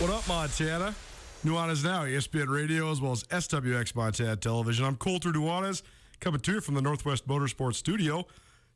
What up, Montana? Nuanez now, ESPN Radio, as well as SWX Montana Television. I'm Colter Nuanez, coming to you from the Northwest Motorsports Studio.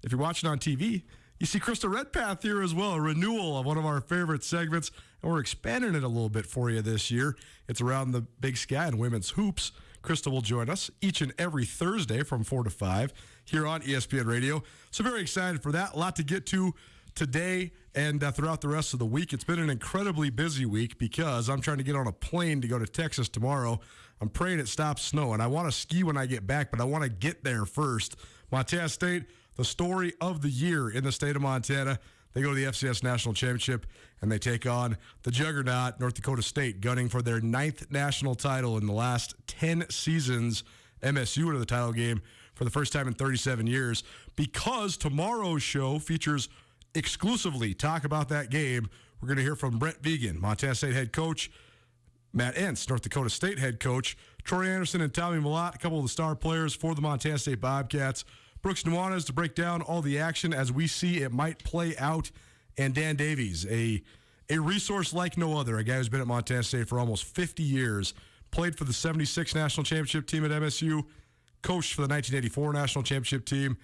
If you're watching on TV, you see Krista Redpath here as well, a renewal of one of our favorite segments, and we're expanding it a little bit for you this year. It's around the Big Sky and women's hoops. Krista will join us each and every Thursday from 4 to 5 here on ESPN Radio. So very excited for that. A lot to get to today and throughout the rest of the week. It's been an incredibly busy week because I'm trying to get on a plane to go to Texas tomorrow. I'm praying it stops snowing. I want to ski when I get back, but I want to get there first. Montana State, the story of the year in the state of Montana. They go to the FCS National Championship, and they take on the juggernaut, North Dakota State, gunning for their 9th national title in the last 10 seasons. MSU into the title game for the first time in 37 years. Because tomorrow's show features exclusively talk about that game, we're going to hear from Brent Vigen, Montana State head coach, Matt Entz, North Dakota State head coach, Troy Anderson and Tommy Millott, a couple of the star players for the Montana State Bobcats, Brooks Nuanez to break down all the action as we see it might play out, and Dan Davies, a resource like no other, a guy who's been at Montana State for almost 50 years, played for the 76 national championship team at MSU, coached for the 1984 national championship team,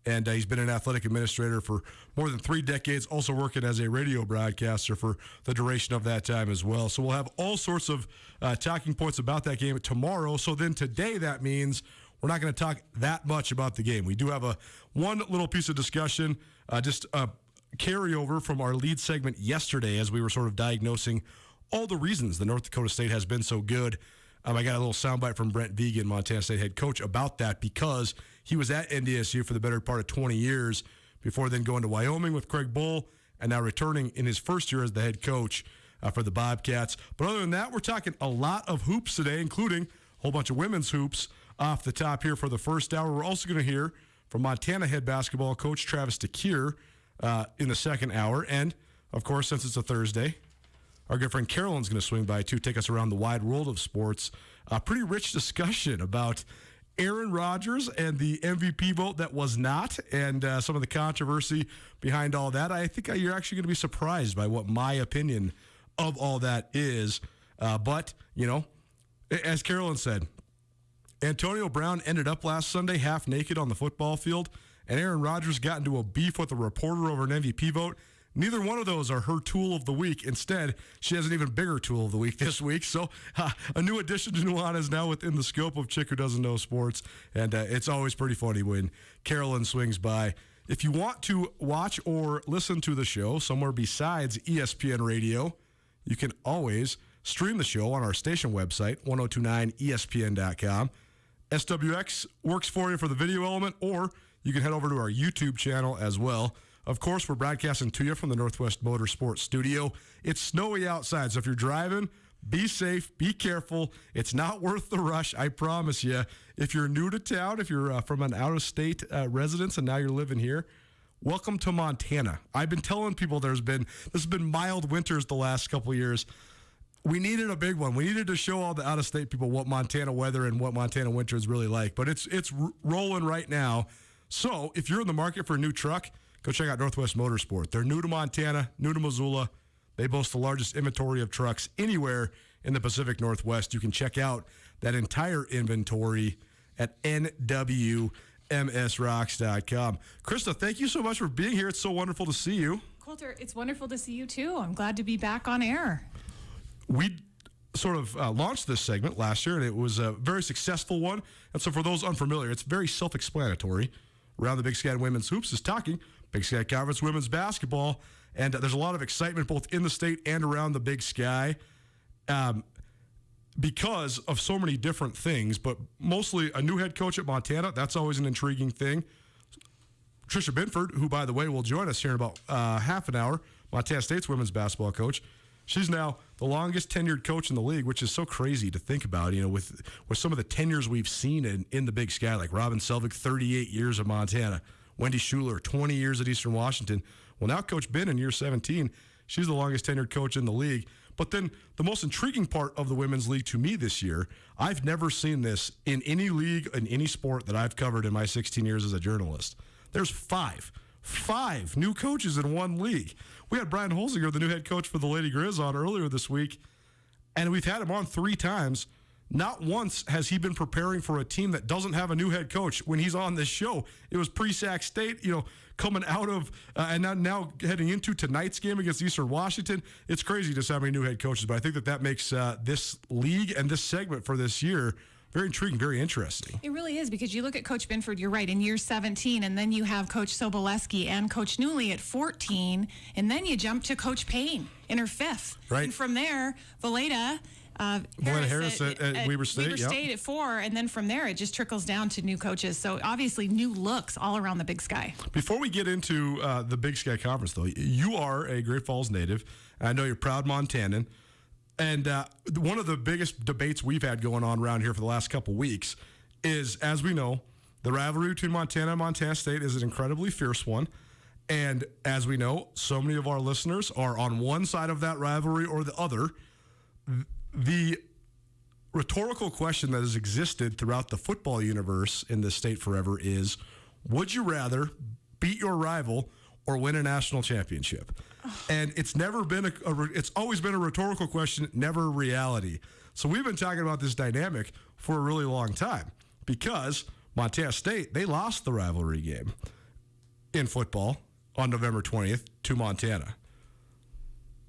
and he's been an athletic administrator for more than 3 decades, also working as a radio broadcaster for the duration of that time as well. So we'll have all sorts of talking points about that game tomorrow. So then today, that means we're not going to talk that much about the game. We do have one little piece of discussion, just a carryover from our lead segment yesterday as we were sort of diagnosing all the reasons that North Dakota State has been so good. I got a little soundbite from Brent Vigen, Montana State head coach, about that because he was at NDSU for the better part of 20 years before then going to Wyoming with Craig Bull and now returning in his first year as the head coach for the Bobcats. But other than that, we're talking a lot of hoops today, including a whole bunch of women's hoops off the top here for the first hour. We're also going to hear from Montana head basketball coach Travis DeKeer in the second hour. And, of course, since it's a Thursday, our good friend Carolyn's going to swing by, too, take us around the wide world of sports. A pretty rich discussion about Aaron Rodgers and the MVP vote that was not, and some of the controversy behind all that. I think you're actually going to be surprised by what my opinion of all that is. But, you know, as Carolyn said, Antonio Brown ended up last Sunday half naked on the football field, and Aaron Rodgers got into a beef with a reporter over an MVP vote. Neither one of those are her tool of the week. Instead, she has an even bigger tool of the week this week. So a new addition to Nuanez now within the scope of Chick Who Doesn't Know Sports. And it's always pretty funny when Carolyn swings by. If you want to watch or listen to the show somewhere besides ESPN Radio, you can always stream the show on our station website, 1029ESPN.com. SWX works for you for the video element, or you can head over to our YouTube channel as well. Of course, we're broadcasting to you from the Northwest Motorsports Studio. It's snowy outside, so if you're driving, be safe, be careful. It's not worth the rush, I promise you. If you're new to town, if you're from an out-of-state residence and now you're living here, welcome to Montana. I've been telling people this has been mild winters the last couple of years. We needed a big one. We needed to show all the out-of-state people what Montana weather and what Montana winter is really like. But it's rolling right now. So if you're in the market for a new truck, go check out Northwest Motorsport. They're new to Montana, new to Missoula. They boast the largest inventory of trucks anywhere in the Pacific Northwest. You can check out that entire inventory at nwmsrocks.com. Krista, thank you so much for being here. It's so wonderful to see you. Colter, it's wonderful to see you too. I'm glad to be back on air. We sort of launched this segment last year, and it was a very successful one. And so for those unfamiliar, it's very self-explanatory. Around the Big Sky Women's Hoops is talking Big Sky Conference women's basketball, and there's a lot of excitement both in the state and around the Big Sky because of so many different things, but mostly a new head coach at Montana. That's always an intriguing thing. Tricia Binford, who, by the way, will join us here in about half an hour, Montana State's women's basketball coach. She's now the longest tenured coach in the league, which is so crazy to think about, you know, with some of the tenures we've seen in the Big Sky, like Robin Selvig, 38 years of Montana, Wendy Schuler, 20 years at Eastern Washington. Well, now Coach Ben in year 17, she's the longest tenured coach in the league. But then the most intriguing part of the women's league to me this year, I've never seen this in any league, in any sport that I've covered in my 16 years as a journalist. There's five new coaches in one league. We had Brian Holzinger, the new head coach for the Lady Grizz, on earlier this week. And we've had him on 3 times. Not once has he been preparing for a team that doesn't have a new head coach when he's on this show. It was pre-Sac State, coming out of and now heading into tonight's game against Eastern Washington. It's crazy just how many new head coaches, but I think that makes this league and this segment for this year very intriguing, very interesting. It really is, because you look at Coach Binford, you're right, in year 17, and then you have Coach Sobolewski and Coach Newley at 14, and then you jump to Coach Payne in her 5th. Right. And from there, Valeda Harris at Weber State. Weber State at 4, and then from there it just trickles down to new coaches. So obviously new looks all around the Big Sky. Before we get into the Big Sky Conference, though, you are a Great Falls native. I know you're proud Montanan. And one of the biggest debates we've had going on around here for the last couple weeks is, as we know, the rivalry between Montana and Montana State is an incredibly fierce one. And as we know, so many of our listeners are on one side of that rivalry or the other. The rhetorical question that has existed throughout the football universe in this state forever is, would you rather beat your rival or win a national championship? And it's never been it's always been a rhetorical question, never a reality. So we've been talking about this dynamic for a really long time, because Montana State, they lost the rivalry game in football on November 20th to Montana.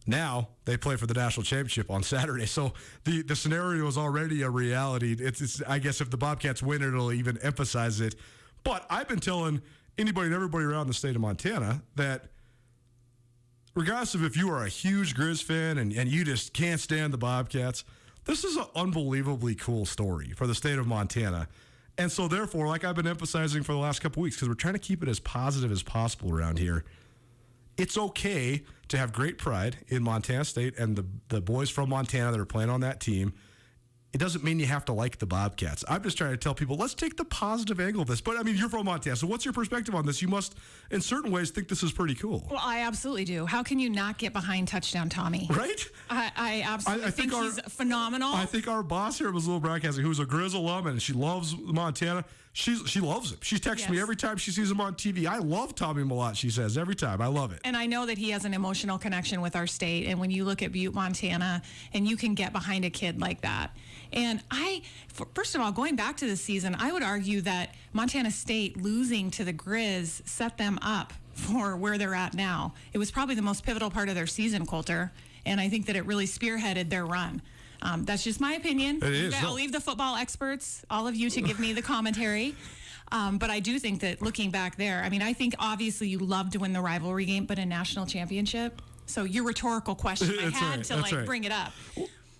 Now they play for the national championship on Saturday. So the scenario is already a reality. It's I guess if the Bobcats win, it'll even emphasize it. But I've been telling anybody and everybody around the state of Montana that regardless of if you are a huge Grizz fan and you just can't stand the Bobcats, this is an unbelievably cool story for the state of Montana. And so therefore, like I've been emphasizing for the last couple weeks, because we're trying to keep it as positive as possible around here, it's okay to have great pride in Montana State and the boys from Montana that are playing on that team. It doesn't mean you have to like the Bobcats. I'm just trying to tell people, let's take the positive angle of this. But, I mean, you're from Montana, so what's your perspective on this? You must, in certain ways, think this is pretty cool. Well, I absolutely do. How can you not get behind Touchdown Tommy? Right? I absolutely think he's phenomenal. I think our boss here at Missoula Broadcasting, who's a Grizz alum and she loves Montana, she loves him. She texts me every time she sees him on TV. I love Tommy Malott, she says, every time. I love it. And I know that he has an emotional connection with our state. And when you look at Butte, Montana, and you can get behind a kid like that. And first of all, going back to the season, I would argue that Montana State losing to the Grizz set them up for where they're at now. It was probably the most pivotal part of their season, Coulter. And I think that it really spearheaded their run. That's just my opinion. It is. I'll leave the football experts, all of you, to give me the commentary. But I do think that looking back there, I mean, I think obviously you love to win the rivalry game, but a national championship. So your rhetorical question, I had to bring it up.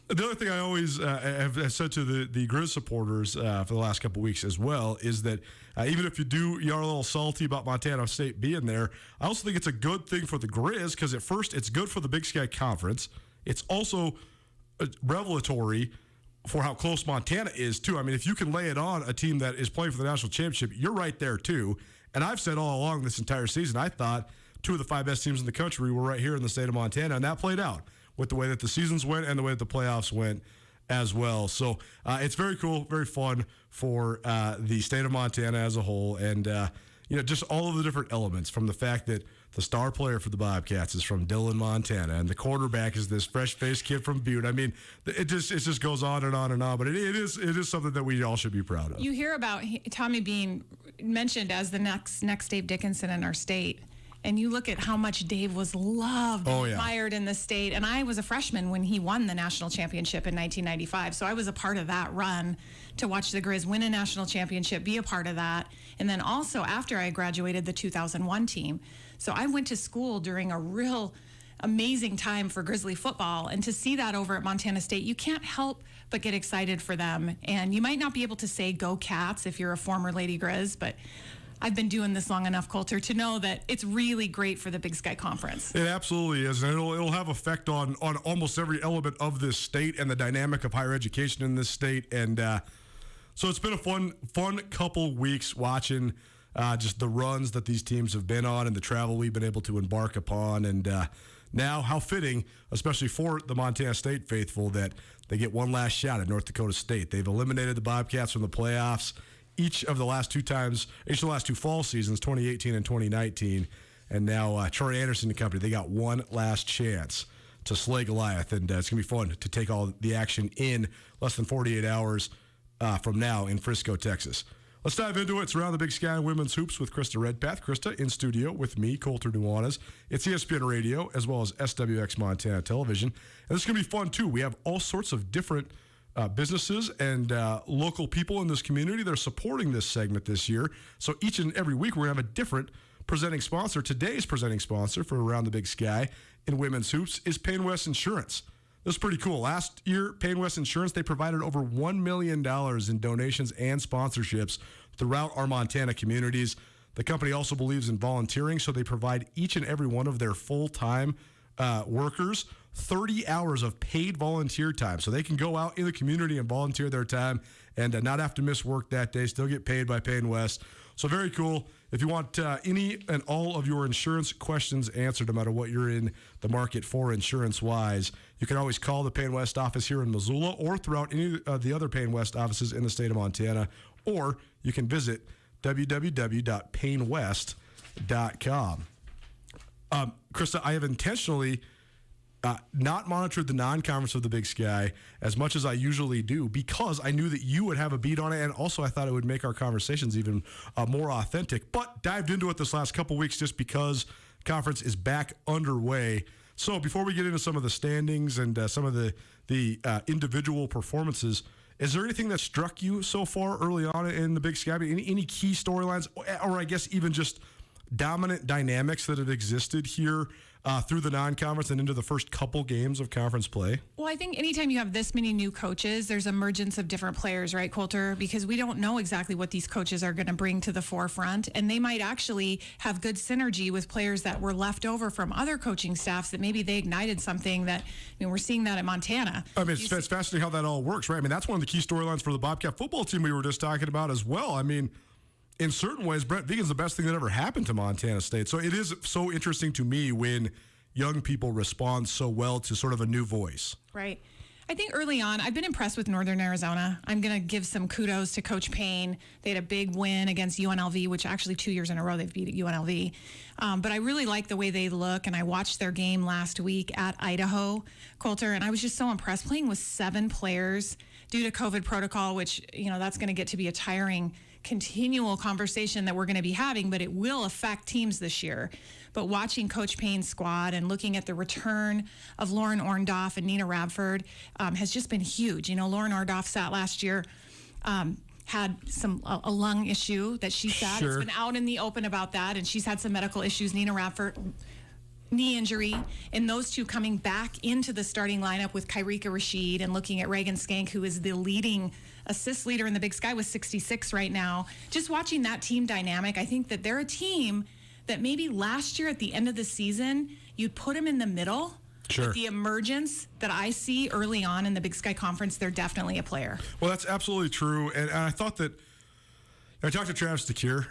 The other thing I always have said to the Grizz supporters for the last couple of weeks as well is that even if you are a little salty about Montana State being there, I also think it's a good thing for the Grizz, because at first it's good for the Big Sky Conference. It's also revelatory for how close Montana is too. I mean, if you can lay it on a team that is playing for the national championship, you're right there too. And I've said all along this entire season, I thought 2 of the 5 best teams in the country were right here in the state of Montana, and that played out with the way that the seasons went and the way that the playoffs went as well. So it's very cool, very fun for the state of Montana as a whole. And, just all of the different elements, from the fact that the star player for the Bobcats is from Dillon, Montana, and the quarterback is this fresh-faced kid from Butte. I mean, it just goes on and on and on. But it is something that we all should be proud of. You hear about Tommy being mentioned as the next Dave Dickinson in our state. And you look at how much Dave was loved and admired in the state. And I was a freshman when he won the national championship in 1995. So I was a part of that run to watch the Grizz win a national championship, be a part of that. And then also after I graduated, the 2001 team. So I went to school during a real amazing time for Grizzly football. And to see that over at Montana State, you can't help but get excited for them. And you might not be able to say go Cats if you're a former Lady Grizz, but I've been doing this long enough, Coulter, to know that it's really great for the Big Sky Conference. It absolutely is, and it'll have effect on almost every element of this state and the dynamic of higher education in this state. And so it's been a fun couple weeks watching just the runs that these teams have been on and the travel we've been able to embark upon. And now, how fitting, especially for the Montana State faithful, that they get one last shot at North Dakota State. They've eliminated the Bobcats from the playoffs each of the last 2 fall seasons, 2018 and 2019. And now Troy Anderson and company, they got one last chance to slay Goliath, and it's going to be fun to take all the action in less than 48 hours from now in Frisco, Texas. Let's dive into it. It's Around the Big Sky Women's Hoops with Krista Redpath. Krista in studio with me, Colter Nuanez. It's ESPN Radio as well as SWX Montana Television. And this is going to be fun, too. We have all sorts of different businesses and local people in this community that are supporting this segment this year. So each and every week, we're going to have a different presenting sponsor. Today's presenting sponsor for Around the Big Sky in Women's Hoops is Payne West Insurance. This is pretty cool. Last year, Payne West Insurance, they provided over $1 million in donations and sponsorships throughout our Montana communities. The company also believes in volunteering, so they provide each and every one of their full-time workers 30 hours of paid volunteer time. So they can go out in the community and volunteer their time and not have to miss work that day, still get paid by Payne West. So very cool. If you want any and all of your insurance questions answered, no matter what you're in the market for insurance-wise, you can always call the Payne West office here in Missoula or throughout any of the other Payne West offices in the state of Montana, or you can visit www.paynewest.com. Krista, I have intentionally not monitored the non-conference of the Big Sky as much as I usually do because I knew that you would have a beat on it, and also I thought it would make our conversations even more authentic, but dived into it this last couple weeks just because conference is back underway. So before we get into some of the standings and some of the individual performances, is there anything that struck you so far early on in the Big Sky? Any key storylines, or I guess even just dominant dynamics that have existed here through the non-conference and into the first couple games of conference play? Well, I think anytime you have this many new coaches, there's emergence of different players, right, Colter? Because we don't know exactly what these coaches are going to bring to the forefront, and they might actually have good synergy with players that were left over from other coaching staffs that maybe they ignited something that, we're seeing that at Montana. I mean, it's fascinating how that all works, right? I mean, that's one of the key storylines for the Bobcat football team we were just talking about as well. I mean, in certain ways, Brett Vigen's the best thing that ever happened to Montana State. So it is so interesting to me when young people respond so well to sort of a new voice. Right. I think early on, I've been impressed with Northern Arizona. I'm going to give some kudos to Coach Payne. They had a big win against UNLV, which actually 2 years in a row they've beat UNLV. But I really like the way they look, and I watched their game last week at Idaho, Colter, and I was just so impressed. Playing with 7 players due to COVID protocol, which, that's going to get to be a tiring continual conversation that we're going to be having, but it will affect teams this year. But watching Coach Payne's squad and looking at the return of Lauren Orndorff and Nina Radford has just been huge. Lauren Orndorff sat last year, had a lung issue that she said. Sure. It's been out in the open about that, and she's had some medical issues. Nina Radford, knee injury, and those two coming back into the starting lineup with Kyrika Rashid and looking at Reagan Skank, who is the leading assist leader in the Big Sky with 66 right now. Just watching that team dynamic, I think that they're a team that maybe last year at the end of the season, you'd put them in the middle. Sure. But the emergence that I see early on in the Big Sky Conference, they're definitely a player. Well, that's absolutely true. And I thought that I talked to Travis DeCure,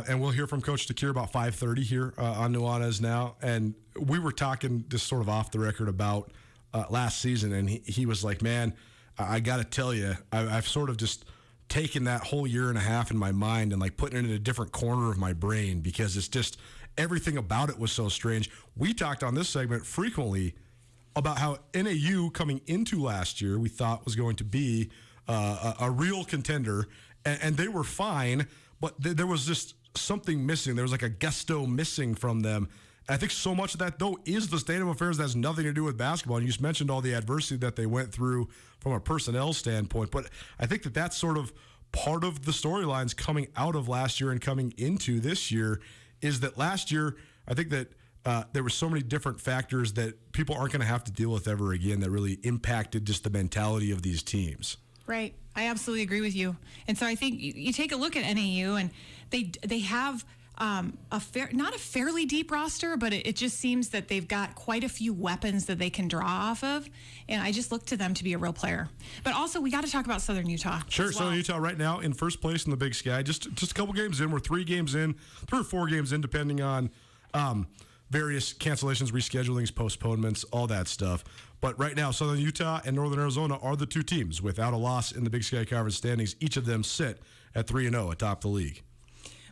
and we'll hear from Coach DeCure about 5:30 here on Nuanez now. And we were talking just sort of off the record about last season, and he was like, man, I got to tell you, I've sort of just taken that whole year and a half in my mind and like putting it in a different corner of my brain because it's just everything about it was so strange. We talked on this segment frequently about how NAU coming into last year we thought was going to be a real contender, and they were fine, but there was just something missing. There was like a gusto missing from them. And I think so much of that, though, is the state of affairs that has nothing to do with basketball. And you just mentioned all the adversity that they went through from a personnel standpoint. But I think that that's sort of part of the storylines coming out of last year and coming into this year is that last year, I think that there were so many different factors that people aren't going to have to deal with ever again that really impacted just the mentality of these teams. Right. I absolutely agree with you. And so I think you take a look at NAU, and they have not a fairly deep roster, but it just seems that they've got quite a few weapons that they can draw off of. And I just look to them to be a real player. But also, we got to talk about Southern Utah. Sure. Southern Utah right now in first place in the Big Sky. Just a couple games in. We're 3 or 4 games in, depending on various cancellations, reschedulings, postponements, all that stuff. But right now, Southern Utah and Northern Arizona are the 2 teams without a loss in the Big Sky Conference standings. Each of them sit at 3-0 atop the league.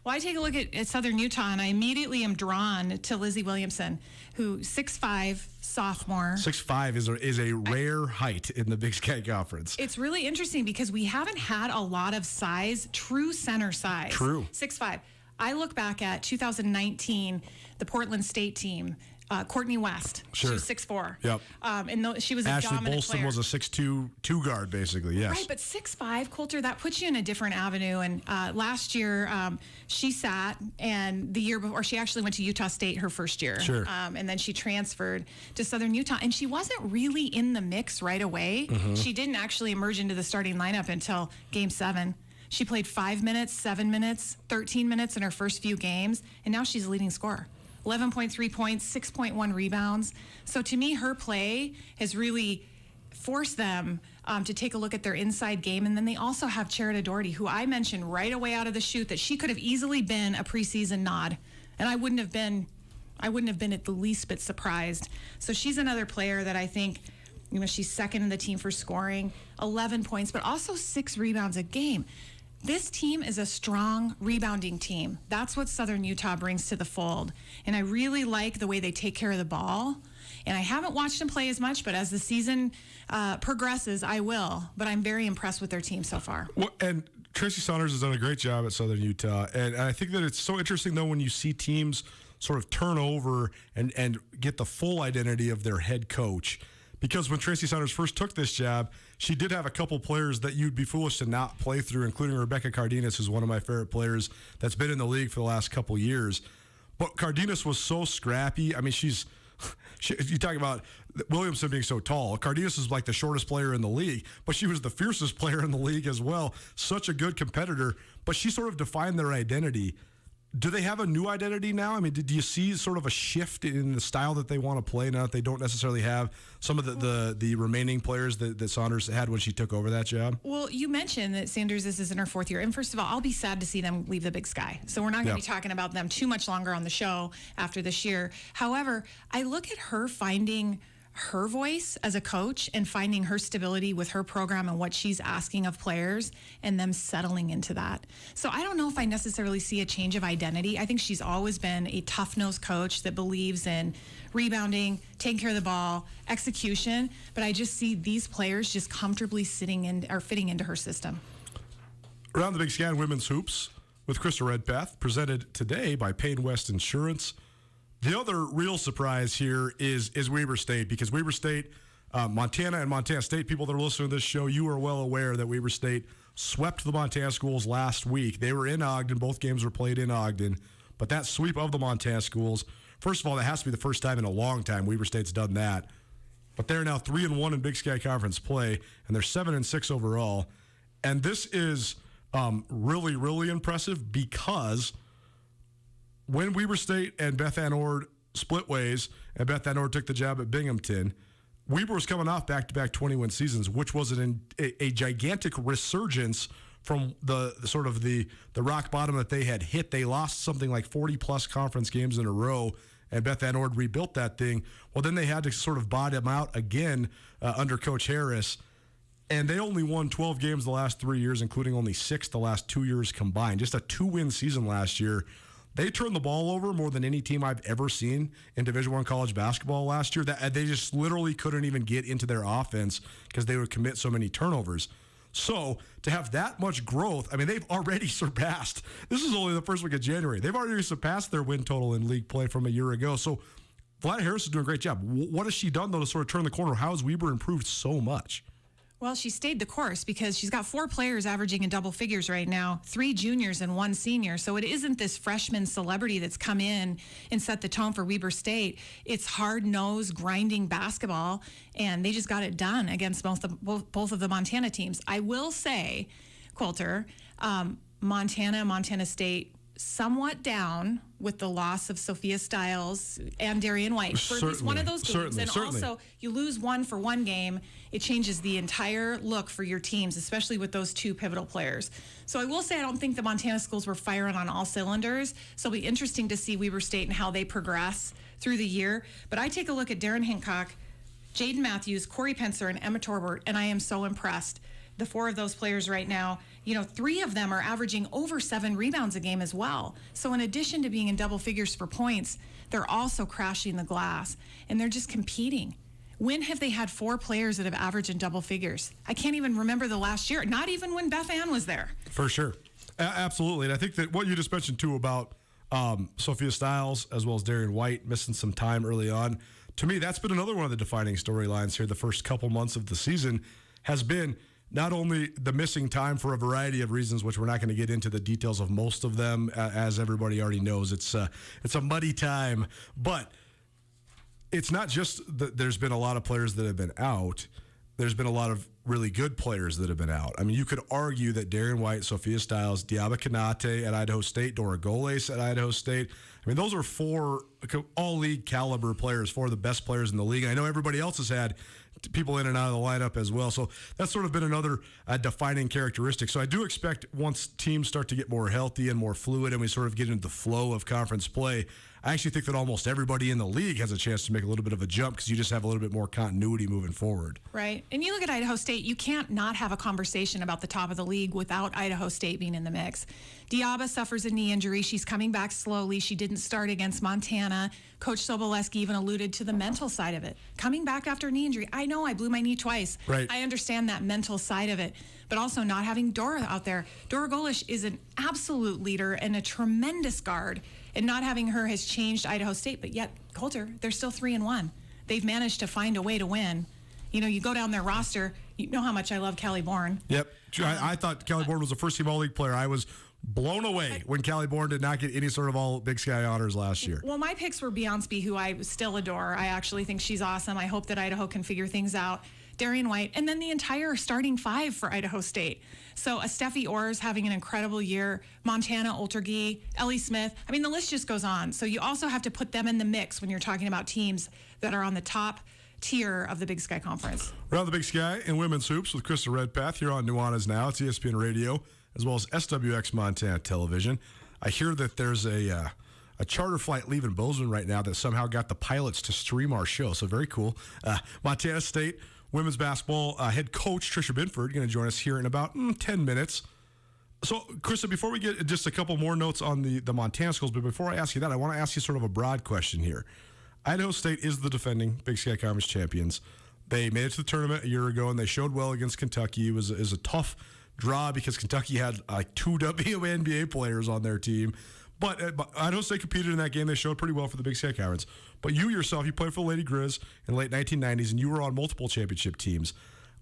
Well, I take a look at Southern Utah, and I immediately am drawn to Lizzie Williamson, who 6'5", sophomore. 6'5" is a rare height in the Big Sky Conference. It's really interesting because we haven't had a lot of size, true center size. True. 6'5". I look back at 2019, the Portland State team. Courtney West. Sure. She was 6'4". Yep. And she was a Ashley dominant Bolston player. was a 6'2" two-guard, basically, yes. Right, but 6'5", Coulter, that puts you in a different avenue. And last year, she sat, and the year before, she actually went to Utah State her first year. Sure. And then she transferred to Southern Utah, and she wasn't really in the mix right away. Mm-hmm. She didn't actually emerge into the starting lineup until Game 7. She played 5 minutes, 7 minutes, 13 minutes in her first few games, and now she's leading scorer. 11.3 points, 6.1 rebounds. So to me, her play has really forced them to take a look at their inside game. And then they also have Cherita Doherty, who I mentioned right away out of the chute that she could have easily been a preseason nod. And I wouldn't have been at the least bit surprised. So she's another player that I think, she's second in the team for scoring, 11 points, but also 6 rebounds a game. This team is a strong rebounding team. That's what Southern Utah brings to the fold. And I really like the way they take care of the ball. And I haven't watched them play as much, but as the season progresses, I will. But I'm very impressed with their team so far. Well, and Tracy Saunders has done a great job at Southern Utah. And I think that it's so interesting, though, when you see teams sort of turn over and get the full identity of their head coach. Because when Tracy Saunders first took this job, she did have a couple players that you'd be foolish to not play through, including Rebecca Cardenas, who's one of my favorite players that's been in the league for the last couple years. But Cardenas was so scrappy. I mean, you talk about Williamson being so tall. Cardenas is like the shortest player in the league, but she was the fiercest player in the league as well. Such a good competitor, but she sort of defined their identity. Do they have a new identity now? I mean, do you see sort of a shift in the style that they want to play now that they don't necessarily have some of the remaining players that Saunders had when she took over that job? Well, you mentioned that Saunders, this is in her 4th year. And first of all, I'll be sad to see them leave the Big Sky. So we're not going to be talking about them too much longer on the show after this year. However, I look at her finding her voice as a coach and finding her stability with her program and what she's asking of players and them settling into that. So I don't know if I necessarily see a change of identity. I think she's always been a tough-nosed coach that believes in rebounding, taking care of the ball, execution, but I just see these players just comfortably fitting into her system. Around the Big Sky Women's Hoops with Krista Redpath, presented today by Payne West Insurance. The other real surprise here is Weber State, because Weber State, Montana and Montana State, people that are listening to this show, you are well aware that Weber State swept the Montana schools last week. They were in Ogden. Both games were played in Ogden. But that sweep of the Montana schools, first of all, that has to be the first time in a long time Weber State's done that. But they're now 3-1 in Big Sky Conference play, and they're 7-6 overall. And this is really, really impressive because when Weber State and Beth Ann Ord split ways and Beth Ann Ord took the job at Binghamton, Weber was coming off back-to-back 20-win seasons, which was a gigantic resurgence from the rock bottom that they had hit. They lost something like 40-plus conference games in a row, and Beth Ann Ord rebuilt that thing. Well, then they had to sort of bottom out again under Coach Harris, and they only won 12 games the last 3 years, including only 6 the last 2 years combined. Just a 2-win season last year. They turned the ball over more than any team I've ever seen in Division I college basketball last year. That they just literally couldn't even get into their offense because they would commit so many turnovers. So to have that much growth, I mean, they've already surpassed. This is only the first week of January. They've already surpassed their win total in league play from a year ago. So Vlad Harris is doing a great job. What has she done, though, to sort of turn the corner? How has Weber improved so much? Well, she stayed the course because she's got 4 players averaging in double figures right now, 3 juniors and 1 senior. So it isn't this freshman celebrity that's come in and set the tone for Weber State. It's hard-nosed, grinding basketball, and they just got it done against both of the Montana teams. I will say, Coulter, Montana State, somewhat down with the loss of Sophia Stiles and Darian White for at least one of those games. Also, you lose one for one game, it changes the entire look for your teams, especially with those 2 pivotal players. So I will say I don't think the Montana schools were firing on all cylinders. So it'll be interesting to see Weber State and how they progress through the year. But I take a look at Darren Hincock, Jaden Matthews, Corey Pencer, and Emma Torbert, and I am so impressed. the 4 of those players right now, 3 of them are averaging over 7 rebounds a game as well. So in addition to being in double figures for points, they're also crashing the glass, and they're just competing. When have they had 4 players that have averaged in double figures? I can't even remember the last year, not even when Beth Ann was there. For sure. Absolutely. And I think that what you just mentioned, too, about Sophia Stiles as well as Darian White missing some time early on, to me, that's been another one of the defining storylines here the first couple months of the season, has been not only the missing time for a variety of reasons, which we're not going to get into the details of most of them, as everybody already knows. It's a muddy time, but it's not just that there's been a lot of players that have been out. There's been a lot of really good players that have been out. I mean, you could argue that Darian White, Sophia Stiles, Diaba Kanate at Idaho State, Dora Goles at Idaho State. I mean, those are 4 all-league caliber players, 4 of the best players in the league. I know everybody else has had people in and out of the lineup as well. So that's sort of been another defining characteristic. So I do expect once teams start to get more healthy and more fluid and we sort of get into the flow of conference play, I actually think that almost everybody in the league has a chance to make a little bit of a jump because you just have a little bit more continuity moving forward. Right. And you look at Idaho State, you can't not have a conversation about the top of the league without Idaho State being in the mix. Diaba suffers a knee injury. She's coming back slowly. She didn't start against Montana. Coach Soboleski even alluded to the mental side of it. Coming back after a knee injury. I know I blew my knee twice. Right. I understand that mental side of it. But also not having Dora out there. Dora Goles is an absolute leader and a tremendous guard. And not having her has changed Idaho State. But yet, Coulter, they're still 3-1. They've managed to find a way to win. You go down their roster. You know how much I love Callie Bourne. Yep. I thought Callie Bourne was a first-team All-League player. I was blown away when Callie Bourne did not get any sort of all Big Sky honors last year. Well, my picks were Beyonce, who I still adore. I actually think she's awesome. I hope that Idaho can figure things out. Darian White, and then the entire starting 5 for Idaho State. So Steffi Orr's having an incredible year. Montana Oltergy, Ellie Smith. I mean, the list just goes on. So you also have to put them in the mix when you're talking about teams that are on the top tier of the Big Sky Conference. Around the Big Sky and Women's Hoops with Krista Redpath here on Nuanez Now. It's ESPN Radio as well as SWX Montana Television. I hear that there's a charter flight leaving Bozeman right now that somehow got the pilots to stream our show. So very cool. Montana State women's basketball head coach Tricia Binford going to join us here in about 10 minutes. So, Krista, before we get just a couple more notes on the Montana schools, but before I ask you that, I want to ask you sort of a broad question here. Idaho State is the defending Big Sky Conference champions. They made it to the tournament a year ago, and they showed well against Kentucky. It was a tough draw because Kentucky had like 2 WNBA players on their team. But Idaho State competed in that game. They showed pretty well for the Big Sky Conference. But you yourself, you played for the Lady Grizz in the late 1990s, and you were on multiple championship teams.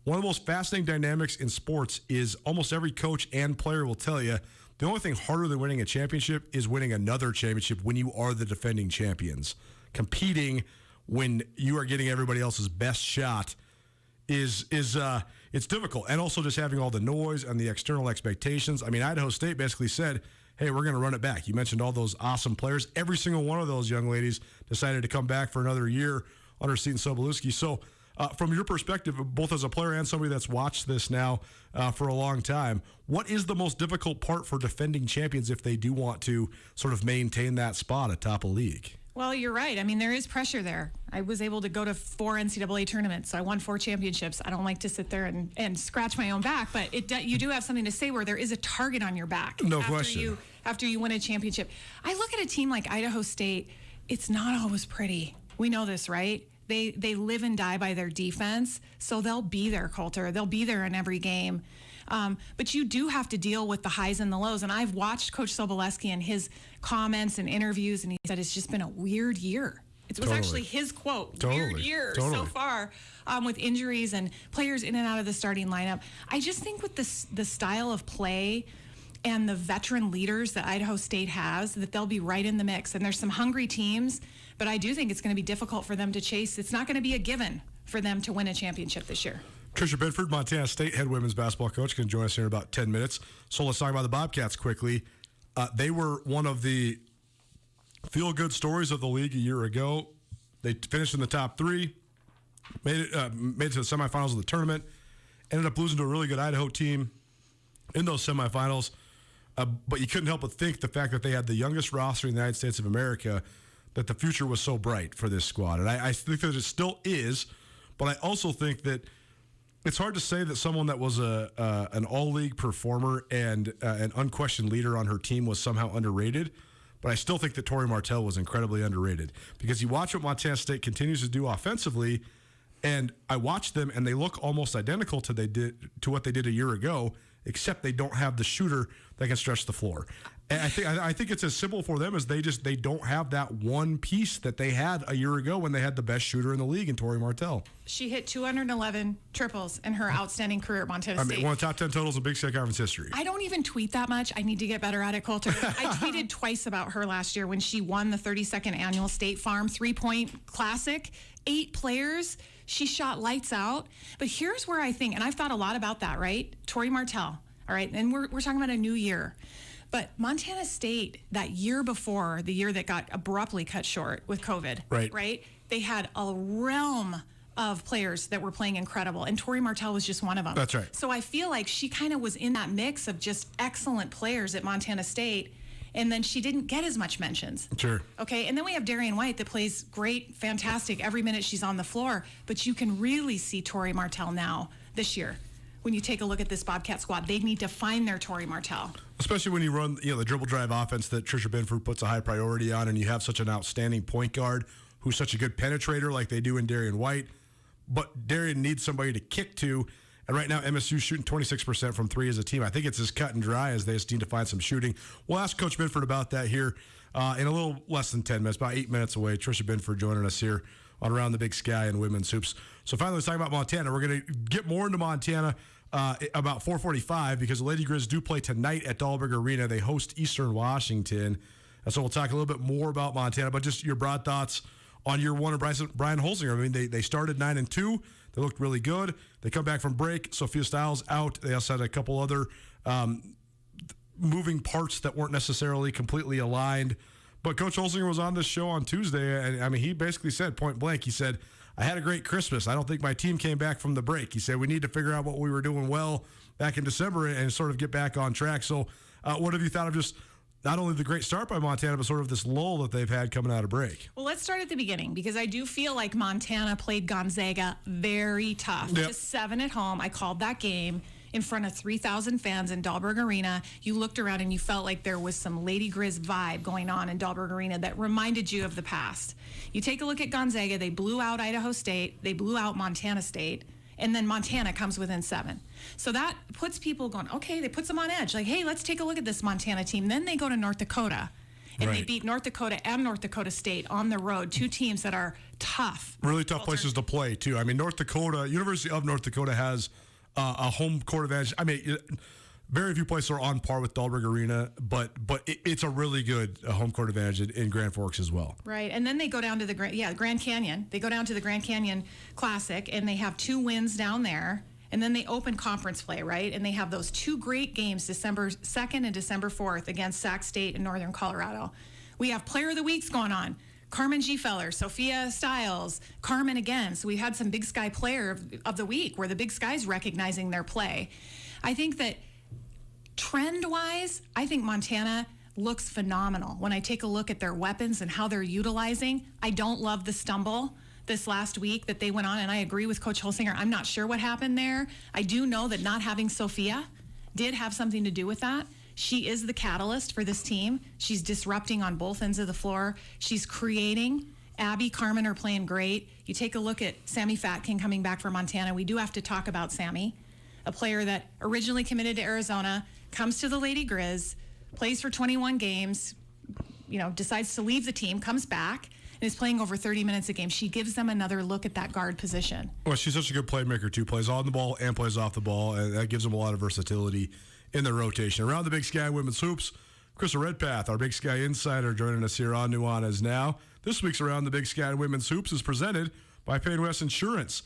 One of the most fascinating dynamics in sports is almost every coach and player will tell you the only thing harder than winning a championship is winning another championship when you are the defending champions. Competing when you are getting everybody else's best shot is it's difficult. And also just having all the noise and the external expectations. I mean, Idaho State basically said, hey, we're going to run it back. You mentioned all those awesome players. Every single one of those young ladies decided to come back for another year under Seton Sobolewski. So from your perspective, both as a player and somebody that's watched this now for a long time, what is the most difficult part for defending champions if they do want to sort of maintain that spot atop a league? Well, you're right. I mean, there is pressure there. I was able to go to 4 NCAA tournaments, so I won 4 championships. I don't like to sit there and scratch my own back, but you do have something to say where there is a target on your back. No question. After you win a championship. I look at a team like Idaho State. It's not always pretty. We know this, right? They live and die by their defense, so they'll be there, Coulter. They'll be there in every game. But you do have to deal with the highs and the lows. And I've watched Coach Sobolewski and his comments and interviews, and he said it's just been a weird year. It was actually his quote, weird year so far, with injuries and players in and out of the starting lineup. I just think with the style of play and the veteran leaders that Idaho State has, that they'll be right in the mix. And there's some hungry teams, but I do think it's going to be difficult for them to chase. It's not going to be a given for them to win a championship this year. Tricia Binford, Montana State head women's basketball coach, can join us here in about 10 minutes. So let's talk about the Bobcats quickly. They were one of the feel-good stories of the league a year ago. They finished in the top 3, made it to the semifinals of the tournament, ended up losing to a really good Idaho team in those semifinals. But you couldn't help but think the fact that they had the youngest roster in the United States of America, that the future was so bright for this squad. And I think that it still is, but I also think that It's hard to say that someone that was an all-league performer and an unquestioned leader on her team was somehow underrated. But I still think that Tori Martell was incredibly underrated because you watch what Montana State continues to do offensively, and I watch them, and they look almost identical to what they did a year ago, except they don't have the shooter that can stretch the floor. And I think it's as simple for them as they don't have that one piece that they had a year ago when they had the best shooter in the league in Tori Martell. She hit 211 triples in her outstanding career at Montana State. One of the top 10 totals in Big Sky Conference history. I don't even tweet that much. I need to get better at it, Coulter. I tweeted twice about her last year when she won the 32nd annual State Farm 3-Point Classic. 8 players. She shot lights out. But here's where I think, and I've thought a lot about that, right? Tori Martell, all right? And we're talking about a new year. But Montana State, that year before, the year that got abruptly cut short with COVID, right? They had a realm of players that were playing incredible, and Tori Martell was just one of them. That's right. So I feel like she kind of was in that mix of just excellent players at Montana State, and then she didn't get as much mentions. Sure. Okay, and then we have Darian White that plays great, fantastic every minute she's on the floor, but you can really see Tori Martell now this year. When you take a look at this Bobcat squad, they need to find their Tori Martell. Especially when you run, the dribble drive offense that Trisha Binford puts a high priority on, and you have such an outstanding point guard who's such a good penetrator like they do in Darian White. But Darian needs somebody to kick to, and right now MSU's shooting 26% from 3 as a team. I think it's as cut and dry as they just need to find some shooting. We'll ask Coach Binford about that here in a little less than 10 minutes, about 8 minutes away. Trisha Binford joining us here on Around the Big Sky and Women's Hoops. So finally, let's talk about Montana. We're going to get more into Montana about 4:45 because the Lady Grizz do play tonight at Dahlberg Arena. They host Eastern Washington. And so we'll talk a little bit more about Montana, but just your broad thoughts on year one of Brian Holzinger. I mean, they started 9-2. They looked really good. They come back from break. Sophia Stiles out. They also had a couple other moving parts that weren't necessarily completely aligned. But Coach Holzinger was on this show on Tuesday, and I mean, he basically said point blank, he said, I had a great Christmas. I don't think my team came back from the break. He said we need to figure out what we were doing well back in December and sort of get back on track. So what have you thought of just not only the great start by Montana, but sort of this lull that they've had coming out of break? Well, let's start at the beginning because I do feel like Montana played Gonzaga very tough. Yep. Just 7 at home. I called that game in front of 3,000 fans in Dahlberg Arena. You looked around and you felt like there was some Lady Grizz vibe going on in Dahlberg Arena that reminded you of the past. You take a look at Gonzaga. They blew out Idaho State. They blew out Montana State. And then Montana comes within 7. So that puts people going, okay, they puts them on edge. Like, hey, let's take a look at this Montana team. Then they go to North Dakota. And they beat North Dakota and North Dakota State on the road, 2 teams that are tough. Really tough places to play, too. I mean, University of North Dakota has a home court advantage. I mean, very few places are on par with Dahlberg Arena, but it's a really good home court advantage in Grand Forks as well. Right, and then they go down to the Grand Canyon. They go down to the Grand Canyon Classic, and they have 2 wins down there. And then they open conference play, right? And they have those 2 great games, December 2nd and December 4th, against Sac State and Northern Colorado. We have Player of the Weeks going on. Carmen Gfeller, Sophia Stiles, Carmen again. So we had some Big Sky Player of the Week where the Big Sky's recognizing their play. I think that trend-wise, I think Montana looks phenomenal. When I take a look at their weapons and how they're utilizing, I don't love the stumble this last week that they went on, and I agree with Coach Holzinger. I'm not sure what happened there. I do know that not having Sophia did have something to do with that. She is the catalyst for this team. She's disrupting on both ends of the floor. She's creating. Abby, Carmen are playing great. You take a look at Sammy Fatkin coming back for Montana. We do have to talk about Sammy, a player that originally committed to Arizona, comes to the Lady Grizz, plays for 21 games, decides to leave the team, comes back, and is playing over 30 minutes a game. She gives them another look at that guard position. Well, she's such a good playmaker, too. Plays on the ball and plays off the ball, and that gives them a lot of versatility in their rotation. Around the Big Sky Women's Hoops, Krista Redpath, our Big Sky Insider, joining us here on Nuanez Now. This week's Around the Big Sky Women's Hoops is presented by Payne West Insurance.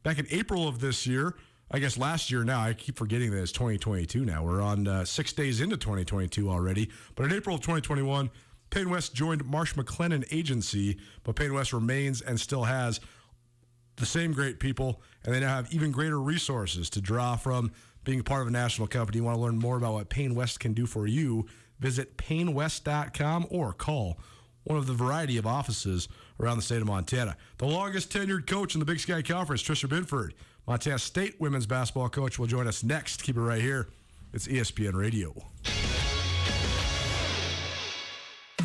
Back in April of this year, I guess last year now, I keep forgetting that it's 2022 now. We're on 6 days into 2022 already. But in April of 2021, Payne West joined Marsh McLennan Agency, but Payne West remains and still has the same great people, and they now have even greater resources to draw from being part of a national company. You want to learn more about what Payne West can do for you, visit PayneWest.com or call one of the variety of offices around the state of Montana. The longest tenured coach in the Big Sky Conference, Trisha Binford, Montana State women's basketball coach will join us next. Keep it right here. It's ESPN Radio.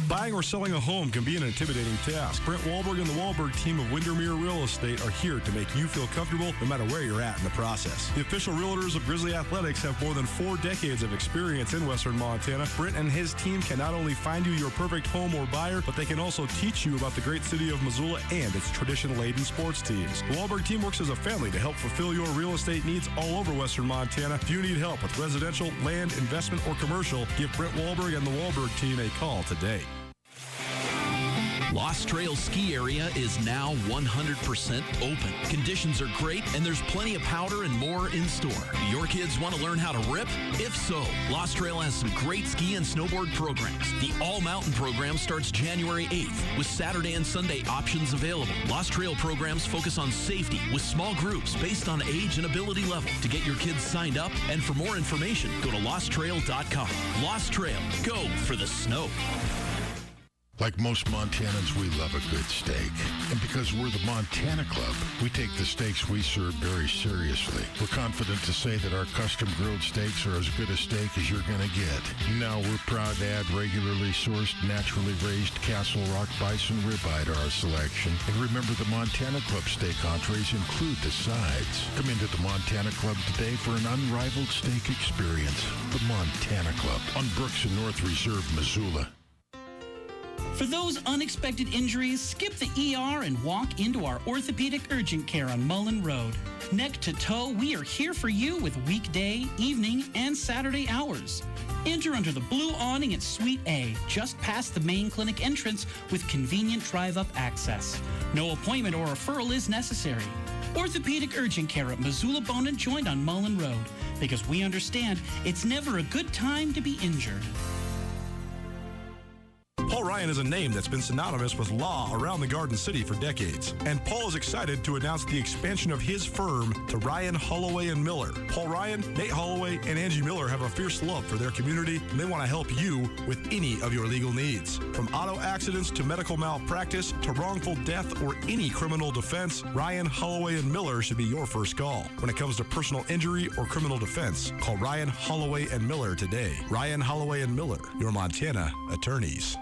Buying or selling a home can be an intimidating task. Brent Wahlberg and the Wahlberg team of Windermere Real Estate are here to make you feel comfortable no matter where you're at in the process. The official realtors of Grizzly Athletics have more than 4 decades of experience in Western Montana. Brent and his team can not only find you your perfect home or buyer, but they can also teach you about the great city of Missoula and its tradition-laden sports teams. The Wahlberg team works as a family to help fulfill your real estate needs all over Western Montana. If you need help with residential, land, investment, or commercial, give Brent Wahlberg and the Wahlberg team a call today. Lost Trail Ski Area is now 100% open. Conditions are great, and there's plenty of powder and more in store. Do your kids want to learn how to rip? If so, Lost Trail has some great ski and snowboard programs. The All Mountain program starts January 8th, with Saturday and Sunday options available. Lost Trail programs focus on safety with small groups based on age and ability level. To get your kids signed up and for more information, go to losttrail.com. Lost Trail, go for the snow. Like most Montanans, we love a good steak. And because we're the Montana Club, we take the steaks we serve very seriously. We're confident to say that our custom grilled steaks are as good a steak as you're going to get. Now we're proud to add regularly sourced, naturally raised Castle Rock bison ribeye to our selection. And remember, the Montana Club steak entrees include the sides. Come into the Montana Club today for an unrivaled steak experience. The Montana Club on Brooks and North Reserve, Missoula. For those unexpected injuries, skip the ER and walk into our orthopedic urgent care on Mullen Road. Neck to toe, we are here for you with weekday, evening, and Saturday hours. Enter under the blue awning at Suite A, just past the main clinic entrance with convenient drive-up access. No appointment or referral is necessary. Orthopedic urgent care at Missoula Bone and Joint on Mullen Road, because we understand it's never a good time to be injured. Paul Ryan is a name that's been synonymous with law around the Garden City for decades. And Paul is excited to announce the expansion of his firm to Ryan, Holloway, and Miller. Paul Ryan, Nate Holloway, and Angie Miller have a fierce love for their community, and they want to help you with any of your legal needs. From auto accidents to medical malpractice to wrongful death or any criminal defense, Ryan, Holloway, and Miller should be your first call. When it comes to personal injury or criminal defense, call Ryan, Holloway, and Miller today. Ryan, Holloway, and Miller, your Montana attorneys.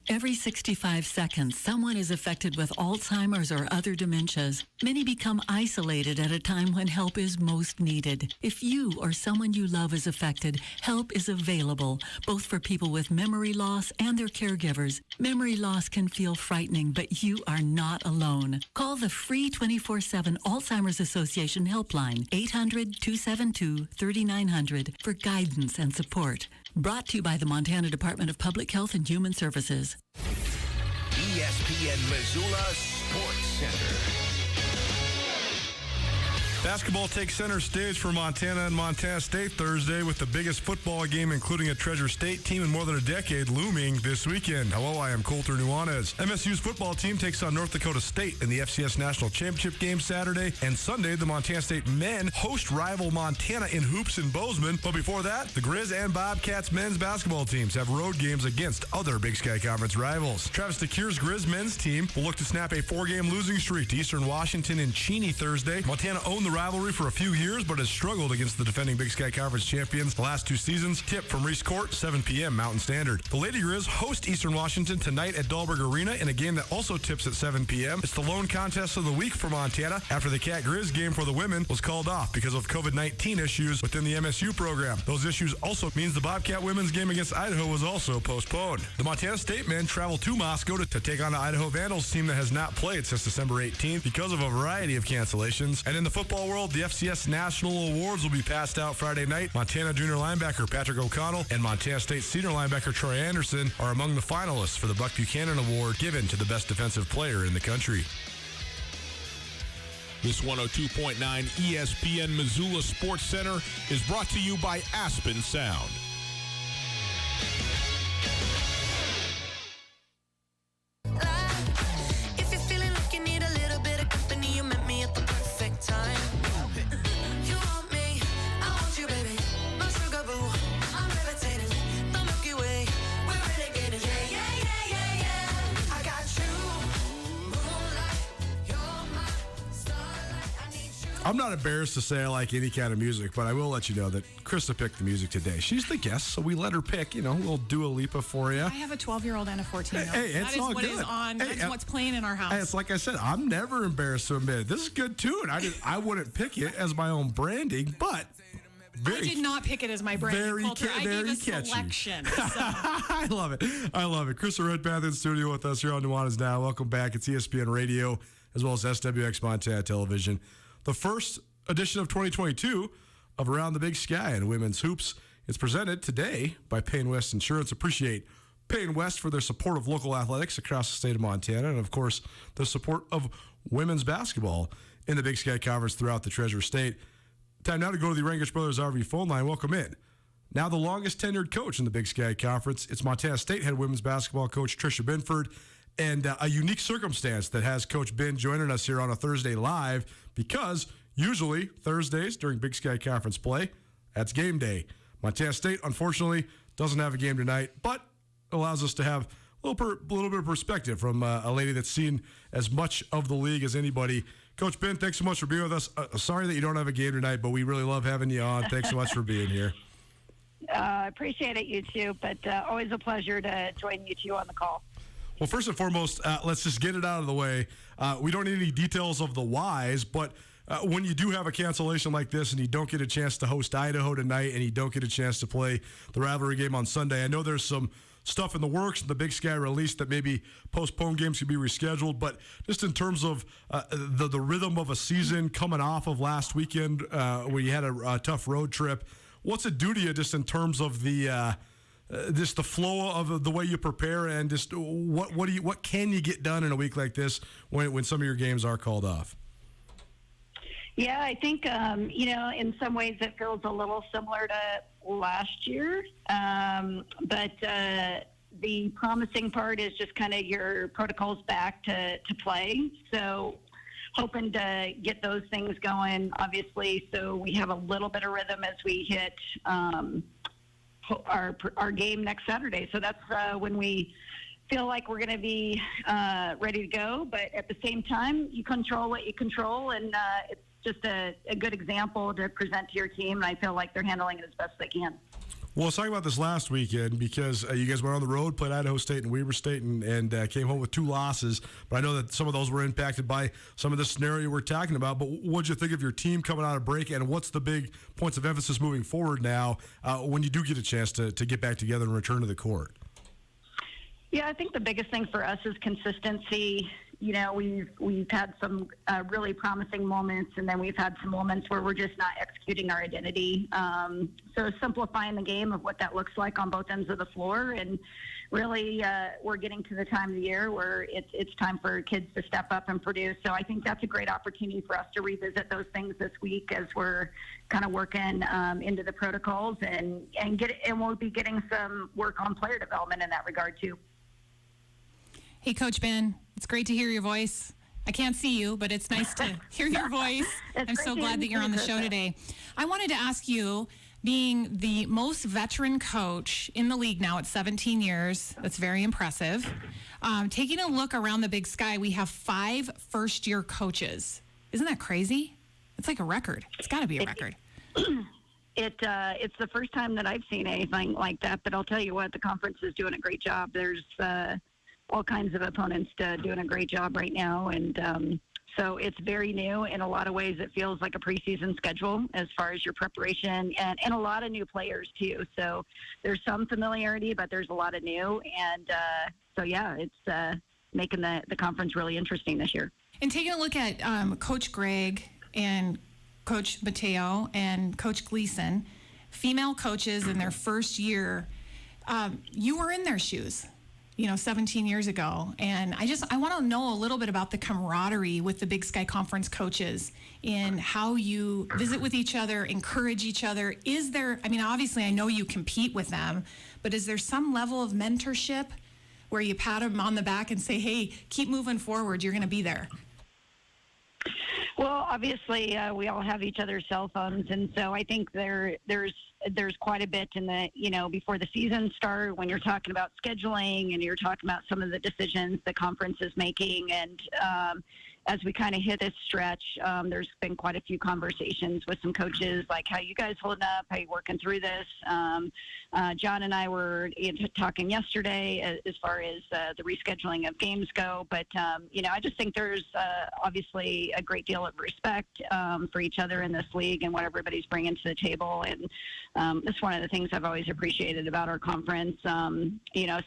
Every 65 seconds, someone is affected with Alzheimer's or other dementias. Many become isolated at a time when help is most needed. If you or someone you love is affected, help is available, both for people with memory loss and their caregivers. Memory loss can feel frightening, but you are not alone. Call the free 24/7 Alzheimer's Association helpline, 800-272-3900, for guidance and support. Brought to you by the Montana Department of Public Health and Human Services. ESPN Missoula Sports Center. Basketball takes center stage for Montana and Montana State Thursday with the biggest football game, including a Treasure State team in more than a decade, looming this weekend. Hello, I am Colter Nuanez. MSU's football team takes on North Dakota State in the FCS National Championship game Saturday, and Sunday, the Montana State men host rival Montana in hoops in Bozeman. But before that, the Grizz and Bobcats men's basketball teams have road games against other Big Sky Conference rivals. Travis DeCuire's Grizz men's team will look to snap a 4-game losing streak to Eastern Washington in Cheney Thursday. Montana owned the rivalry for a few years, but has struggled against the defending Big Sky Conference champions the last 2 seasons. Tip from Reese Court, 7 p.m. Mountain Standard. The Lady Grizz host Eastern Washington tonight at Dahlberg Arena in a game that also tips at 7 p.m. It's the lone contest of the week for Montana after the Cat Grizz game for the women was called off because of COVID-19 issues within the MSU program. Those issues also means the Bobcat women's game against Idaho was also postponed. The Montana State men travel to Moscow to take on the Idaho Vandals team that has not played since December 18th because of a variety of cancellations. And in the football world, the FCS National Awards will be passed out Friday night. Montana junior linebacker Patrick O'Connell and Montana State senior linebacker Troy Anderson are among the finalists for the Buck Buchanan Award given to the best defensive player in the country. This 102.9 ESPN Missoula Sports Center is brought to you by Aspen Sound. If you're feeling like you need a little bit of company, you met me at the perfect time. You want me, I want you, baby. My sugar boo, I'm levitating. The Milky Way, we're renegading. Yeah, yeah, yeah, yeah, yeah. I got you, moonlight, you're my starlight. I need you. I'm not embarrassed to say I like any kind of music, but I will let you know that Krista picked the music today. She's the guest, so we let her pick. You know, we'll Dua Lipa for you. I have a 12-year-old and a 14-year-old. Hey, it's all good. That's what's playing in our house. Hey, it's like I said, I'm never embarrassed to admit it. This is a good tune. I wouldn't pick it as my own branding, but I did not pick it as my branding. Very catchy. Selection. So. I love it. Krista Redpath in studio with us here on Nuanez Now. Welcome back. It's ESPN Radio as well as SWX Montana Television. The first edition of 2022 of Around the Big Sky in women's hoops. It's presented today by Payne West Insurance. Appreciate Payne West for their support of local athletics across the state of Montana, and of course, the support of women's basketball in the Big Sky Conference throughout the Treasure State. Time now to go to the Rangish Brothers RV phone line. Welcome in. Now the longest tenured coach in the Big Sky Conference. It's Montana State head women's basketball coach Tricia Binford. And a unique circumstance that has Coach Ben joining us here on a Thursday live, because usually Thursdays during Big Sky Conference play, that's game day. Montana State, unfortunately, doesn't have a game tonight, but allows us to have a little bit of perspective from a lady that's seen as much of the league as anybody. Coach Ben, thanks so much for being with us. Sorry that you don't have a game tonight, but we really love having you on. Thanks so much for being here. Appreciate it, you two, but always a pleasure to join you two on the call. Well, first and foremost, let's just get it out of the way. We don't need any details of the whys, but when you do have a cancellation like this and you don't get a chance to host Idaho tonight and you don't get a chance to play the rivalry game on Sunday, I know there's some stuff in the works, the Big Sky release that maybe postponed games could be rescheduled, but just in terms of the rhythm of a season coming off of last weekend where you had a tough road trip, what's it do to you just in terms of the just the flow of the way you prepare, and just what can you get done in a week like this when some of your games are called off? Yeah, I think in some ways it feels a little similar to last year, but the promising part is just kind of your protocols back to play. So hoping to get those things going, obviously, so we have a little bit of rhythm as we hit our game next Saturday. So that's when we feel like we're going to be ready to go. But at the same time, you control what you control, and it's just a good example to present to your team. And I feel like they're handling it as best they can. Well, let's talk about this last weekend, because you guys went on the road, played Idaho State and Weber State, and came home with 2 losses. But I know that some of those were impacted by some of the scenario we're talking about. But what'd you think of your team coming out of break, and what's the big points of emphasis moving forward now when you do get a chance to get back together and return to the court? Yeah, I think the biggest thing for us is consistency. You know, we've had some really promising moments, and then we've had some moments where we're just not executing our identity. So simplifying the game of what that looks like on both ends of the floor, and really we're getting to the time of the year where it's time for kids to step up and produce. So I think that's a great opportunity for us to revisit those things this week as we're kind of working into the protocols, and we'll be getting some work on player development in that regard too. Hey, Coach Ben, it's great to hear your voice. I can't see you, but it's nice to hear your voice. I'm so glad that you're on the show today. I wanted to ask you, being the most veteran coach in the league now at 17 years, that's very impressive. Taking a look around the Big Sky, we have 5 first-year coaches. Isn't that crazy? It's like a record. It's got to be a record. It's the first time that I've seen anything like that, but I'll tell you what, the conference is doing a great job. There's all kinds of opponents doing a great job right now, and so it's very new. In a lot of ways, it feels like a preseason schedule as far as your preparation, and a lot of new players too. So there's some familiarity, but there's a lot of new, and so yeah, it's making the conference really interesting this year. And taking a look at Coach Greg and Coach Mateo and Coach Gleason, female coaches in their first year, you were in their shoes, 17 years ago. And I want to know a little bit about the camaraderie with the Big Sky Conference coaches and how you visit with each other, encourage each other. Is there, obviously I know you compete with them, but is there some level of mentorship where you pat them on the back and say, hey, keep moving forward, you're going to be there? Well, obviously, we all have each other's cell phones, and so I think there's quite a bit in the before the season start, when you're talking about scheduling and you're talking about some of the decisions the conference is making, and as we kind of hit this stretch, there's been quite a few conversations with some coaches, like how you guys holding up, how you working through this. John and I were talking yesterday as far as the rescheduling of games go, but I just think there's obviously a great deal of respect for each other in this league and what everybody's bringing to the table, and that's one of the things I've always appreciated about our conference.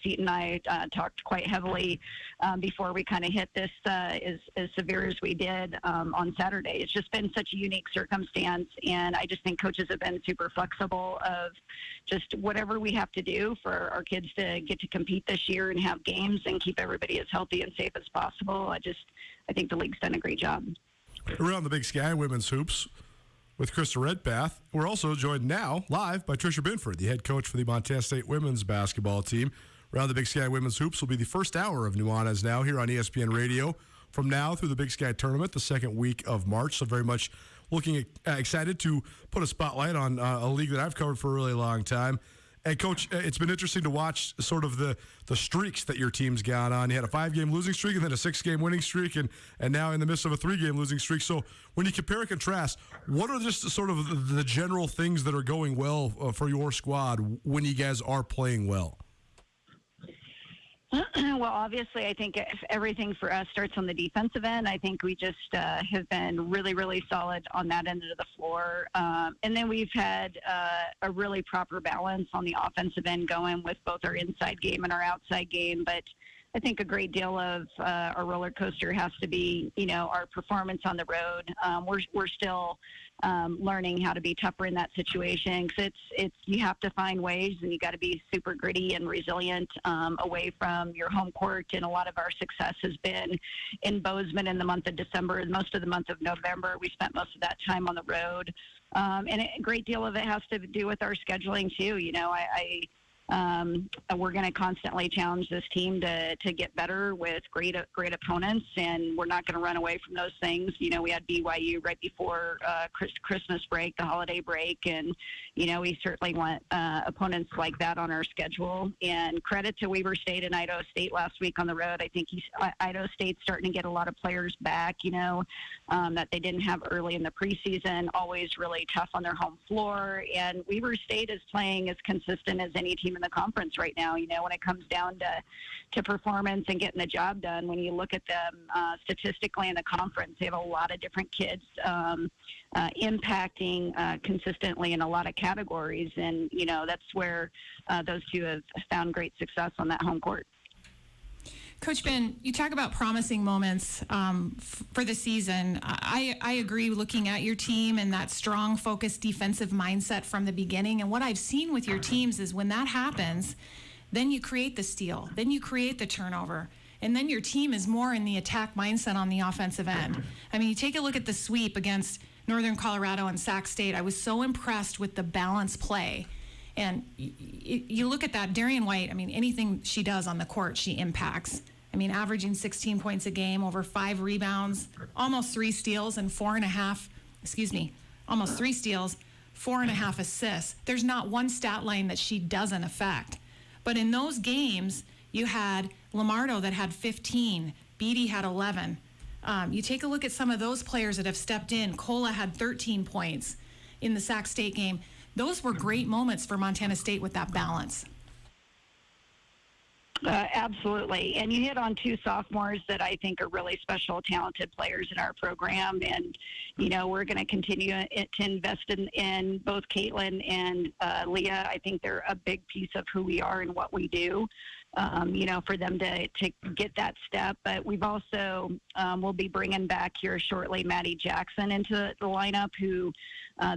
Seat and I talked quite heavily before we kind of hit this as severe as we did on Saturday. It's just been such a unique circumstance, and I just think coaches have been super flexible of just whatever we have to do for our kids to get to compete this year and have games and keep everybody as healthy and safe as possible. I think the league's done a great job. We're on the Big Sky Women's Hoops with Krista Redpath. We're also joined now live by Tricia Binford, the head coach for the Montana State women's basketball team. Around the Big Sky Women's Hoops will be the first hour of Nuanez now here on ESPN Radio from now through the Big Sky Tournament, the second week of March. So very much looking excited to put a spotlight on a league that I've covered for a really long time. And, Coach, it's been interesting to watch sort of the streaks that your team's got on. You had a 5-game losing streak and then a 6-game winning streak, and now in the midst of a 3-game losing streak. So when you compare and contrast, what are just sort of the general things that are going well for your squad when you guys are playing well? Well, obviously, I think everything for us starts on the defensive end. I think we just have been really, really solid on that end of the floor. And then we've had a really proper balance on the offensive end going with both our inside game and our outside game. But I think a great deal of our roller coaster has to be, our performance on the road. We're still learning how to be tougher in that situation, because you have to find ways, and you got to be super gritty and resilient away from your home court. And a lot of our success has been in Bozeman in the month of December and most of the month of November. We spent most of that time on the road, and a great deal of it has to do with our scheduling too. We're going to constantly challenge this team to get better with great opponents, and we're not going to run away from those things. We had BYU right before Christmas break, the holiday break, and we certainly want opponents like that on our schedule. And credit to Weber State and Idaho State last week on the road. I think Idaho State's starting to get a lot of players back, that they didn't have early in the preseason. Always really tough on their home floor, and Weber State is playing as consistent as any team in the conference right now. When it comes down to performance and getting the job done, when you look at them statistically in the conference, they have a lot of different kids impacting consistently in a lot of categories, and that's where those two have found great success on that home court. Coach Ben, you talk about promising moments for the season. I agree, looking at your team and that strong, focused defensive mindset from the beginning. And what I've seen with your teams is when that happens, then you create the steal, then you create the turnover, and then your team is more in the attack mindset on the offensive end. I mean, you take a look at the sweep against Northern Colorado and Sac State. I was so impressed with the balanced play. And you look at that, Darian White, I mean, anything she does on the court, she impacts. I mean, averaging 16 points a game, over 5 rebounds, almost 3 steals, and 4.5 assists. There's not one stat line that she doesn't affect. But in those games, you had Lamardo that had 15, Beatty had 11. You take a look at some of those players that have stepped in. Cola had 13 points in the Sac State game. Those were great moments for Montana State with that balance. Absolutely. And you hit on 2 sophomores that I think are really special, talented players in our program. And, we're going to continue to invest in both Caitlin and Leah. I think they're a big piece of who we are and what we do. For them to get that step. But we've also, we'll be bringing back here shortly Maddie Jackson into the lineup, who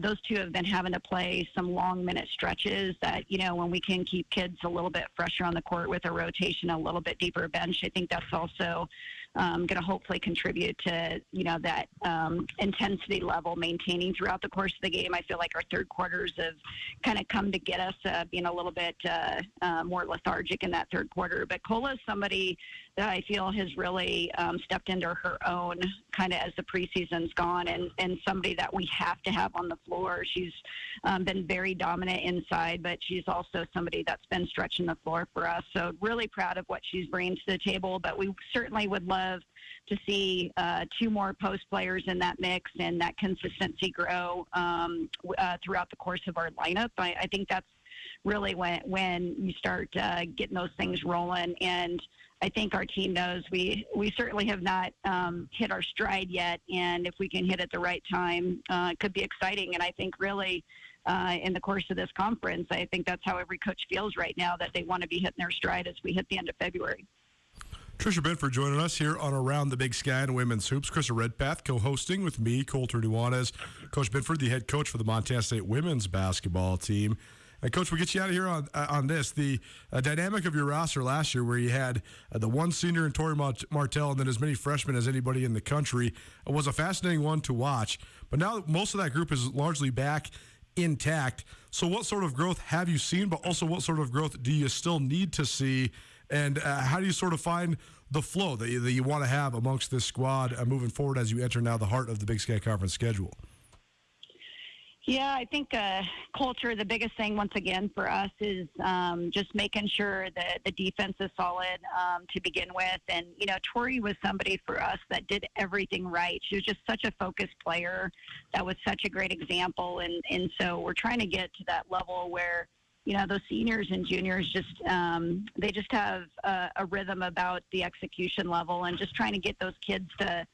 those two have been having to play some long minute stretches that, when we can keep kids a little bit fresher on the court with a rotation, a little bit deeper bench, I think that's also going to hopefully contribute to, that intensity level maintaining throughout the course of the game. I feel like our third quarters have kind of come to get us being a little bit more lethargic in that third quarter. But Cola is somebody I feel has really stepped into her own kind of as the preseason's gone, and somebody that we have to have on the floor. She's been very dominant inside, but she's also somebody that's been stretching the floor for us. So really proud of what she's bringing to the table, but we certainly would love to see 2 more post players in that mix and that consistency grow throughout the course of our lineup. I think that's really when you start getting those things rolling. And I think our team knows we certainly have not hit our stride yet. And if we can hit at the right time, it could be exciting. And I think really in the course of this conference, I think that's how every coach feels right now, that they want to be hitting their stride as we hit the end of February. Tricia Binford joining us here on Around the Big Sky and Women's Hoops. Krista Redpath co-hosting with me, Colter Nuanez. Coach Binford, the head coach for the Montana State women's basketball team. And Coach, we'll get you out of here on this. The dynamic of your roster last year, where you had the one senior in Tori Martell and then as many freshmen as anybody in the country, was a fascinating one to watch. But now most of that group is largely back intact. So what sort of growth have you seen, but also what sort of growth do you still need to see? And how do you sort of find the flow that you want to have amongst this squad moving forward as you enter now the heart of the Big Sky Conference schedule? Yeah, I think culture, the biggest thing once again for us is just making sure that the defense is solid to begin with. And, you know, Tori was somebody for us that did everything right. She was just such a focused player. That was such a great example. And so we're trying to get to that level where, you know, those seniors and juniors just they just have a rhythm about the execution level, and just trying to get those kids to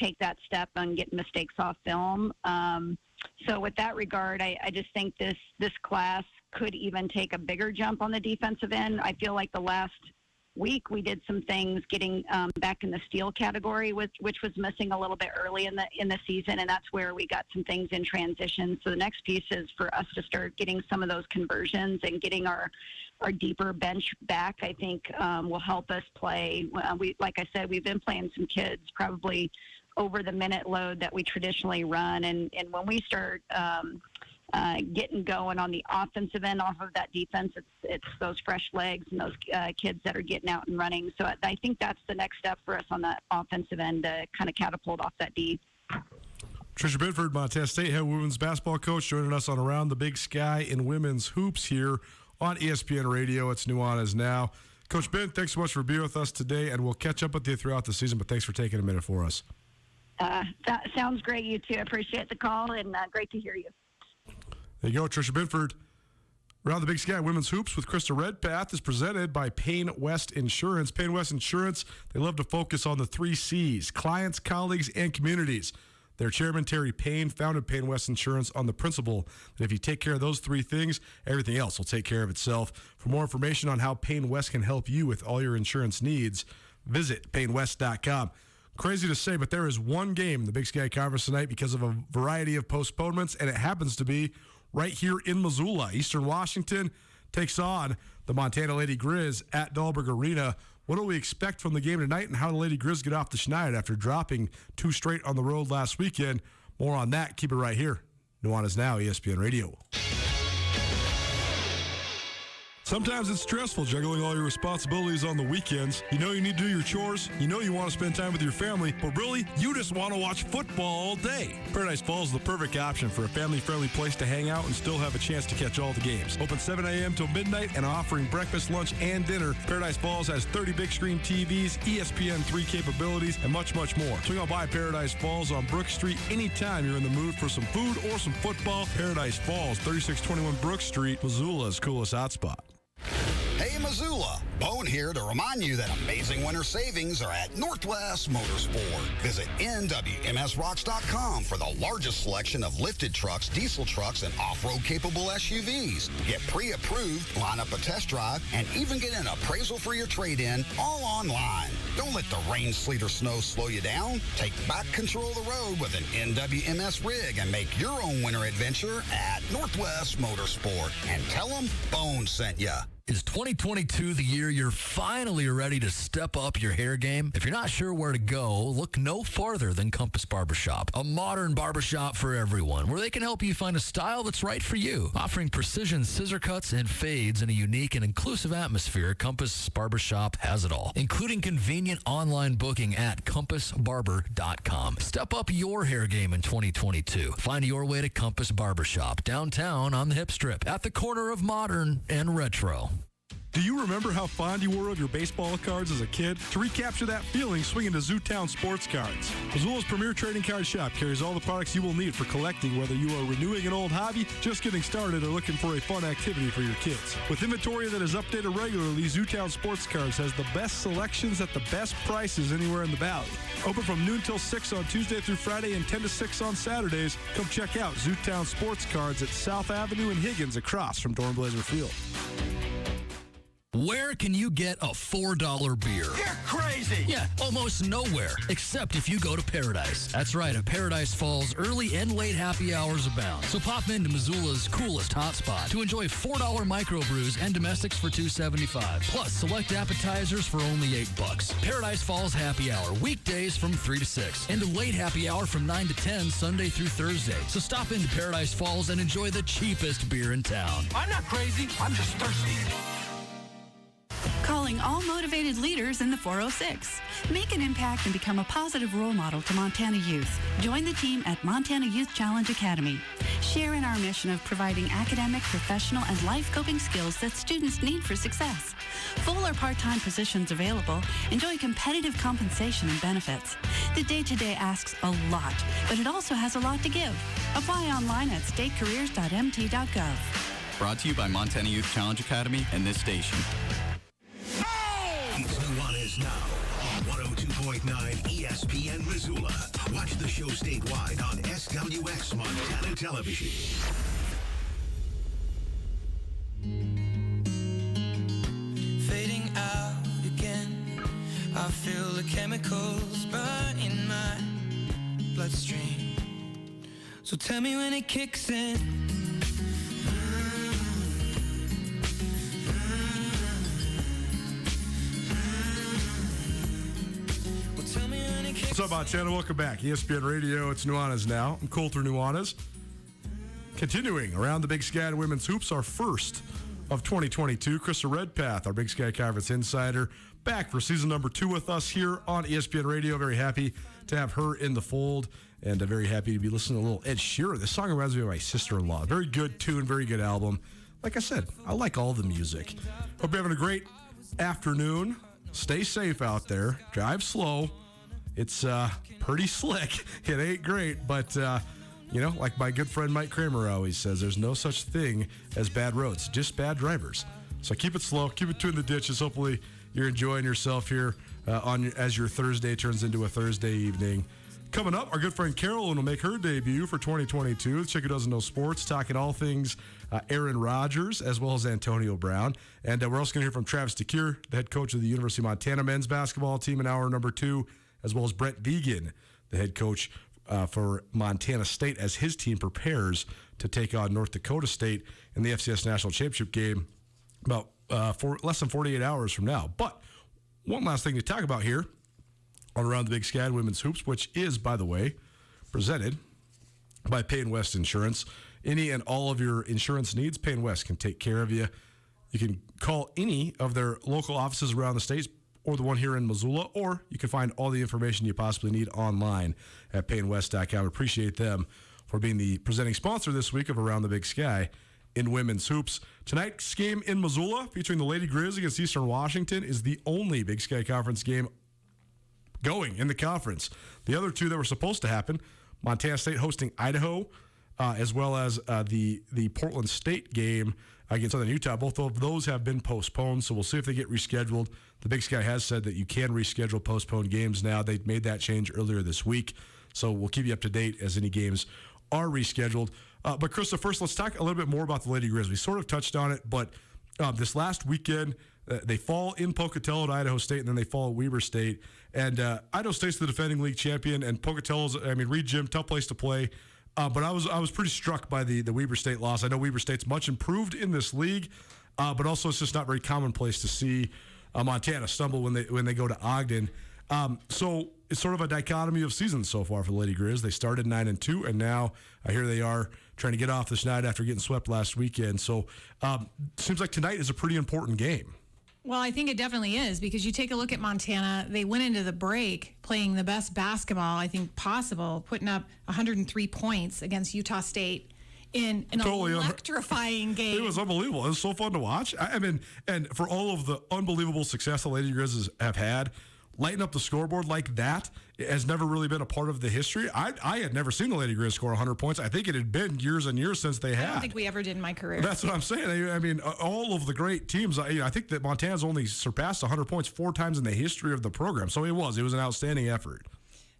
take that step and get mistakes off film. So with that regard, I just think this class could even take a bigger jump on the defensive end. I feel like the last week we did some things getting back in the steal category, which was missing a little bit early in the season, and that's where we got some things in transition. So the next piece is for us to start getting some of those conversions and getting our deeper bench back. I think will help us play. Like I said, we've been playing some kids probably over the minute load that we traditionally run, and when we start getting going on the offensive end off of that defense, it's those fresh legs and those kids that are getting out and running. So I think that's the next step for us on the offensive end to kind of catapult off that D. Tricia Binford, Montana State head women's basketball coach, joining us on Around the Big Sky in Women's Hoops here on ESPN Radio. It's Nuanez Now. Coach Ben, thanks so much for being with us today, and we'll catch up with you throughout the season, but thanks for taking a minute for us. That sounds great, you two. Appreciate the call, and great to hear you. There you go, Tricia Binford. Around the Big Sky Women's Hoops with Krista Redpath is presented by Payne West Insurance. Payne West Insurance, they love to focus on the 3 C's, clients, colleagues, and communities. Their chairman, Terry Payne, founded Payne West Insurance on the principle that if you take care of those 3 things, everything else will take care of itself. For more information on how Payne West can help you with all your insurance needs, visit PayneWest.com. Crazy to say, but there is one game in the Big Sky Conference tonight because of a variety of postponements, and it happens to be right here in Missoula. Eastern Washington takes on the Montana Lady Grizz at Dahlberg Arena. What do we expect from the game tonight, and how do the Lady Grizz get off the schneid after dropping 2 straight on the road last weekend? More on that. Keep it right here. Nuanez Now, ESPN Radio. Sometimes it's stressful juggling all your responsibilities on the weekends. You know you need to do your chores. You know you want to spend time with your family, but really, you just want to watch football all day. Paradise Falls is the perfect option for a family-friendly place to hang out and still have a chance to catch all the games. Open 7 a.m. till midnight and offering breakfast, lunch, and dinner. Paradise Falls has 30 big screen TVs, ESPN 3 capabilities, and much, much more. Swing on by Paradise Falls on Brook Street anytime you're in the mood for some food or some football. Paradise Falls, 3621 Brook Street, Missoula's coolest hotspot. Hey Missoula, Bone here to remind you that amazing winter savings are at Northwest Motorsport. Visit NWMSRocks.com for the largest selection of lifted trucks, diesel trucks, and off-road capable SUVs. Get pre-approved, line up a test drive, and even get an appraisal for your trade-in all online. Don't let the rain, sleet, or snow slow you down. Take back control of the road with an NWMS rig and make your own winter adventure at Northwest Motorsport. And tell them Bone sent ya. Is 2022 the year you're finally ready to step up your hair game? If you're not sure where to go, look no farther than Compass Barbershop, a modern barbershop for everyone, where they can help you find a style that's right for you. Offering precision scissor cuts and fades in a unique and inclusive atmosphere, Compass Barbershop has it all, including convenient online booking at compassbarber.com. Step up your hair game in 2022. Find your way to Compass Barbershop, downtown on the Hip Strip, at the corner of modern and retro. Do you remember how fond you were of your baseball cards as a kid? To recapture that feeling, swing into Zootown Sports Cards. Missoula's premier trading card shop carries all the products you will need for collecting, whether you are renewing an old hobby, just getting started, or looking for a fun activity for your kids. With inventory that is updated regularly, Zootown Sports Cards has the best selections at the best prices anywhere in the valley. Open from noon till 6 on Tuesday through Friday and 10 to 6 on Saturdays. Come check out Zootown Sports Cards at South Avenue in Higgins, across from Dornblazer Field. Where can you get a $4 beer? You're crazy! Yeah, almost nowhere, except if you go to Paradise. That's right, at Paradise Falls, early and late happy hours abound. So pop into Missoula's coolest hotspot to enjoy $4 microbrews and domestics for $2.75. Plus, select appetizers for only $8. Paradise Falls happy hour, weekdays from 3 to 6. And a late happy hour from 9 to 10, Sunday through Thursday. So stop into Paradise Falls and enjoy the cheapest beer in town. I'm not crazy, I'm just thirsty. Calling all motivated leaders in the 406. Make an impact and become a positive role model to Montana youth. Join the team at Montana Youth Challenge Academy. Share in our mission of providing academic, professional, and life coping skills that students need for success. Full or part-time positions available. Enjoy competitive compensation and benefits. The day-to-day asks a lot, but it also has a lot to give. Apply online at statecareers.mt.gov. Brought to you by Montana Youth Challenge Academy and this station. It's Nuanez now on 102.9 ESPN Missoula. Watch the show statewide on SWX Montana Television. Fading out again, I feel the chemicals burn in my bloodstream. So tell me when it kicks in. What's up, Montana? Welcome back. ESPN Radio, it's Nuanez now. I'm Coulter Nuanez. Continuing around the Big Sky and women's hoops, our first of 2022. Krista Redpath, our Big Sky Conference insider, back for season number 2 with us here on ESPN Radio. Very happy to have her in the fold, and very happy to be listening to a little Ed Sheeran. This song reminds me of my sister-in-law. Very good tune, very good album. Like I said, I like all the music. Hope you're having a great afternoon. Stay safe out there. Drive slow. It's pretty slick. It ain't great, but, like my good friend Mike Kramer always says, there's no such thing as bad roads, just bad drivers. So keep it slow, keep it between the ditches. Hopefully you're enjoying yourself here as your Thursday turns into a Thursday evening. Coming up, our good friend Carolyn will make her debut for 2022. The chick who doesn't know sports, talking all things Aaron Rodgers as well as Antonio Brown. And we're also going to hear from Travis DeCure, the head coach of the University of Montana men's basketball team in hour number 2, as well as Brent Deegan, the head coach for Montana State, as his team prepares to take on North Dakota State in the FCS National Championship game about less than 48 hours from now. But one last thing to talk about here on Around the Big Sky Women's Hoops, which is, by the way, presented by Payne West Insurance. Any and all of your insurance needs, Payne West can take care of you. You can call any of their local offices around the state, or the one here in Missoula, or you can find all the information you possibly need online at PayneWest.com. Appreciate them for being the presenting sponsor this week of Around the Big Sky in women's hoops. Tonight's game in Missoula, featuring the Lady Grizz against Eastern Washington, is the only Big Sky Conference game going in the conference. The other two that were supposed to happen, Montana State hosting Idaho, as well as the Portland State game against Southern Utah. Both of those have been postponed, so we'll see if they get rescheduled. The Big Sky has said that you can reschedule postponed games now. They made that change earlier this week, so we'll keep you up to date as any games are rescheduled. But, Krista, first, let's talk a little bit more about the Lady Grizz. We sort of touched on it, but this last weekend, they fall in Pocatello at Idaho State, and then they fall at Weber State. And Idaho State's the defending league champion, and Pocatello's, Reed Gym, tough place to play. But I was pretty struck by the Weber State loss. I know Weber State's much improved in this league. but also it's just not very commonplace to see Montana stumble when they go to Ogden. So it's sort of a dichotomy of seasons so far for the Lady Grizz. They started 9-2, and now here they are trying to get off the schneid after getting swept last weekend. So seems like tonight is a pretty important game. Well, I think it definitely is, because you take a look at Montana. They went into the break playing the best basketball I think possible, putting up 103 points against Utah State in an electrifying game. It was unbelievable. It was so fun to watch. I mean, and for all of the unbelievable success the Lady Grizzlies have had, lighting up the scoreboard like that has never really been a part of the history. I had never seen the Lady Grizz score 100 points. I think it had been years and years since they had. I don't think we ever did in my career. That's what I'm saying. I mean, all of the great teams, I think that Montana's only surpassed 100 points 4 times in the history of the program. So it was an outstanding effort.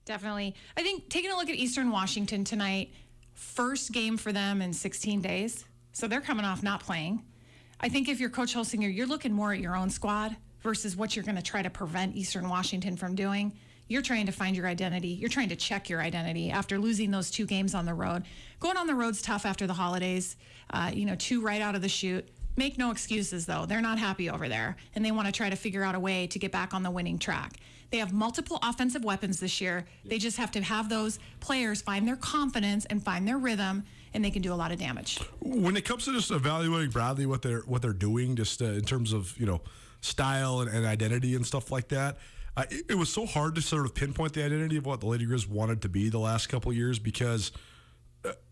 Definitely. I think taking a look at Eastern Washington tonight, first game for them in 16 days. So they're coming off not playing. I think if you're Coach Holsinger, you're looking more at your own squad versus what you're going to try to prevent Eastern Washington from doing. You're trying to find your identity. You're trying to check your identity after losing those 2 games on the road. Going on the road's tough after the holidays, 2 right out of the chute. Make no excuses, though. They're not happy over there, and they want to try to figure out a way to get back on the winning track. They have multiple offensive weapons this year. They just have to have those players find their confidence and find their rhythm, and they can do a lot of damage. When it comes to just evaluating broadly what they're doing, just in terms of style and identity and stuff like that, it was so hard to sort of pinpoint the identity of what the Lady Grizz wanted to be the last couple of years, because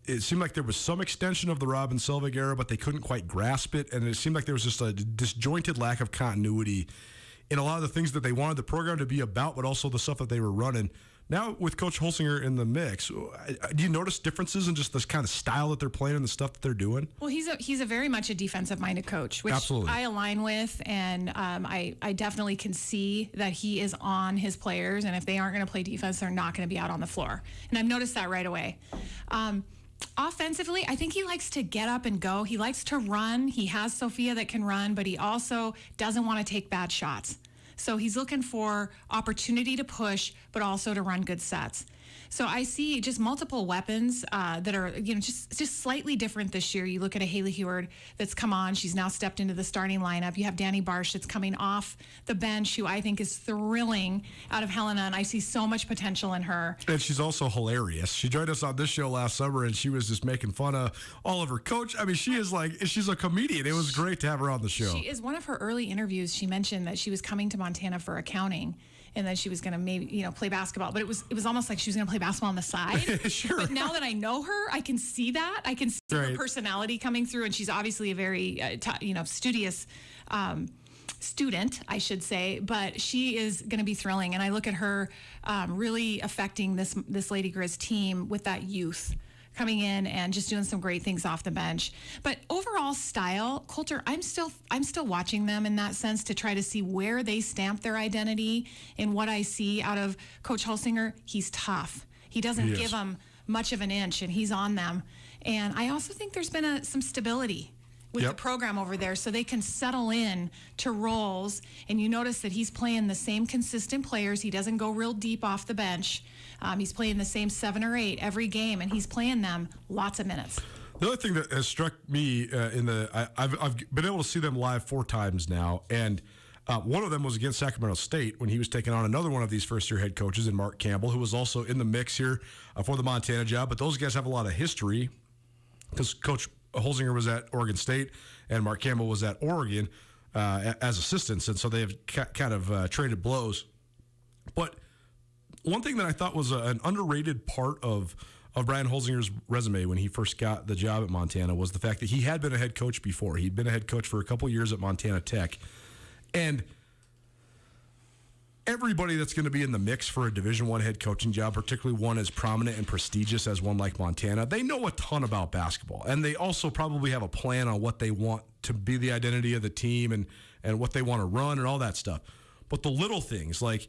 it seemed like there was some extension of the Robin Selvig era, but they couldn't quite grasp it, and it seemed like there was just a disjointed lack of continuity in a lot of the things that they wanted the program to be about, but also the stuff that they were running. Now, with Coach Holsinger in the mix, do you notice differences in just this kind of style that they're playing and the stuff that they're doing? Well, he's a very much a defensive-minded coach, which Absolutely. I align with, and I definitely can see that he is on his players, and if they aren't going to play defense, they're not going to be out on the floor. And I've noticed that right away. Offensively, I think he likes to get up and go. He likes to run. He has Sophia that can run, but he also doesn't want to take bad shots. So he's looking for opportunity to push, but also to run good sets. So I see just multiple weapons that are, just slightly different this year. You look at a Haley Heward that's come on. She's now stepped into the starting lineup. You have Danny Barsh that's coming off the bench, who I think is thrilling out of Helena, and I see so much potential in her. And she's also hilarious. She joined us on this show last summer, and she was just making fun of all of her coach. I mean, she's a comedian. It was great to have her on the show. She is. One of her early interviews, she mentioned that she was coming to Montana for accounting, and then she was going to maybe, play basketball. But it was almost like she was going to play basketball on the side. Sure. But now that I know her, I can see that. I can see her personality coming through, and she's obviously a very, studious student, I should say. But she is going to be thrilling, and I look at her really affecting this Lady Grizz team with that youth coming in and just doing some great things off the bench. But overall style, Coulter, I'm still watching them in that sense to try to see where they stamp their identity. And what I see out of Coach Holsinger, he's tough. He doesn't give them much of an inch, and he's on them. And I also think there's been some stability with the program over there, so they can settle in to roles. And you notice that he's playing the same consistent players. He doesn't go real deep off the bench. He's playing the same 7 or 8 every game, and he's playing them lots of minutes. The other thing that has struck me I've been able to see them live 4 times now, and one of them was against Sacramento State when he was taking on another one of these first-year head coaches in Mark Campbell, who was also in the mix here for the Montana job. But those guys have a lot of history because Coach Holsinger was at Oregon State and Mark Campbell was at Oregon as assistants, and so they have kind of traded blows. But one thing that I thought was an underrated part of Brian Holsinger's resume when he first got the job at Montana was the fact that he had been a head coach before. He'd been a head coach for a couple years at Montana Tech. And everybody that's going to be in the mix for a Division I head coaching job, particularly one as prominent and prestigious as one like Montana, they know a ton about basketball. And they also probably have a plan on what they want to be the identity of the team and what they want to run and all that stuff. But the little things like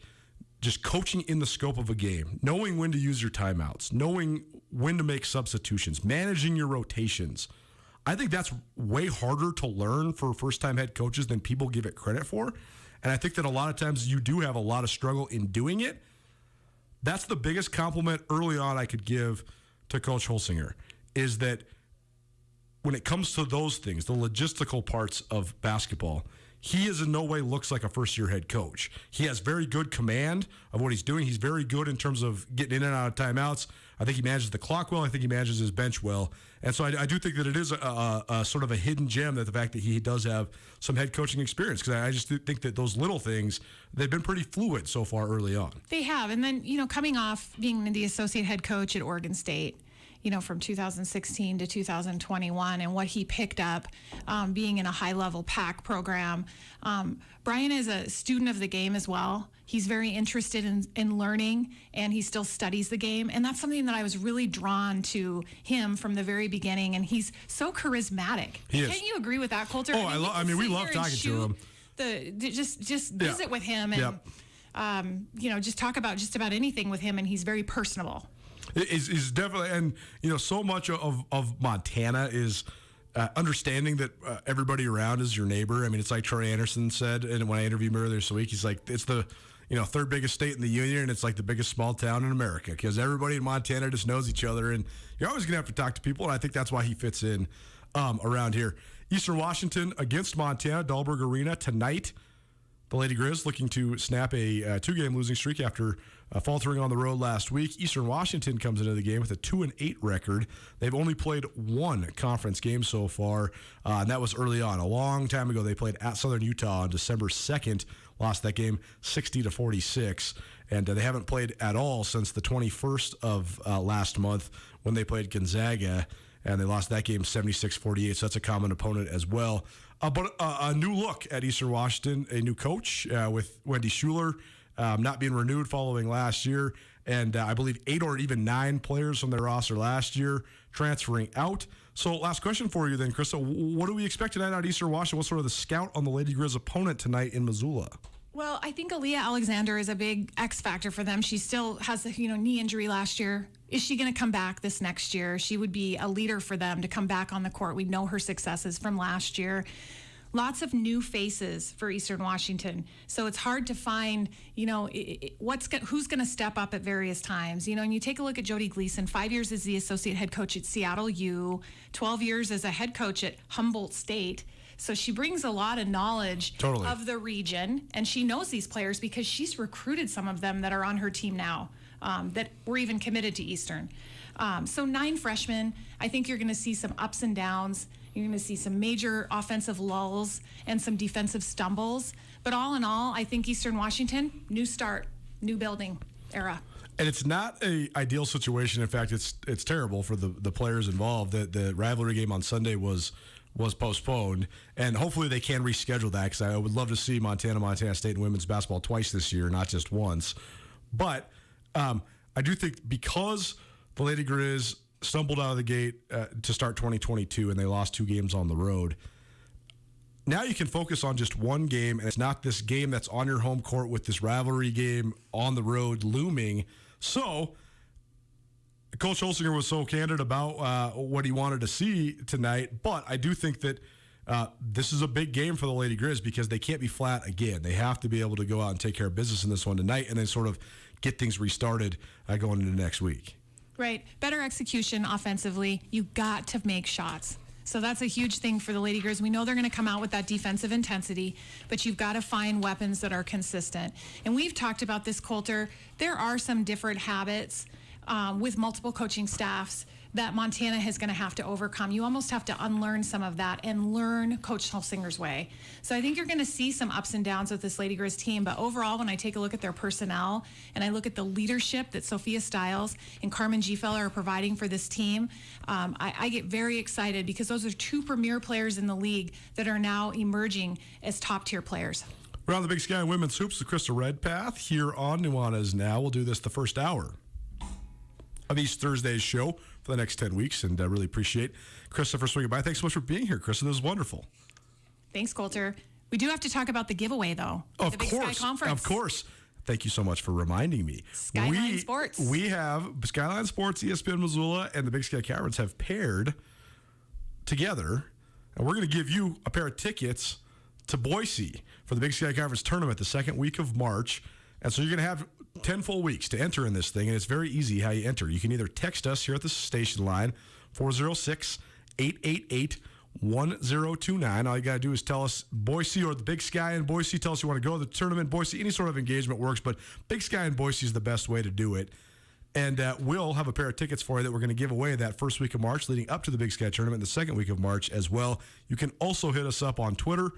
just coaching in the scope of a game, knowing when to use your timeouts, knowing when to make substitutions, managing your rotations. I think that's way harder to learn for first-time head coaches than people give it credit for. And I think that a lot of times you do have a lot of struggle in doing it. That's the biggest compliment early on I could give to Coach Holsinger, is that when it comes to those things, the logistical parts of basketball, he is in no way looks like a first-year head coach. He has very good command of what he's doing. He's very good in terms of getting in and out of timeouts. I think he manages the clock well. I think he manages his bench well. And so I do think that it is a sort of a hidden gem, that the fact that he does have some head coaching experience, because I just think that those little things, they've been pretty fluid so far early on. They have. And then, coming off being the associate head coach at Oregon State, from 2016 to 2021, and what he picked up being in a high-level PAC program. Brian is a student of the game as well. He's very interested in learning, and he still studies the game. And that's something that I was really drawn to him from the very beginning. And he's so charismatic. Can't you agree with that, Coulter? Oh, we love talking to him. Just visit with him and, just talk about just about anything with him. And he's very personable. Is definitely, and so much of Montana is understanding that everybody around is your neighbor. I mean, it's like Troy Anderson said, and when I interviewed him earlier this week, he's like, it's the third biggest state in the union, and it's like the biggest small town in America, because everybody in Montana just knows each other, and you're always gonna have to talk to people, and I think that's why he fits in around here. Eastern Washington against Montana, Dahlberg Arena tonight. The Lady Grizz looking to snap a 2-game losing streak after faltering on the road last week. Eastern Washington comes into the game with a 2-8 record. They've only played one conference game so far, and that was early on. A long time ago, they played at Southern Utah on December 2nd, lost that game 60-46, and they haven't played at all since the 21st of last month when they played Gonzaga, and they lost that game 76-48, so that's a common opponent as well. But a new look at Eastern Washington, a new coach with Wendy Schuler not being renewed following last year, and I believe 8 or even 9 players from their roster last year transferring out. So last question for you then, Krista. What do we expect tonight out of Eastern Washington? What's sort of the scout on the Lady Grizz opponent tonight in Missoula? Well, I think Aaliyah Alexander is a big X factor for them. She still has a knee injury last year. Is she going to come back this next year? She would be a leader for them to come back on the court. We know her successes from last year. Lots of new faces for Eastern Washington. So it's hard to find, who's going to step up at various times. And you take a look at Jody Gleason, 5 years as the associate head coach at Seattle U, 12 years as a head coach at Humboldt State. So she brings a lot of knowledge of the region, and she knows these players because she's recruited some of them that are on her team now that were even committed to Eastern. So 9 freshmen. I think you're going to see some ups and downs. You're going to see some major offensive lulls and some defensive stumbles. But all in all, I think Eastern Washington, new start, new building era. And it's not an ideal situation. In fact, it's terrible for the players involved. The rivalry game on Sunday was postponed, and hopefully they can reschedule that, because I would love to see Montana State in women's basketball twice this year, not just once. But I do think because the Lady Grizz stumbled out of the gate to start 2022, and they lost 2 games on the road, now you can focus on just one game, and it's not this game that's on your home court with this rivalry game on the road looming. So Coach Holsinger was so candid about what he wanted to see tonight, but I do think that this is a big game for the Lady Grizz, because they can't be flat again. They have to be able to go out and take care of business in this one tonight, and then sort of get things restarted going into next week. Right. Better execution offensively. You got to make shots. So that's a huge thing for the Lady Grizz. We know they're going to come out with that defensive intensity, but you've got to find weapons that are consistent. And we've talked about this, Coulter. There are some different habits with multiple coaching staffs that Montana is going to have to overcome. You almost have to unlearn some of that and learn Coach Holsinger's way. So I think you're going to see some ups and downs with this Lady Grizz team. But overall, when I take a look at their personnel and I look at the leadership that Sophia Stiles and Carmen Gfeller are providing for this team, I get very excited, because those are 2 premier players in the league that are now emerging as top-tier players. Around the Big Sky Women's Hoops, the Krista Redpath here on Nuanez Now. We'll do this the first hour of each Thursday's show for the next 10 weeks, and I really appreciate Krista for swinging by. Thanks so much for being here, Krista. This was wonderful. Thanks, Coulter. We do have to talk about the giveaway, though. Of the Big course, Sky Conference. Of course. Thank you so much for reminding me. Skyline Sports. We have Skyline Sports, ESPN Missoula, and the Big Sky Conference have paired together, and we're going to give you a pair of tickets to Boise for the Big Sky Conference tournament the second week of March. And so you're going to have 10 full weeks to enter in this thing, and it's very easy how you enter. You can either text us here at the station line, 406 888-1029. All you got to do is tell us Boise or the Big Sky in Boise. Tell us you want to go to the tournament. Boise, any sort of engagement works, but Big Sky in Boise is the best way to do it. And we'll have a pair of tickets for you that we're going to give away that first week of March leading up to the Big Sky tournament, the second week of March as well. You can also hit us up on Twitter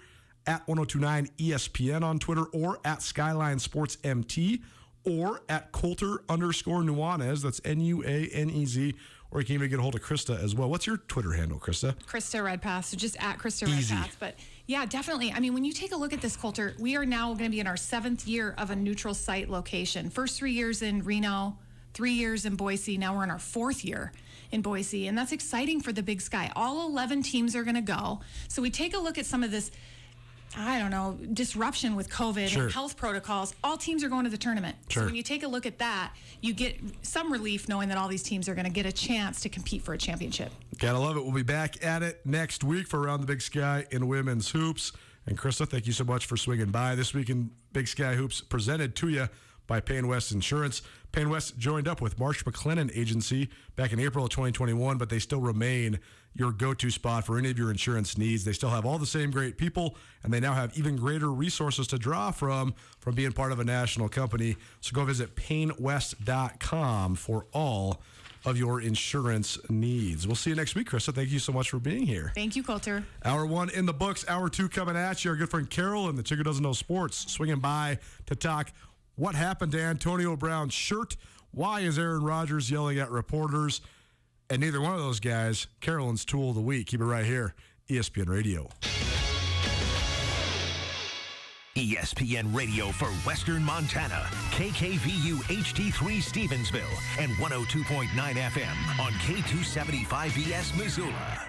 at 1029 ESPN on Twitter, or at Skyline Sports MT, or at Coulter_Nuanez. That's Nuanez. Or you can even get a hold of Krista as well. What's your Twitter handle, Krista? Krista Redpath. So just at Krista Easy. Redpath. But yeah, definitely. I mean, when you take a look at this, Coulter, we are now going to be in our 7th year of a neutral site location. First 3 years in Reno, 3 years in Boise. Now we're in our 4th year in Boise. And that's exciting for the Big Sky. All 11 teams are going to go. So we take a look at some of this, I don't know, disruption with COVID Sure. and health protocols. All teams are going to the tournament. Sure. So when you take a look at that, you get some relief knowing that all these teams are going to get a chance to compete for a championship. Gotta love it. We'll be back at it next week for Around the Big Sky in women's hoops. And Krista, thank you so much for swinging by this week in Big Sky Hoops, presented to you by Payne West Insurance. Payne West joined up with Marsh McLennan Agency back in April of 2021, but they still remain your go-to spot for any of your insurance needs. They still have all the same great people, and they now have even greater resources to draw from being part of a national company. So go visit PayneWest.com for all of your insurance needs. We'll see you next week, Krista. Thank you so much for being here. Thank you, Coulter. Hour 1 in the books. Hour 2 coming at you. Our good friend Carol and the Chicker Doesn't Know Sports swinging by to talk what happened to Antonio Brown's shirt. Why is Aaron Rodgers yelling at reporters? And neither one of those guys, Carolyn's Tool of the Week. Keep it right here, ESPN Radio. ESPN Radio for Western Montana, KKVU HD3 Stevensville, and 102.9 FM on K275BS Missoula.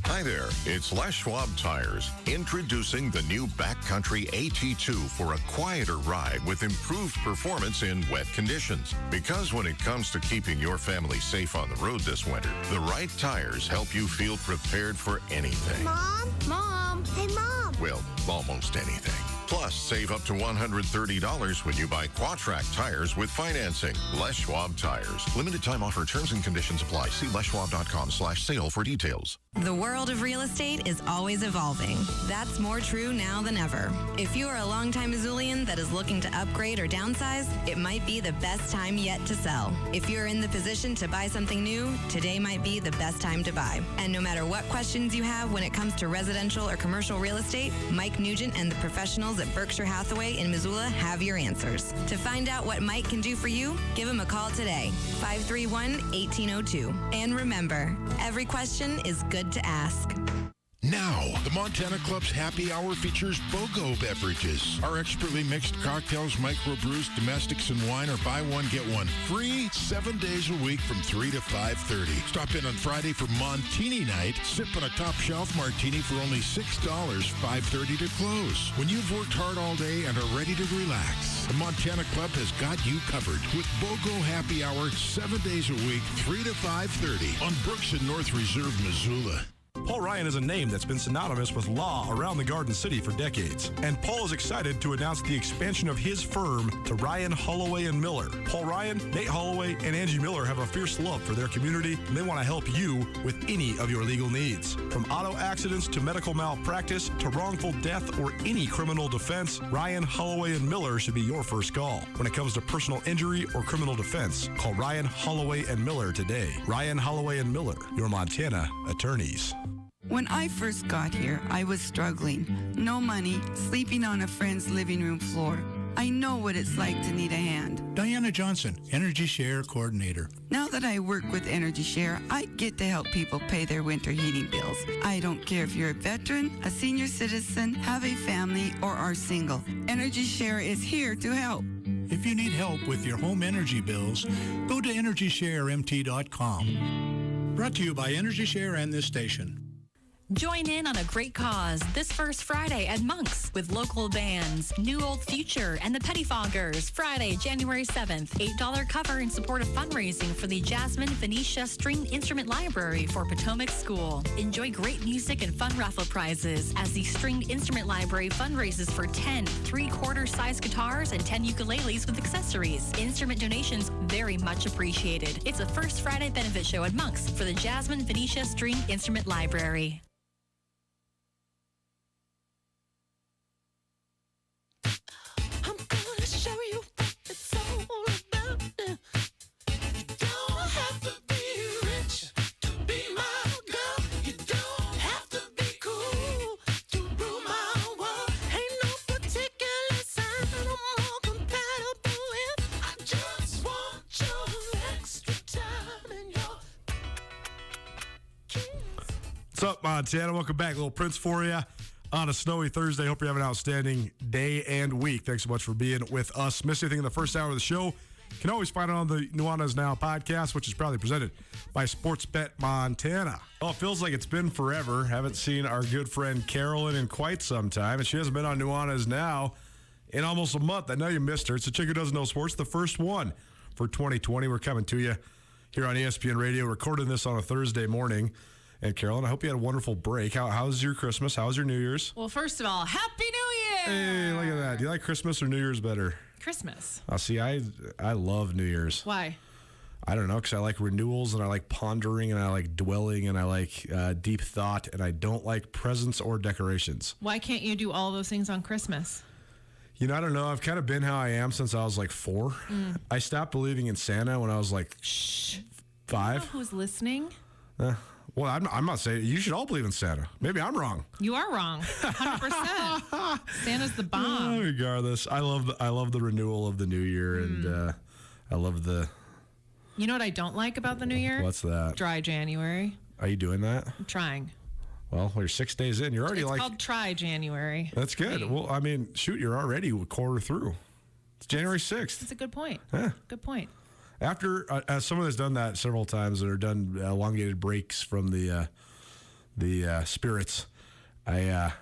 Hi there, it's Les Schwab Tires, introducing the new Backcountry AT2 for a quieter ride with improved performance in wet conditions. Because when it comes to keeping your family safe on the road this winter, the right tires help you feel prepared for anything. Mom? Hey, Mom! Well, almost anything. Plus, save up to $130 when you buy Quatrac tires with financing. Les Schwab Tires. Limited time offer. Terms and conditions apply. See leschwab.com/sale for details. The world of real estate is always evolving. That's more true now than ever. If you are a longtime Missoulian that is looking to upgrade or downsize, it might be the best time yet to sell. If you're in the position to buy something new, today might be the best time to buy. And no matter what questions you have when it comes to residential or commercial real estate, Mike Nugent and the professionals at Berkshire Hathaway in Missoula have your answers. To find out what Mike can do for you, give him a call today, 531-1802. And remember, every question is good to ask. Now, the Montana Club's happy hour features BOGO beverages. Our expertly mixed cocktails, microbrews, domestics, and wine are buy one, get one free 7 days a week from 3 to 5:30. Stop in on Friday for Montini night. Sip on a top shelf martini for only $6, 5:30 to close. When you've worked hard all day and are ready to relax, the Montana Club has got you covered with BOGO happy hour 7 days a week, 3 to 5:30 on Brooks and North Reserve, Missoula. Paul Ryan is a name that's been synonymous with law around the Garden City for decades. And Paul is excited to announce the expansion of his firm to Ryan, Holloway, and Miller. Paul Ryan, Nate Holloway, and Angie Miller have a fierce love for their community, and they want to help you with any of your legal needs. From auto accidents to medical malpractice to wrongful death or any criminal defense, Ryan, Holloway, and Miller should be your first call. When it comes to personal injury or criminal defense, call Ryan, Holloway, and Miller today. Ryan, Holloway, and Miller, your Montana attorneys. When I first got here, I was struggling. No money, sleeping on a friend's living room floor. I know what it's like to need a hand. Diana Johnson, Energy Share Coordinator. Now that I work with Energy Share, I get to help people pay their winter heating bills. I don't care if you're a veteran, a senior citizen, have a family, or are single. Energy Share is here to help. If you need help with your home energy bills, go to EnergyShareMT.com. Brought to you by Energy Share and this station. Join in on a great cause this first Friday at Monk's with local bands New Old Future and the Pettifoggers. Friday, January 7th, $8 cover in support of fundraising for the Jasmine Venetia String Instrument Library for Potomac School. Enjoy great music and fun raffle prizes as the Stringed Instrument Library fundraises for 10 3/4 size guitars and 10 ukuleles with accessories. Instrument donations very much appreciated. It's a first Friday benefit show at Monk's for the Jasmine Venetia String Instrument Library. What's up, Montana? Welcome back. A little Prince for you on a snowy Thursday. Hope you have an outstanding day and week. Thanks so much for being with us. Missed anything in the first hour of the show? You can always find it on the Nuanez Now podcast, which is proudly presented by Sportsbet Montana. Well, it feels like it's been forever. Haven't seen our good friend Carolyn in quite some time, and she hasn't been on Nuanez Now in almost a month. I know you missed her. It's a chick who doesn't know sports, the first one for 2020. We're coming to you here on ESPN Radio, recording this on a Thursday morning. And Carolyn, I hope you had a wonderful break. How's your Christmas? How's your New Year's? Well, first of all, Happy New Year! Hey, look at that. Do you like Christmas or New Year's better? Christmas. Oh, see, I love New Year's. Why? I don't know, because I like renewals and I like pondering and I like dwelling and I like deep thought and I don't like presents or decorations. Why can't you do all those things on Christmas? You know, I don't know. I've kind of been how I am since I was like 4. I stopped believing in Santa when I was like 5. You know who's listening? Well, I'm not saying you should all believe in Santa. Maybe I'm wrong. You are wrong, 100%. Santa's the bomb. Regardless, I love the renewal of the new year, and I love the. You know what I don't like about the new year? What's that? Dry January. Are you doing that? I'm trying. Well, you're 6 days in. You're already It's called Try January. That's good. Well, I mean, shoot, you're already a quarter through. It's January 6th. That's a good point. Yeah. Good point. After as someone that's done that several times, or done elongated breaks from the spirits, I